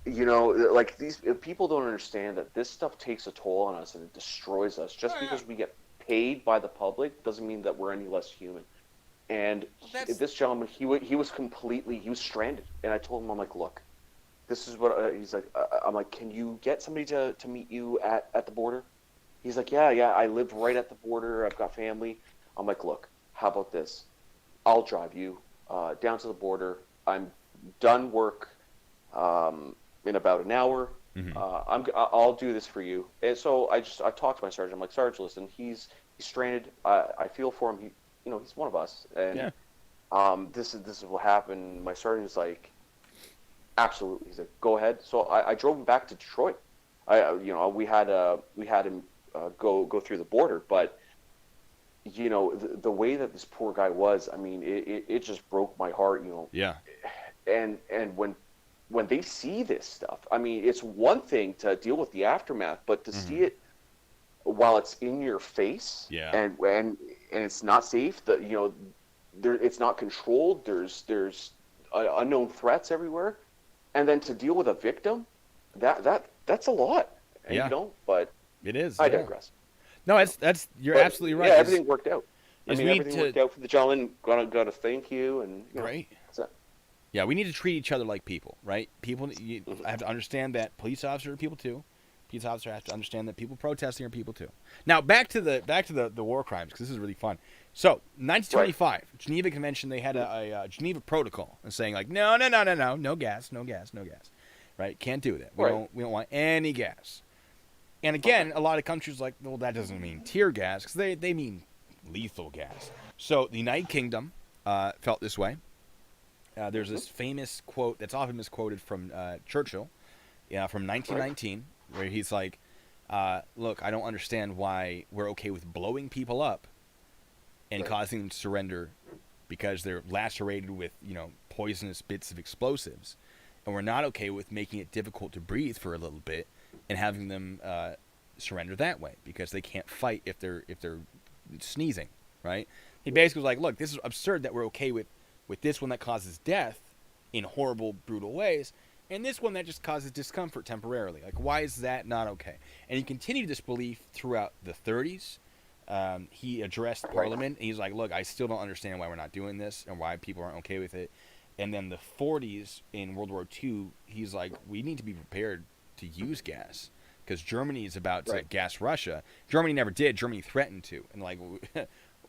like, these people don't understand that this stuff takes a toll on us and it destroys us. Just because we get paid by the public doesn't mean that we're any less human. And this gentleman, he was stranded. And I told him, I'm like, look, this is what he's like. I'm like, can you get somebody to meet you at the border? He's like, yeah, I live right at the border. I've got family. I'm like, look, how about this? I'll drive you down to the border. I'm done work in about an hour. I'll do this for you. And so I talked to my sergeant. I'm like, Sarge, listen, he's stranded. I feel for him. He's one of us. And this is what happened. My sergeant's like, absolutely. He's like, go ahead. So I drove him back to Detroit. We had him go through the border, but the way that this poor guy was, I mean, it just broke my heart. Yeah. And when they see this stuff, I mean, it's one thing to deal with the aftermath, but to see it while it's in your face, and it's not safe. It's not controlled. There's unknown threats everywhere, and then to deal with a victim, that's a lot. And, but it is. I digress. No, you're absolutely right. Yeah, everything worked out. Everything worked out for the gentleman. Got to thank you, and right. Yeah, we need to treat each other like people, right? People, you have to understand that police officers are people too. Police officers have to understand that people protesting are people too. Now, back to the war crimes, because this is really fun. So, 1925, Geneva Convention, they had a Geneva Protocol and saying like, no gas, right? Can't do that. We don't want any gas. And again, a lot of countries like, well, that doesn't mean tear gas, because they mean lethal gas. So the United Kingdom felt this way. There's this famous quote that's often misquoted from Churchill, from 1919, where he's like, look, I don't understand why we're okay with blowing people up and causing them to surrender because they're lacerated with, poisonous bits of explosives. And we're not okay with making it difficult to breathe for a little bit and having them surrender that way because they can't fight if they're sneezing, right? He basically was like, look, this is absurd that we're okay with this one that causes death in horrible, brutal ways, and this one that just causes discomfort temporarily. Like, why is that not okay? And he continued this belief throughout the 30s. He addressed Parliament, and he's like, look, I still don't understand why we're not doing this and why people aren't okay with it. And then the 40s, in World War II, he's like, we need to be prepared to use gas because Germany is about to gas Russia. Germany never did. Germany threatened to. And like,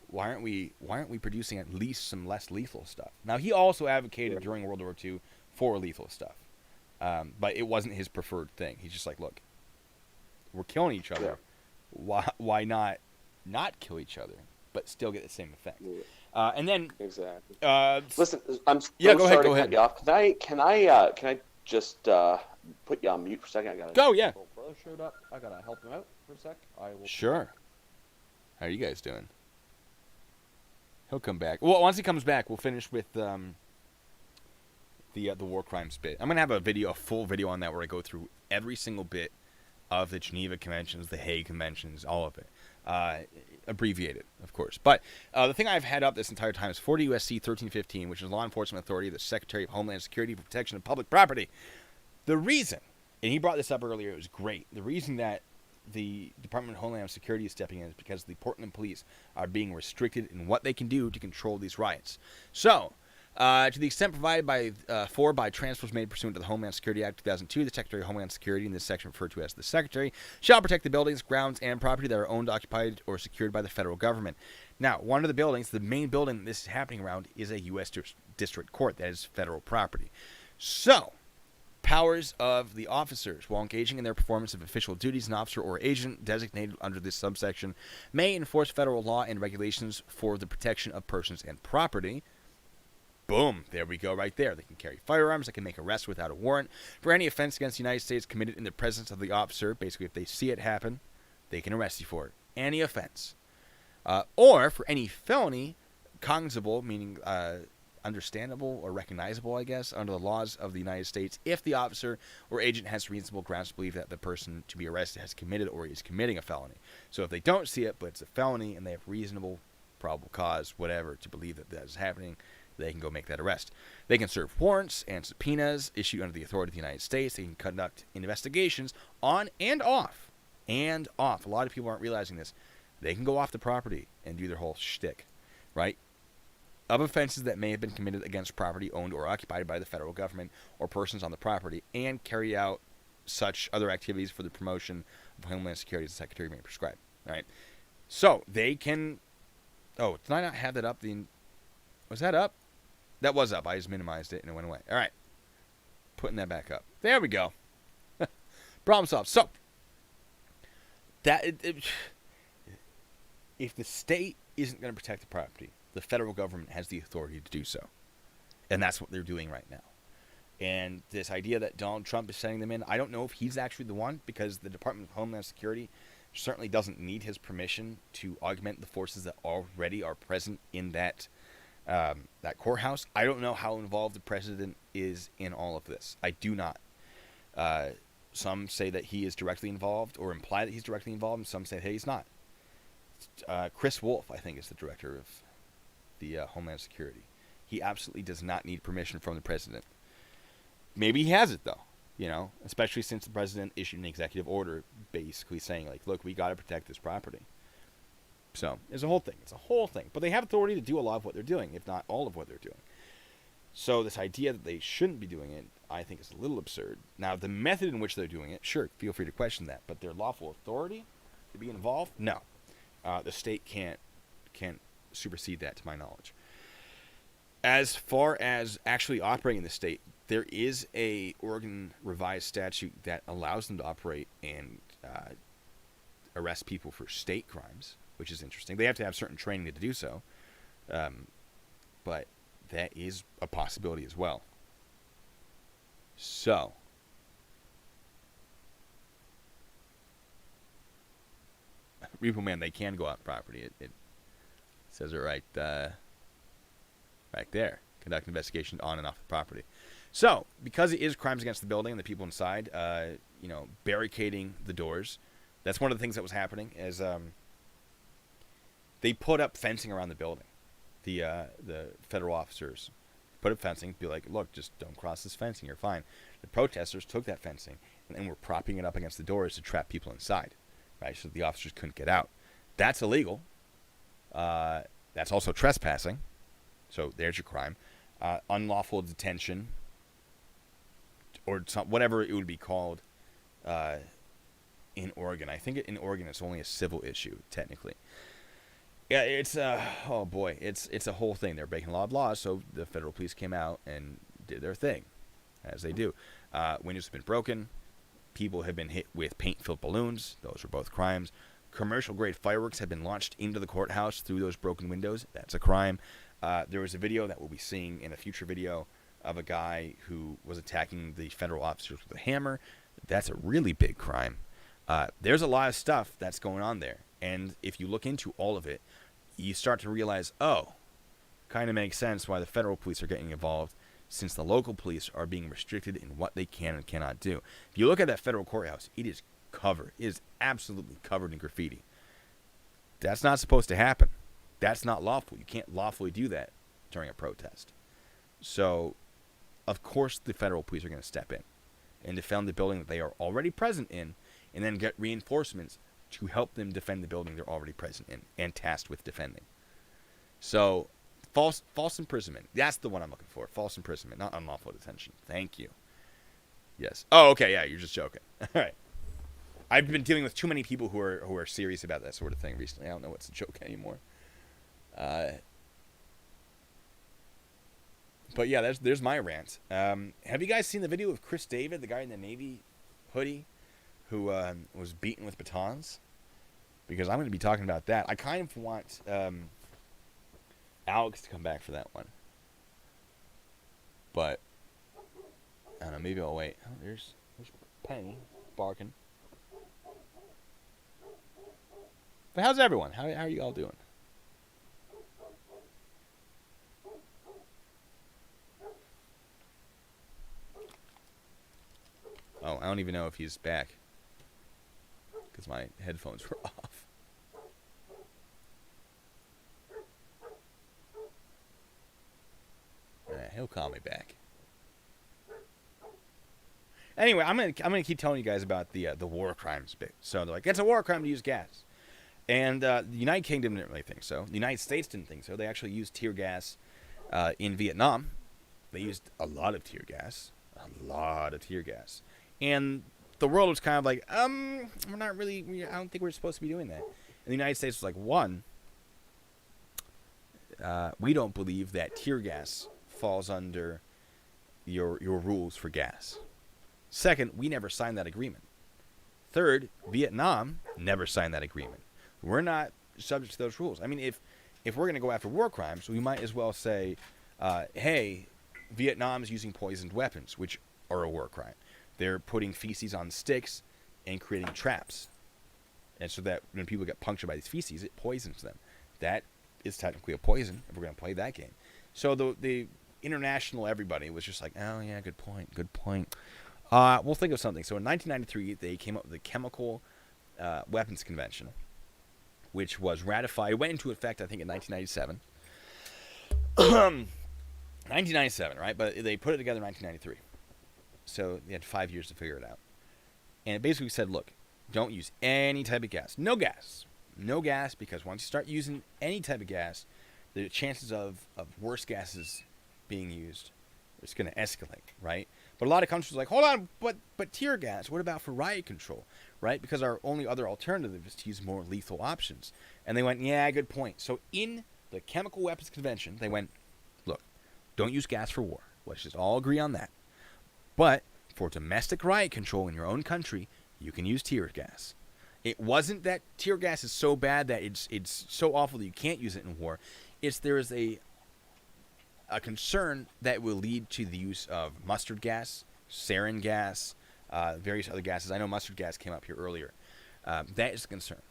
why aren't we producing at least some less lethal stuff? Now, he also advocated during World War II for lethal stuff, but it wasn't his preferred thing. He's just like, look, we're killing each other. Why not kill each other, but still get the same effect? And then exactly. Listen, I'm so go sorry ahead. to cut you off. Can I just put you on mute for a second? I got go. Yeah. Brother showed up. I gotta help him out for a sec. I will. Sure. How are you guys doing? He'll come back. Well, once he comes back, we'll finish with the war crimes bit. I'm gonna have a full video on that where I go through every single bit of the Geneva Conventions, the Hague Conventions, all of it. Abbreviated, of course. But the thing I've had up this entire time is 40 U.S.C. 1315, which is law enforcement authority of the Secretary of Homeland Security for protection of public property. The reason, and he brought this up earlier, it was great. The reason that the Department of Homeland Security is stepping in is because the Portland police are being restricted in what they can do to control these riots. So, to the extent provided by transfers made pursuant to the Homeland Security Act 2002, the Secretary of Homeland Security, in this section referred to as the Secretary, shall protect the buildings, grounds, and property that are owned, occupied, or secured by the federal government. Now, one of the buildings, the main building this is happening around, is a U.S. District Court. That is federal property. So, powers of the officers, while engaging in their performance of official duties, an officer or agent designated under this subsection may enforce federal law and regulations for the protection of persons and property. Boom, there we go right there. They can carry firearms, they can make arrests without a warrant for any offense against the United States committed in the presence of the officer. Basically, if they see it happen, they can arrest you for it. Any offense. Or for any felony cognizable, meaning understandable or recognizable, I guess, under the laws of the United States, if the officer or agent has reasonable grounds to believe that the person to be arrested has committed or is committing a felony. So if they don't see it, but it's a felony, and they have reasonable, probable cause, whatever, to believe that that is happening, they can go make that arrest. They can serve warrants and subpoenas issued under the authority of the United States. They can conduct investigations on and off. And off. A lot of people aren't realizing this. They can go off the property and do their whole shtick, right? Of offenses that may have been committed against property owned or occupied by the federal government or persons on the property, and carry out such other activities for the promotion of Homeland Security as the Secretary may prescribe. All right. So they can. Oh, did I not have that up? Was that up? That was up. I just minimized it and it went away. All right. Putting that back up. There we go. Problem solved. So that if the state isn't going to protect the property, the federal government has the authority to do so. And that's what they're doing right now. And this idea that Donald Trump is sending them in, I don't know if he's actually the one, because the Department of Homeland Security certainly doesn't need his permission to augment the forces that already are present in that courthouse. I don't know how involved the president is in all of this. I do not. Some say that he is directly involved or imply that he's directly involved, and some say, hey, he's not. Chris Wolf, I think, is the director of the Homeland Security. He absolutely does not need permission from the president. Maybe he has it, though, especially since the president issued an executive order basically saying, like, look, we got to protect this property. So it's a whole thing. It's a whole thing. But they have authority to do a lot of what they're doing, if not all of what they're doing. So this idea that they shouldn't be doing it, I think, is a little absurd. Now, the method in which they're doing it, sure, feel free to question that. But their lawful authority to be involved, no. The state can't supersede that, to my knowledge. As far as actually operating in the state, there is a Oregon revised statute that allows them to operate and arrest people for state crimes, which is interesting. They have to have certain training to do so, but that is a possibility as well. So, Repo Man, they can go out property. It says it right there. Conduct investigation on and off the property. So, because it is crimes against the building and the people inside, barricading the doors. That's one of the things that was happening. As they put up fencing around the building. The federal officers put up fencing, be like, look, just don't cross this fencing, you're fine. The protesters took that fencing and were propping it up against the doors to trap people inside, right? So the officers couldn't get out. That's illegal. That's also trespassing. So there's your crime. Unlawful detention, or whatever it would be called in Oregon. I think in Oregon it's only a civil issue, technically. Yeah, it's oh boy, it's a whole thing. They're breaking a lot of laws, so the federal police came out and did their thing, as they do. Windows have been broken. People have been hit with paint-filled balloons. Those are both crimes. Commercial-grade fireworks have been launched into the courthouse through those broken windows. That's a crime. There was a video that we'll be seeing in a future video of a guy who was attacking the federal officers with a hammer. That's a really big crime. There's a lot of stuff that's going on there. And if you look into all of it, you start to realize, kind of makes sense why the federal police are getting involved, since the local police are being restricted in what they can and cannot do. If you look at that federal courthouse, it is covered. It is absolutely covered in graffiti. That's not supposed to happen. That's not lawful. You can't lawfully do that during a protest. So, of course, the federal police are going to step in and defend the building that they are already present in, and then get reinforcements to help them defend the building they're already present in and tasked with defending. So, false imprisonment. That's the one I'm looking for. False imprisonment, not unlawful detention. Thank you. Yes. Oh, okay. Yeah, you're just joking. All right. I've been dealing with too many people who are serious about that sort of thing recently. I don't know what's a joke anymore. But yeah, there's my rant. Have you guys seen the video of Chris David, the guy in the Navy hoodie, who was beaten with batons? Because I'm going to be talking about that. I kind of want Alex to come back for that one. But I don't know. Maybe I'll wait. Oh, there's Penny barking. But how's everyone? How are you all doing? Oh, I don't even know if he's back. Because my headphones were off. He'll call me back. Anyway, I'm gonna keep telling you guys about the war crimes bit. So they're like, it's a war crime to use gas. And the United Kingdom didn't really think so. The United States didn't think so. They actually used tear gas in Vietnam. They used a lot of tear gas. And the world was kind of like, we're not really, I don't think we're supposed to be doing that. And the United States was like, one, we don't believe that tear gas falls under your rules for gas. Second, we never signed that agreement. Third, Vietnam never signed that agreement. We're not subject to those rules. I mean, if we're going to go after war crimes, we might as well say, hey, Vietnam is using poisoned weapons, which are a war crime. They're putting feces on sticks and creating traps. And so that when people get punctured by these feces, it poisons them. That is technically a poison if we're going to play that game. So the international everybody was just like, oh, yeah, good point. We'll think of something. So in 1993, they came up with the Chemical Weapons Convention, which was ratified. It went into effect, I think, in 1997. 1997, right? But they put it together in 1993. So they had 5 years to figure it out. And it basically said, look, don't use any type of gas. No gas, because once you start using any type of gas, the chances of worse gases being used is going to escalate, right? But a lot of countries are like, hold on, but tear gas, what about for riot control, right? Because our only other alternative is to use more lethal options. And they went, yeah, good point. So in the Chemical Weapons Convention, they went, look, don't use gas for war. Let's just all agree on that. But for domestic riot control in your own country, you can use tear gas. It wasn't that tear gas is so bad that it's so awful that you can't use it in war. There is a concern that will lead to the use of mustard gas, sarin gas, various other gases. I know mustard gas came up here earlier. That is a concern.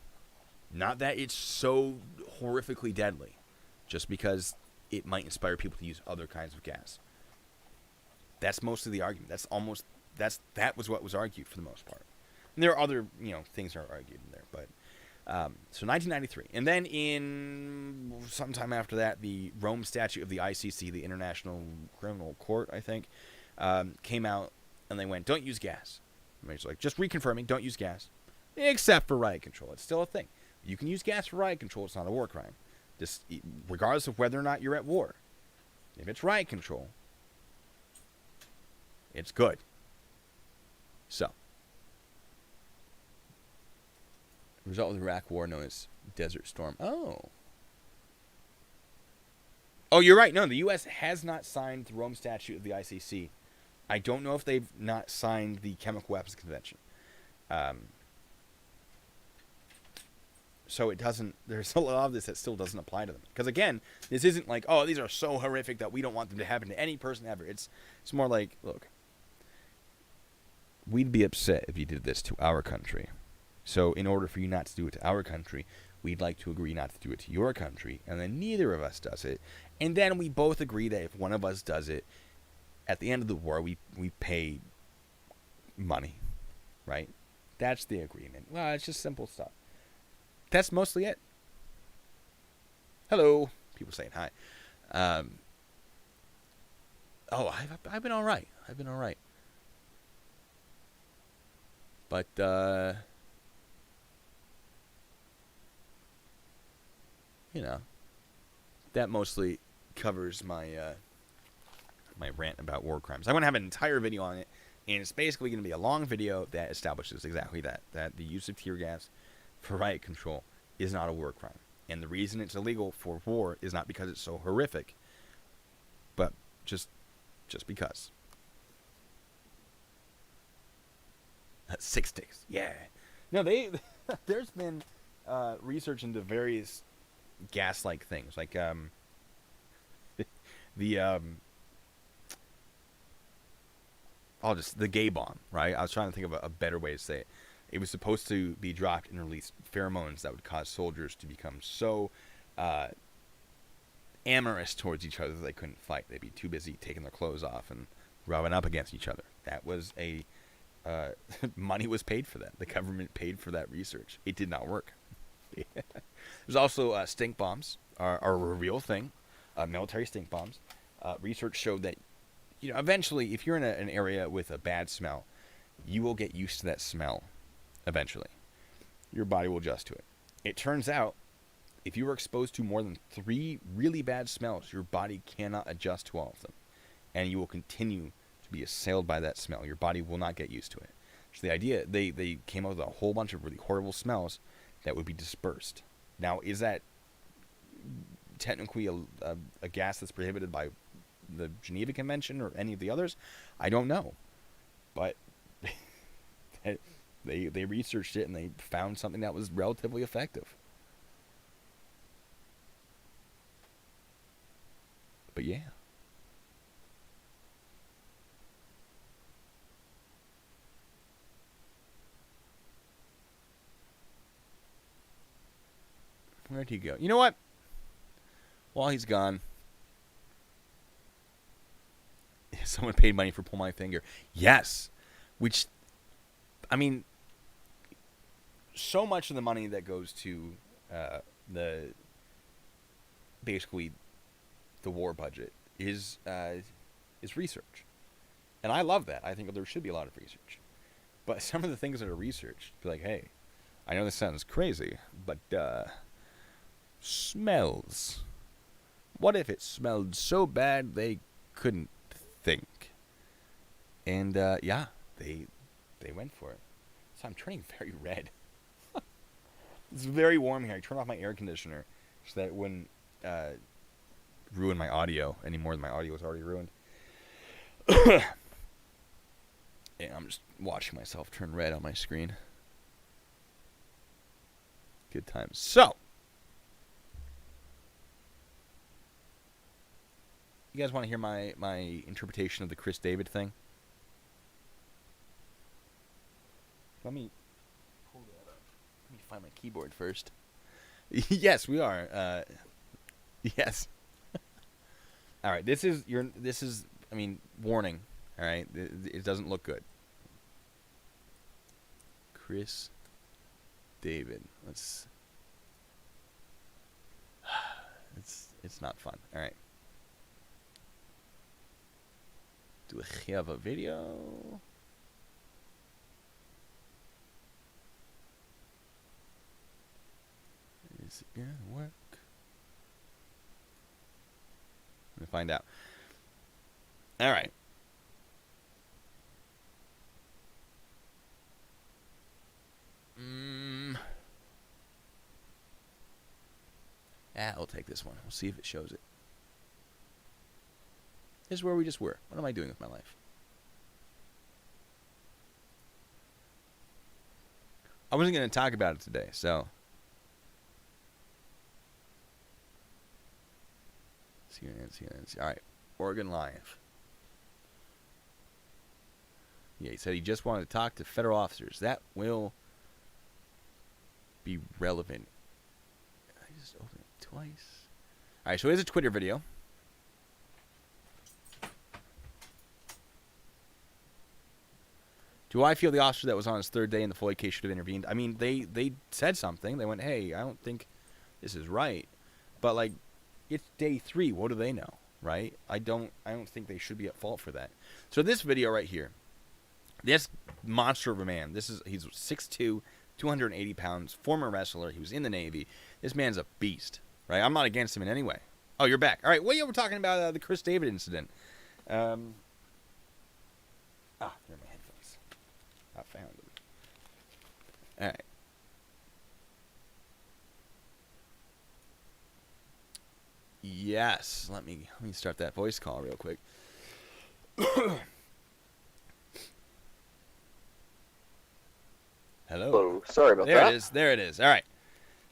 Not that it's so horrifically deadly, just because it might inspire people to use other kinds of gas. That's most of the argument. That was what was argued for the most part. And there are other things that are argued in there, but so 1993, and then in sometime after that, the Rome Statute of the ICC, the International Criminal Court, I think, came out, and they went, don't use gas. And it's like, just reconfirming, don't use gas, except for riot control. It's still a thing. You can use gas for riot control. It's not a war crime, just regardless of whether or not you're at war. If it's riot control, it's good. So, the result of the Iraq War known as Desert Storm. Oh, you're right. No, the U.S. has not signed the Rome Statute of the ICC. I don't know if they've not signed the Chemical Weapons Convention. So it doesn't. There's a lot of this that still doesn't apply to them. Because again, this isn't like, oh, these are so horrific that we don't want them to happen to any person ever. It's more like, look, we'd be upset if you did this to our country. So in order for you not to do it to our country, we'd like to agree not to do it to your country, and then neither of us does it. And then we both agree that if one of us does it, at the end of the war, we pay money, right? That's the agreement. Well, it's just simple stuff. That's mostly it. Hello. People saying hi. I've been all right. But, that mostly covers my my rant about war crimes. I want to have an entire video on it, and it's basically going to be a long video that establishes exactly that the use of tear gas for riot control is not a war crime. And the reason it's illegal for war is not because it's so horrific, but just because. 6 days. Yeah. No, there's been research into various gas-like things, like the gay bomb, right? I was trying to think of a better way to say it. It was supposed to be dropped and release pheromones that would cause soldiers to become so amorous towards each other that they couldn't fight. They'd be too busy taking their clothes off and rubbing up against each other. That was money was paid for that. The government paid for that research. It did not work. There's also stink bombs are a real thing. Military stink bombs. Research showed that eventually, if you're in an area with a bad smell, you will get used to that smell. Eventually, your body will adjust to it. It turns out, if you are exposed to more than 3 really bad smells, your body cannot adjust to all of them, and you will continue to be assailed by that smell. Your body will not get used to it. So the idea, they came up with a whole bunch of really horrible smells that would be dispersed. Now, is that technically a gas that's prohibited by the Geneva Convention or any of the others? I don't know, but they researched it and they found something that was relatively effective. But yeah. Where'd he go? You know what? While he's gone, someone paid money for Pull My Finger. Yes. Which, I mean, so much of the money that goes to basically the war budget is research. And I love that. I think there should be a lot of research. But some of the things that are researched, be like, hey, I know this sounds crazy, but smells. What if it smelled so bad they couldn't think? And yeah, they went for it. So I'm turning very red. It's very warm here. I turned off my air conditioner so that it wouldn't ruin my audio any more than my audio was already ruined. And I'm just watching myself turn red on my screen. Good times. So, you guys want to hear my interpretation of the Chris David thing? Let me pull that up. Let me find my keyboard first. Yes, we are. Yes. All right. This is I mean, warning. All right. It doesn't look good. Chris David. It's not fun. All right. Do we have a video? Is it gonna work? Let me find out. All right. I'll take this one. We'll see if it shows it. This is where we just were. What am I doing with my life? I wasn't going to talk about it today, so. CNN. All right. Oregon Live. Yeah, he said he just wanted to talk to federal officers. That will be relevant. I just opened it twice. All right, so here's a Twitter video. Do I feel the officer that was on his third day in the FOIA case should have intervened? I mean, they said something. They went, hey, I don't think this is right. But, like, it's day 3. What do they know, right? I don't think they should be at fault for that. So this video right here, this monster of a man, he's 6'2", 280 pounds, former wrestler. He was in the Navy. This man's a beast, right? I'm not against him in any way. Oh, you're back. All right, well, yeah, we're talking about the Chris David incident. Here are my headphones. I found them. All right. Yes. Let me start that voice call real quick. Hello. Oh, sorry about that. There it is. There it is. All right.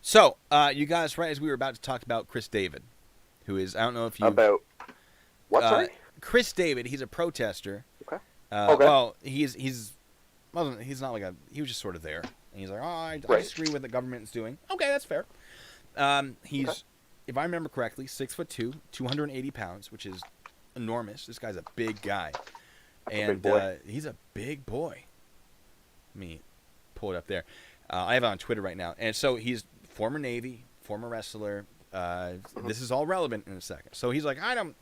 So, you guys, right as we were about to talk about Chris David, who is, I don't know if you... About what, sorry? Chris David, he's a protester. Okay. Okay. Well, he's not like he was just sort of there. And he's like, I disagree with what the government's doing. Okay, that's fair. He's, if I remember correctly, 6'2", 280 pounds, which is enormous. This guy's a big guy. And he's a big boy. Let me pull it up there. I have it on Twitter right now. And so he's former Navy, former wrestler. This is all relevant in a second. So he's like, I'm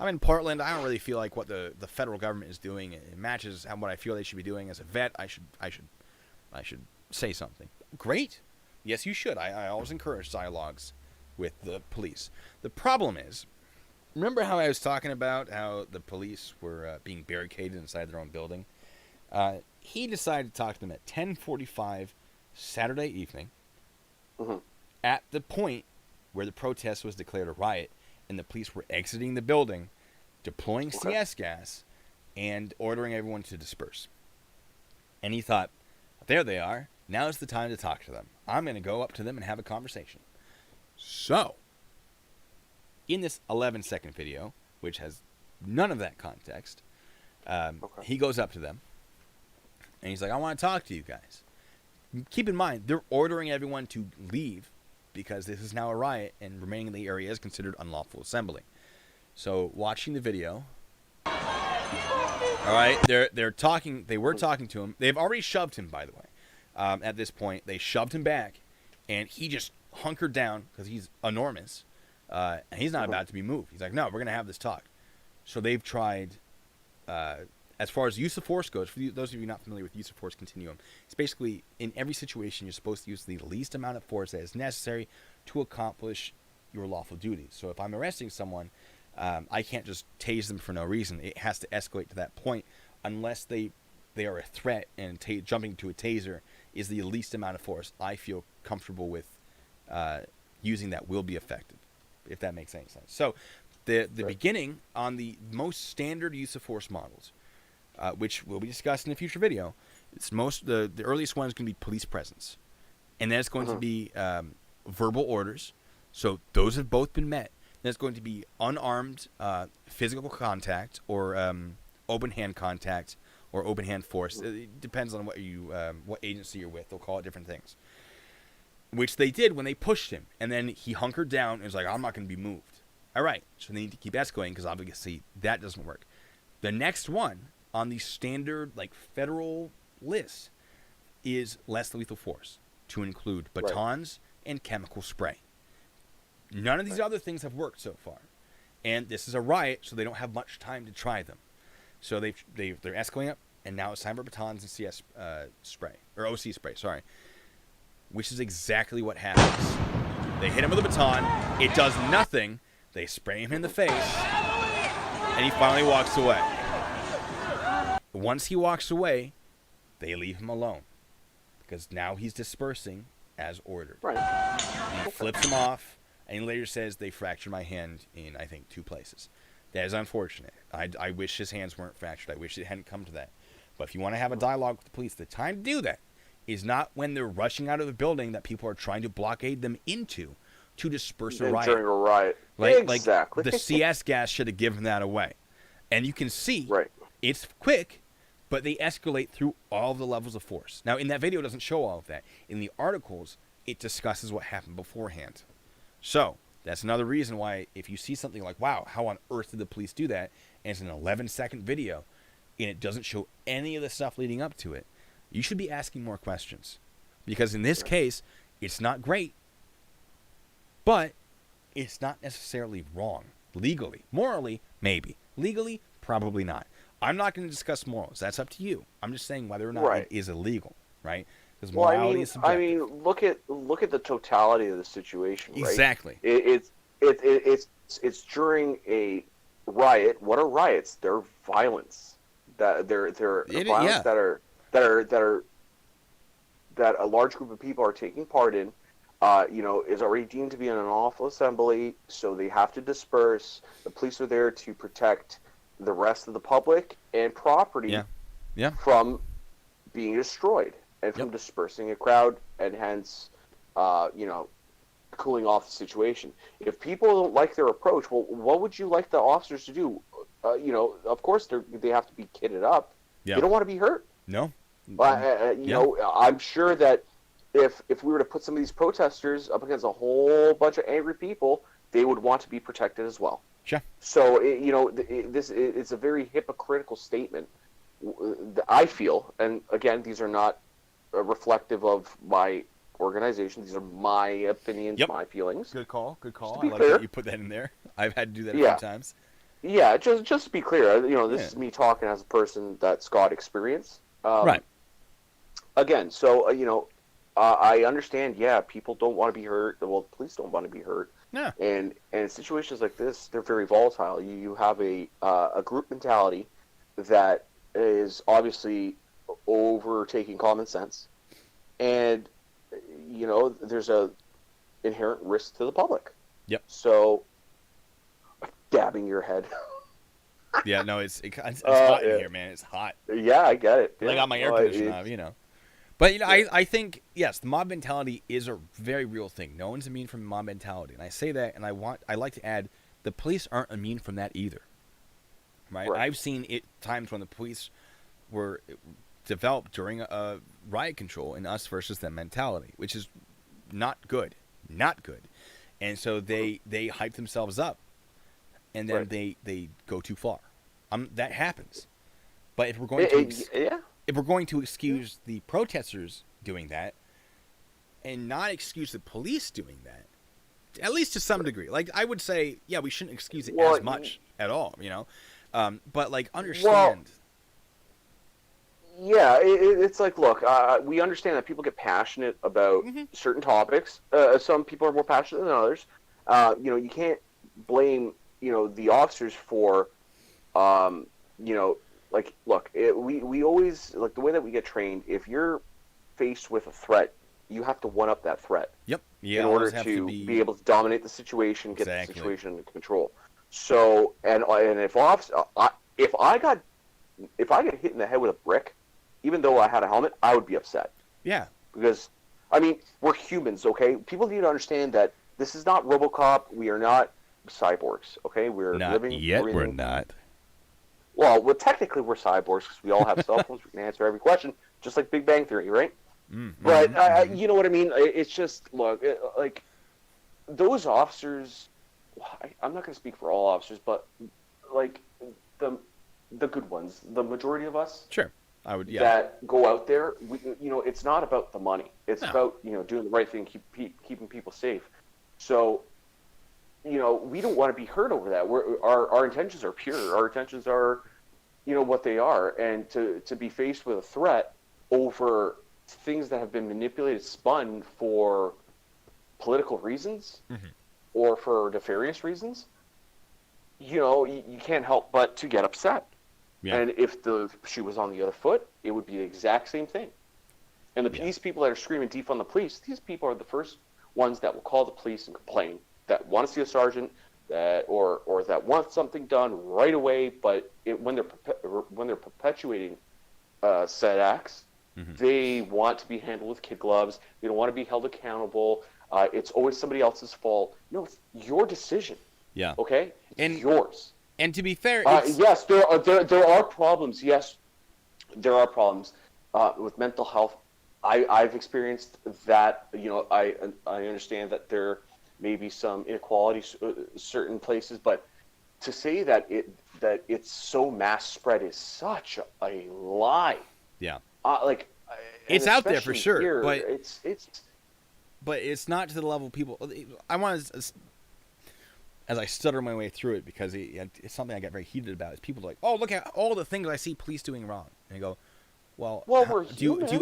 in Portland. I don't really feel like what the federal government is doing. It matches what I feel they should be doing. As a vet, I should say something. Great. Yes, you should. I always encourage dialogues with the police. The problem is, remember how I was talking about how the police were being barricaded inside their own building? He decided to talk to them at 10:45 Saturday evening at the point where the protest was declared a riot and the police were exiting the building, deploying CS gas, and ordering everyone to disperse. And he thought, there they are. Now's the time to talk to them. I'm going to go up to them and have a conversation. So, in this 11-second video, which has none of that context, he goes up to them, and he's like, I want to talk to you guys. Keep in mind, they're ordering everyone to leave because this is now a riot, and remaining in the area is considered unlawful assembly. So, watching the video, all right, they're talking. They were talking to him. They've already shoved him, by the way. At this point, they shoved him back, and he just hunkered down because he's enormous, and he's not about to be moved. He's like, no, we're going to have this talk. So they've tried, as far as use of force goes, for those of you not familiar with use of force continuum, it's basically in every situation you're supposed to use the least amount of force that is necessary to accomplish your lawful duties. So if I'm arresting someone, I can't just tase them for no reason. It has to escalate to that point unless they are a threat, and jumping to a taser is the least amount of force I feel comfortable with using that will be effective, if that makes any sense. So the beginning on the most standard use of force models, which will be discussed in a future video, the earliest one is going to be police presence. And then it's going to be verbal orders. So those have both been met. Then it's going to be unarmed physical contact, or open hand contact, or open hand force. It depends on what agency you're with. They'll call it different things. Which they did when they pushed him. And then he hunkered down and was like, I'm not going to be moved. All right. So they need to keep escalating because obviously that doesn't work. The next one on the standard federal list is less lethal force, to include batons and chemical spray. None of these other things have worked so far. And this is a riot, so they don't have much time to try them. So they're escalating up, and now it's time for batons and CS spray, or OC spray, sorry. Which is exactly what happens. They hit him with a baton, it does nothing, they spray him in the face, and he finally walks away. Once he walks away, they leave him alone, because now he's dispersing as ordered. He flips him off, and he later says they fractured my hand in, I think, 2 places. That is unfortunate. I wish his hands weren't fractured. I wish it hadn't come to that. But if you want to have a dialogue with the police, the time to do that is not when they're rushing out of the building that people are trying to blockade them into to disperse a riot. During a riot. Exactly. The CS gas should have given that away. And you can see it's quick, but they escalate through all the levels of force. Now, in that video, it doesn't show all of that. In the articles, it discusses what happened beforehand. So that's another reason why if you see something like, wow, how on earth did the police do that? And it's an 11-second video. and it doesn't show any of the stuff leading up to it, you should be asking more questions. Because in this case, it's not great, but it's not necessarily wrong. Legally. Morally, maybe. Legally, probably not. I'm not going to discuss morals. That's up to you. I'm just saying whether or not it is illegal, right? Because morality is subjective. I mean, look at the totality of the situation, right? Exactly. It's during a riot. What are riots? They're violence. They're violence that a large group of people are taking part in. Is already deemed to be an unlawful assembly, so they have to disperse. The police are there to protect the rest of the public and property from being destroyed and from dispersing a crowd, and hence, cooling off the situation. If people don't like their approach, well, what would you like the officers to do? Of course they have to be kitted up. You don't want to be hurt. No. I'm sure that if we were to put some of these protesters up against a whole bunch of angry people, they would want to be protected as well. Sure. So, it's a very hypocritical statement, I feel. And again, these are not reflective of my organization. These are my opinions, my feelings. Good call. Just to I be like clear. that you put that in there. I've had to do that a few times. Yeah, just to be clear, this is me talking as a person that's got experience. Right. Again, so, I understand, people don't want to be hurt. Well, the police don't want to be hurt. Yeah. And in situations like this, they're very volatile. You have a group mentality that is obviously overtaking common sense. And, there's a inherent risk to the public. Yep. So, dabbing your head. Yeah, no, it's hot in here, man. It's hot. Yeah, I get it. I got my air conditioner on, But, I think, yes, the mob mentality is a very real thing. No one's immune from mob mentality. And I say that, and I like to add, the police aren't immune from that either. Right? I've seen times when the police were developed during a riot control in us versus them mentality, which is not good. Not good. And so they hype themselves up, and then they go too far. That happens. But if we're going to... If we're going to excuse the protesters doing that and not excuse the police doing that, at least to some degree, I would say, we shouldn't excuse it as much at all, but understand. It's like, look, we understand that people get passionate about certain topics. Some people are more passionate than others. You can't blame, the officers for, look, we always, the way that we get trained, if you're faced with a threat, you have to one-up that threat. Yep. In order to be able to dominate the situation, get the situation under control. So, and if I got hit in the head with a brick, even though I had a helmet, I would be upset. Yeah. Because, we're humans, okay? People need to understand that this is not RoboCop. We are not cyborgs, okay? We're not living... yet, we're not. Well, technically we're cyborgs because we all have cell phones. We can answer every question, just like Big Bang Theory, right? But you know what I mean? It's just, look, those officers, I'm not going to speak for all officers, but, the good ones, the majority of us. Sure. I would, that go out there, it's not about the money. It's about, doing the right thing, keeping people safe. So, we don't want to be hurt over that. Our intentions are pure. Our intentions are, what they are. And to be faced with a threat over things that have been manipulated, spun for political reasons or for nefarious reasons, you can't help but to get upset. Yeah. And if the shoe was on the other foot, it would be the exact same thing. And these people that are screaming defund the police, these people are the first ones that will call the police and complain, that want to see a sergeant, that or that want something done right away. But when they're perpetuating said acts, they want to be handled with kid gloves. They don't want to be held accountable. It's always somebody else's fault. No, it's your decision. Yeah. Okay. It's yours. And to be fair, yes, there are problems. Yes, there are problems with mental health. I've experienced that. I understand that there may be some inequalities certain places, but to say that it's so mass spread is such a lie. Yeah. Like, It's out there for especially sure, here, but it's not to the level people. I want to, as I stutter my way through it, because it's something I get very heated about. Is people are like, oh, look at all the things I see police doing wrong, and I go, well, we're do human.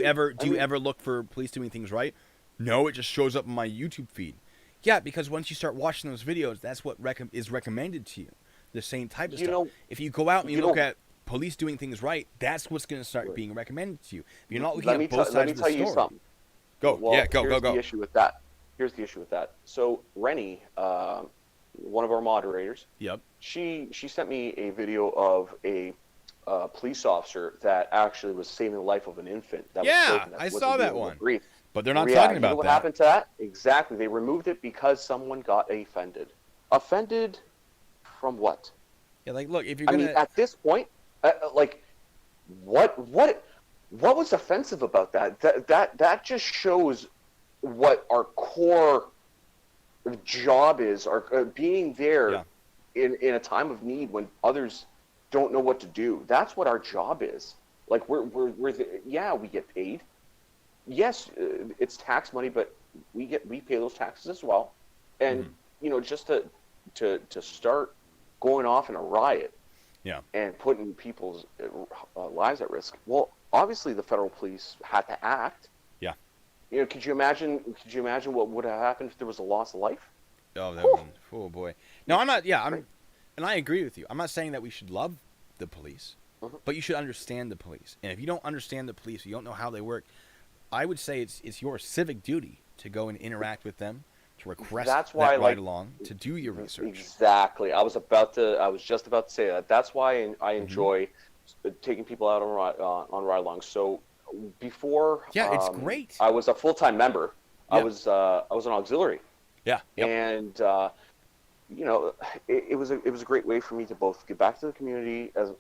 you ever look for police doing things right? No, it just shows up on my YouTube feed. Yeah, because once you start watching those videos, that's what is recommended to you. The same type of stuff. If you go out and you look at police doing things right, that's what's going to start being recommended to you. If you're not looking at both sides of the story. Let me tell you something. Go. Go. Here's the issue with that. So Rennie, one of our moderators. Yep. She sent me a video of a police officer that actually was saving the life of an infant. I saw that one. But they're not talking about that. What happened to that? Exactly. They removed it because someone got offended. Offended from what? Yeah, like, look, if you're gonna... I mean, at this point, like, what was offensive about that? That just shows what our core job is, our being there in a time of need when others don't know what to do. That's what our job is. Like, we get paid. Yes, it's tax money, but we pay those taxes as well. And just to start going off in a riot, and putting people's lives at risk. Well, obviously the federal police had to act. Yeah. Could you imagine what would have happened if there was a loss of life? Oh boy. No, I'm not. Yeah, and I agree with you. I'm not saying that we should love the police, but you should understand the police. And if you don't understand the police, you don't know how they work, I would say it's your civic duty to go and interact with them, to request that ride along, to do your research. Exactly. I was just about to say that. That's why I enjoy taking people out on ride alongs. So before, it's great. I was a full-time member. I was an auxiliary. Yeah. Yep. And it was a great way for me to both get back to the community as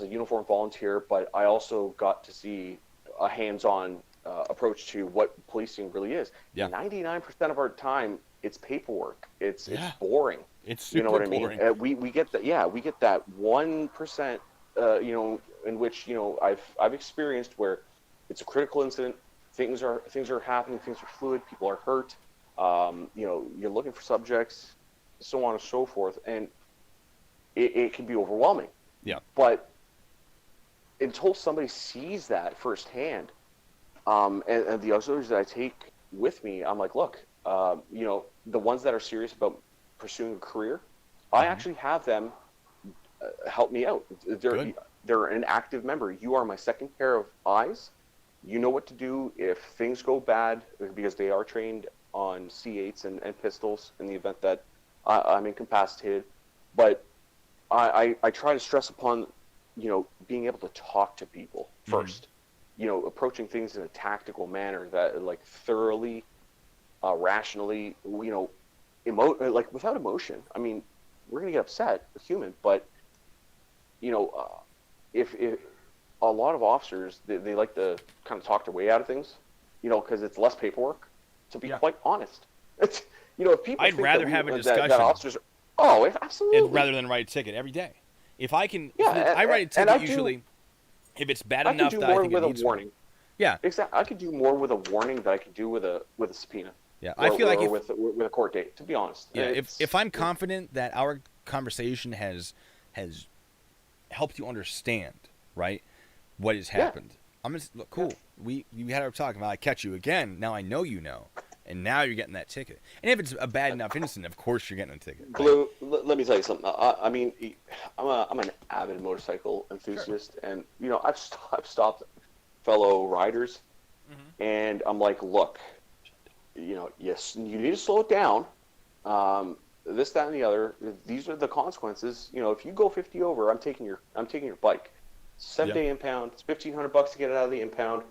a uniformed volunteer, but I also got to see a hands-on approach to what policing really is. 99% of our time, it's paperwork. It's boring. It's super boring. I mean? We get that. We get that 1%. In which I've experienced where it's a critical incident. Things are happening. Things are fluid. People are hurt. You're looking for subjects, so on and so forth, and it can be overwhelming. Yeah. But until somebody sees that firsthand, and the auxiliaries that I take with me, I'm like, look, the ones that are serious about pursuing a career, I actually have them help me out. They're an active member. You are my second pair of eyes. You know what to do if things go bad, because they are trained on C8s and pistols in the event that I'm incapacitated. But I try to stress upon, being able to talk to people first. Approaching things in a tactical manner that, like, thoroughly, rationally, like, without emotion. I mean, we're gonna get upset, we're human, but if a lot of officers they like to kind of talk their way out of things, because it's less paperwork. To be quite honest, it's if people. I'd rather have a discussion. That officers absolutely. Rather than write a ticket every day. If I can, I write a ticket usually. If it's bad enough that I think it needs warning. Yeah, exactly. I could do more with a warning than I could do with a subpoena. Yeah, I feel like with a court date. To be honest. Yeah, if I'm confident that our conversation has helped you understand, right, what has happened. I'm just look cool. We had our talk about I catch you again. Now I know and now you're getting that ticket. And if it's a bad enough incident, of course you're getting a ticket. Right? Blue, let me tell you something. I mean, I'm an avid motorcycle enthusiast, and I've stopped fellow riders, and I'm like, look, yes, you need to slow it down. This, that, and the other. These are the consequences. If you go 50 over, I'm taking your bike. 7-day impound. It's $1,500 to get it out of the impound.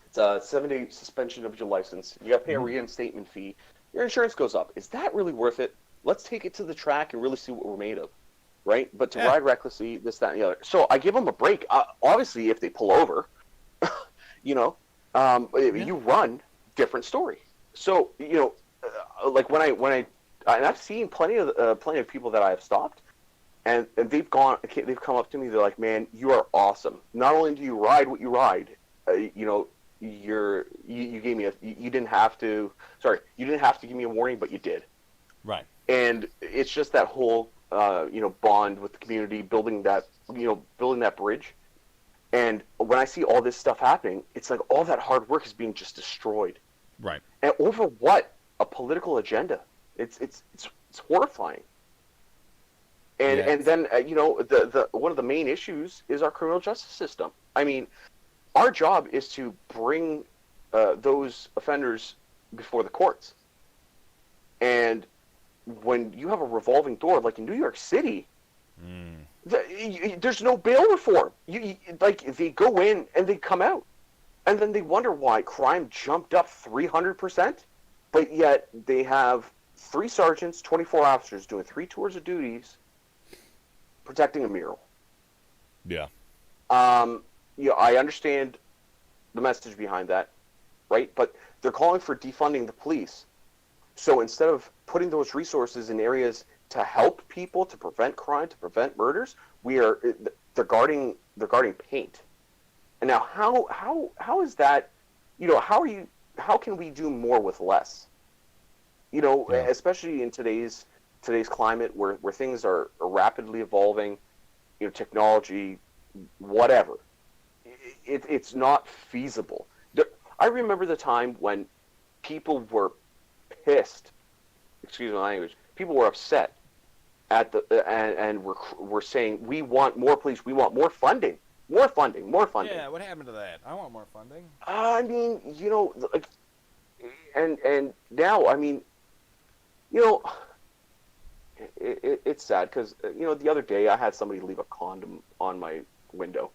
It's a 7-day suspension of your license. You got to pay a reinstatement fee. Your insurance goes up. Is that really worth it? Let's take it to the track and really see what we're made of, right? But to ride recklessly, this, that, and the other. So I give them a break. Obviously, if they pull over, you run, different story. So like when I and I've seen plenty of people that I have stopped. and they've come up to me. They're like, "Man, you are awesome. Not only do you ride what you ride, you gave me you didn't have to. Sorry, you didn't have to give me a warning, but you did." Right. And it's just that whole bond with the community, building that bridge. And when I see all this stuff happening, it's like all that hard work is being just destroyed. Right. And over what? A political agenda. It's horrifying. And then the one of the main issues is our criminal justice system. I mean, our job is to bring those offenders before the courts. And when you have a revolving door, like in New York City, there's no bail reform. They go in and they come out, and then they wonder why crime jumped up 300%, but yet they have 3 sergeants, 24 officers doing 3 tours of duties, protecting a mural. Yeah. I understand the message behind that, right? But they're calling for defunding the police. So instead of putting those resources in areas to help people, to prevent crime, to prevent murders, they're guarding paint. And now how is that? How can we do more with less? Especially in today's climate where things are rapidly evolving, technology, whatever. It's not feasible. I remember the time when people were pissed. Excuse my language. People were upset at and were saying, we want more police, we want more funding. More funding. Yeah, what happened to that? I want more funding. I mean, and now, I mean, it's sad because, the other day I had somebody leave a condom on my window,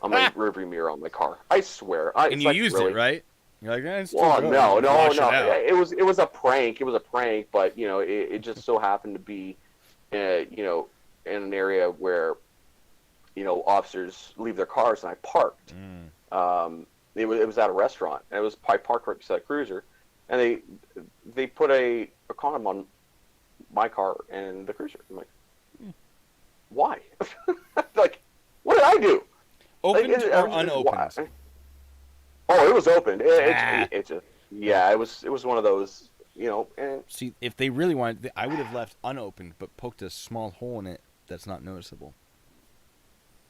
on my rearview mirror on my car. I swear. And you used it, right? You're like, it's too well, good. no. It It was a prank. It was a prank, but it just so happened to be, in an area where, officers leave their cars, and I parked. It was at a restaurant, and I parked right beside a cruiser, and they put a condom on my car and the cruiser. I'm like, why? Like, what did I do? Opened or unopened? Oh, it was opened. It was one of those, and see, if they really wanted, I would have left unopened, but poked a small hole in it that's not noticeable.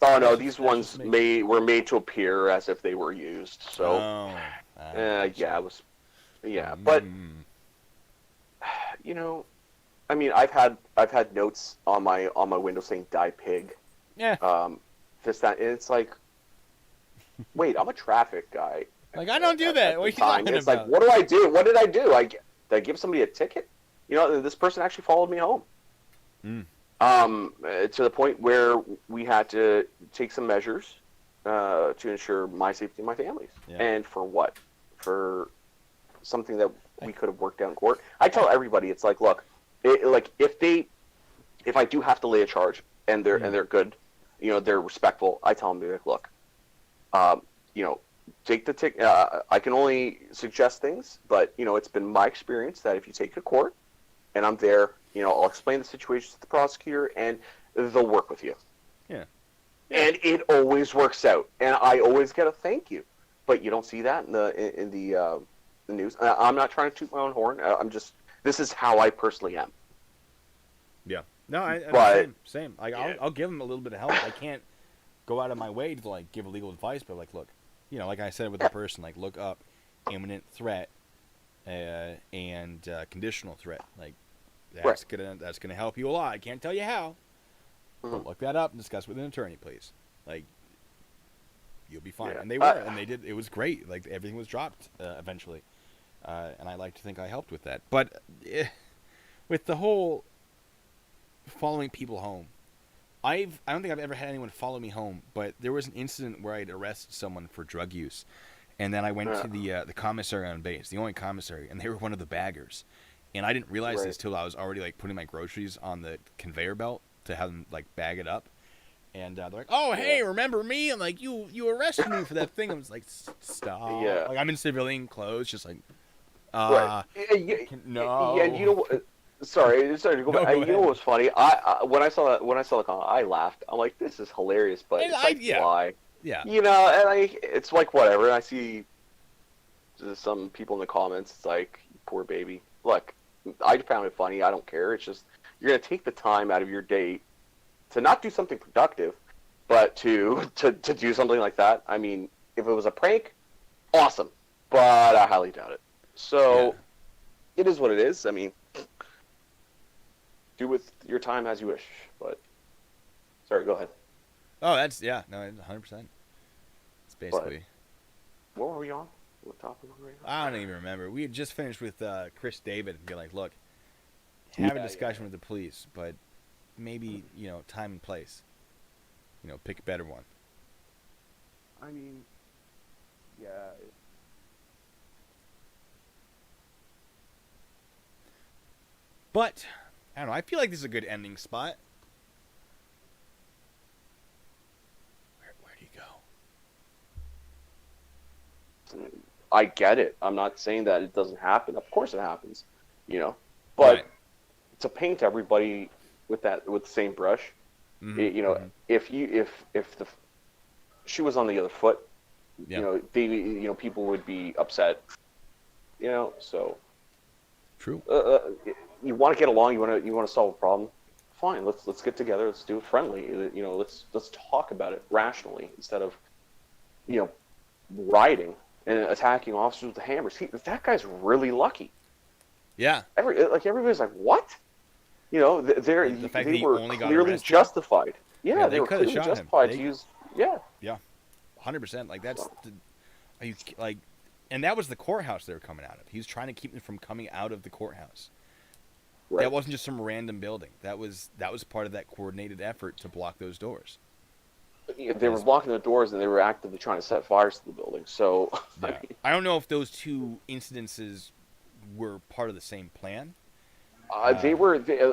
Oh no, these ones were made to appear as if they were used. So, it was, but I mean, I've had notes on my window saying "Die Pig." Yeah. It's like, wait, I'm a traffic guy. Like, I don't do that. What are you talking It's about? like, what do I do? What did I do? Did I give somebody a ticket? This person actually followed me home. To the point where we had to take some measures to ensure my safety and my family's. Yeah. And for what? For something that we could have worked out in court. I tell everybody, it's like, look, if I do have to lay a charge and they're good, they're respectful, I tell them, like, look, take the ticket. I can only suggest things, but it's been my experience that if you take it to court and I'm there, I'll explain the situation to the prosecutor and they'll work with you. Yeah. And it always works out, and I always get a thank you. But you don't see that in the news. I'm not trying to toot my own horn. This is how I personally am. Yeah. No, same. Like, yeah. I'll give them a little bit of help. I can't go out of my way to give legal advice, but look, like I said with the person, look up imminent threat and conditional threat. That's gonna help you a lot. I can't tell you how. But look that up and discuss with an attorney, please. You'll be fine. Yeah. And they were, and they did. It was great. Everything was dropped eventually, and I like to think I helped with that. But with the whole following people home, I don't think I've ever had anyone follow me home. But there was an incident where I'd arrested someone for drug use, and then I went to the commissary on base, the only commissary, and they were one of the baggers. And I didn't realize this till I was already putting my groceries on the conveyor belt to have them bag it up. And they're like, "Oh, hey, remember me?" I'm like, "You arrested me for that thing." I was like, "Stop!" Yeah. I'm in civilian clothes, just no. no. Yeah, sorry to go No, back. go You know ahead. what was funny? When I saw the comment, I laughed. I'm like, this is hilarious, but And it's like, yeah, why? yeah, You know, and it's like whatever. And I see some people in the comments. It's like, poor baby. Look, I found it funny. I don't care. It's just you're gonna take the time out of your day to not do something productive, but to do something like that. I mean, if it was a prank, awesome, but I highly doubt it. yeah. So it is what it is. I mean, do with your time as you wish. But sorry, go ahead. Oh, that's yeah. No, 100%. It's But basically. what were we on? What topic were we on? I don't even remember. We had just finished with Chris David and be like, look, have a discussion with the police, but maybe time and place. Pick a better one. I mean, yeah. But I don't know. I feel like this is a good ending spot. Where do you go? I get it. I'm not saying that it doesn't happen. Of course it happens, But Right. to paint everybody with the same brush, Mm-hmm. if the shoe was on the other foot, Yeah. people would be upset, So True. you want to get along, you want to solve a problem. Fine, let's get together. Let's do it friendly. Let's talk about it rationally instead of rioting and attacking officers with the hammers. That guy's really lucky. Yeah. Everybody's like, what? The fact that They he were only got clearly arrested? justified. Yeah, Yeah, they they were coulda clearly shot him. justified They- to use. Yeah. Yeah. 100%. Like that's So, are you like, and that was the courthouse they were coming out of. He was trying to keep them from coming out of the courthouse. right. That wasn't just some random building. That was part of that coordinated effort to block those doors. They were blocking the doors and they were actively trying to set fires to the building. So, Yeah. I don't know if those two incidences were part of the same plan.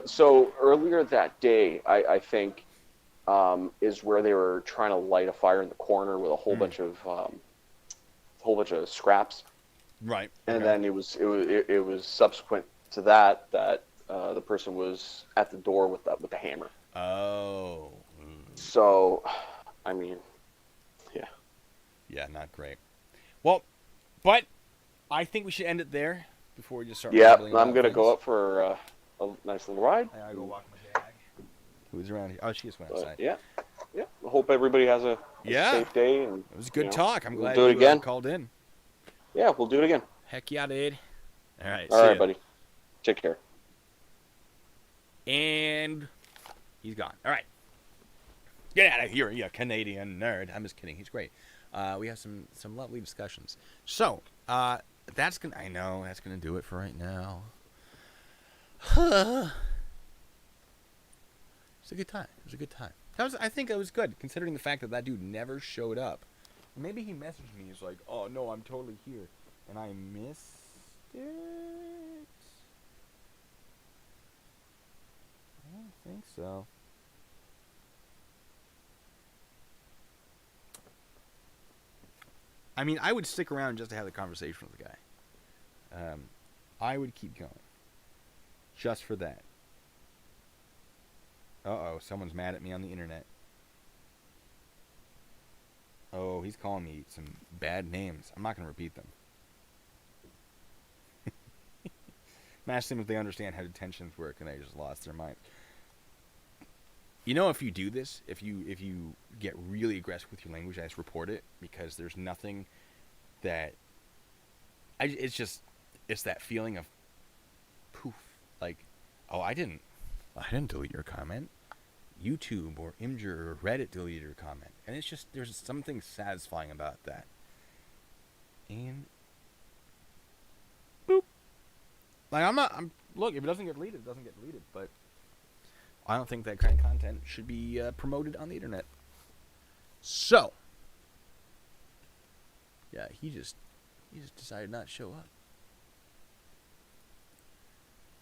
so earlier that day, I think, is where they were trying to light a fire in the corner with a whole bunch of scraps, Right. and Okay. then it was subsequent to that the person was at the door with the hammer. Oh. So, I mean, yeah. Yeah, not great. Well, but I think we should end it there before we just start. Yeah, rambling I'm about gonna things. go up for a nice little ride. I gotta go walk my dog. Who's around here? Oh, she just went But, outside. yeah. I hope everybody has a Yeah. safe day. And It was a good talk. I'm we'll glad do it you again. called in. Yeah, we'll do it again. Heck yeah, dude. All right. All see right, ya. buddy. Take care. And he's gone. All right. Get out of here, you Canadian nerd. I'm just kidding. He's great. We have some lovely discussions. So, that's gonna. I know that's gonna do it for right now. It's a good time. It was a good time. I think it was good, considering the fact that dude never showed up. Maybe he messaged me. He's like, "Oh no, I'm totally here," and I missed it. I don't think so. I mean, I would stick around just to have the conversation with the guy. I would keep going. Just for that. Uh-oh, someone's mad at me on the internet. Oh, he's calling me some bad names. I'm not going to repeat them. I'm asking them if they understand how detentions work, and they just lost their mind. If you do this, if you get really aggressive with your language, I just report it, because there's nothing that it's that feeling of poof, like, oh, I didn't delete your comment. YouTube or Imgur or Reddit deleted your comment, and it's just there's something satisfying about that. And boop, like I'm look, if it doesn't get deleted, it doesn't get deleted, but I don't think that kind of content should be promoted on the internet. So, yeah, he just decided not to show up.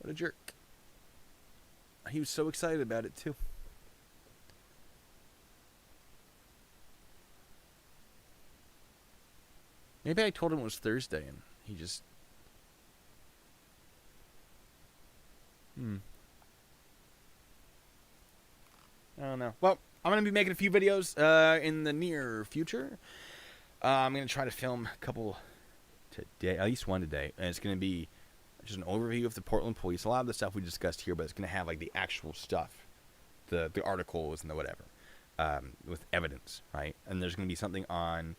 What a jerk. He was so excited about it too. Maybe I told him it was Thursday and he just I don't know. Well, I'm going to be making a few videos in the near future. I'm going to try to film a couple today, at least one today. And it's going to be just an overview of the Portland police. A lot of the stuff we discussed here, but it's going to have like the actual stuff, the articles and the whatever, with evidence, right? And there's going to be something on.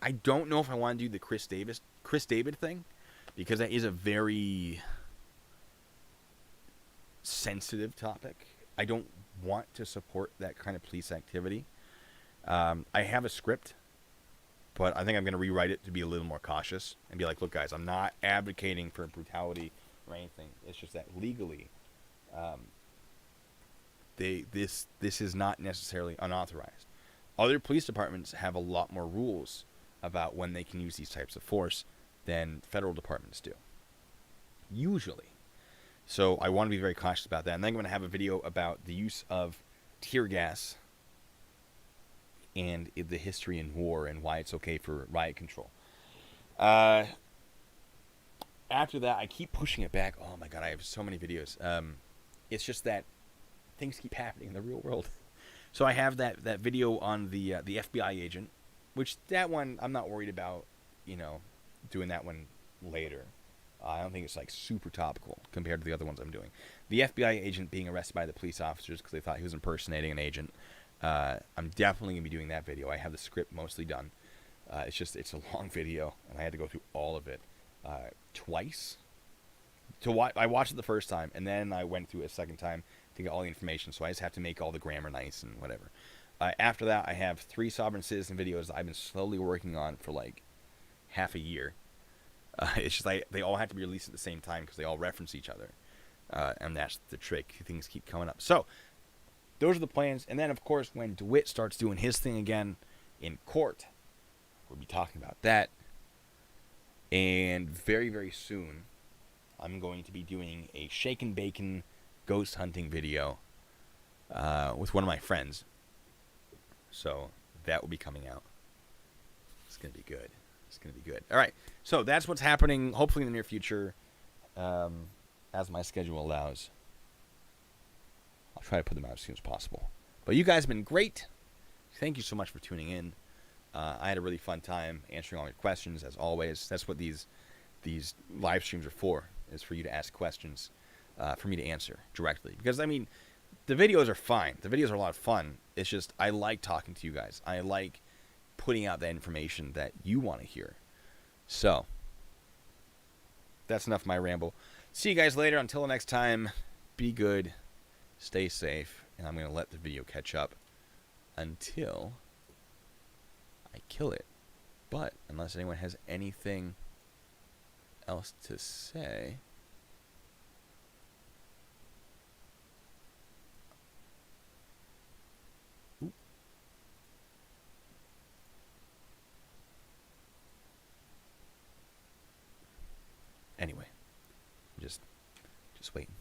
I don't know if I want to do the Chris David thing, because that is a very sensitive topic. I don't want to support that kind of police activity. I have a script, but I think I'm going to rewrite it to be a little more cautious and be like, look, guys, I'm not advocating for brutality or anything. It's just that legally, this is not necessarily unauthorized. Other police departments have a lot more rules about when they can use these types of force than federal departments do, usually. So I want to be very cautious about that. And then I'm going to have a video about the use of tear gas and the history in war and why it's okay for riot control. After that, I keep pushing it back. Oh my god, I have so many videos. It's just that things keep happening in the real world. So I have that video on the FBI agent, which that one I'm not worried about, doing that one later. I don't think it's like super topical compared to the other ones I'm doing. The FBI agent being arrested by the police officers because they thought he was impersonating an agent. I'm definitely going to be doing that video. I have the script mostly done. It's a long video, and I had to go through all of it twice. I watched it the first time, and then I went through it a second time to get all the information, so I just have to make all the grammar nice and whatever. After that, I have 3 sovereign citizen videos that I've been slowly working on for like half a year. It's just they all have to be released at the same time because they all reference each other. And that's the trick. Things keep coming up. So, those are the plans. And then, of course, when DeWitt starts doing his thing again in court, we'll be talking about that. And very, very soon, I'm going to be doing a shake and bacon ghost hunting video with one of my friends. So, that will be coming out. It's going to be good. It's going to be good. All right. So that's what's happening, hopefully in the near future, as my schedule allows. I'll try to put them out as soon as possible. But you guys have been great. Thank you so much for tuning in. I had a really fun time answering all your questions, as always. That's what these live streams are for, is for you to ask questions, for me to answer directly. Because, I mean, the videos are fine. The videos are a lot of fun. It's just I like talking to you guys. I like putting out that information that you want to hear. So, that's enough of my ramble. See you guys later. Until next time, be good, stay safe, and I'm going to let the video catch up until I kill it. But, unless anyone has anything else to say... Anyway, just waiting.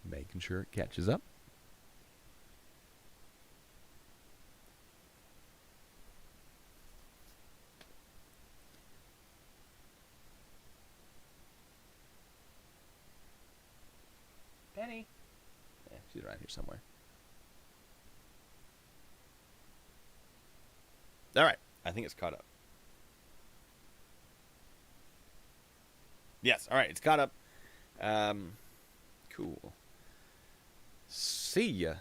Making sure it catches up. Penny. Yeah, she's around here somewhere. All right. I think it's caught up. Yes. All right. It's caught up. Cool. See ya.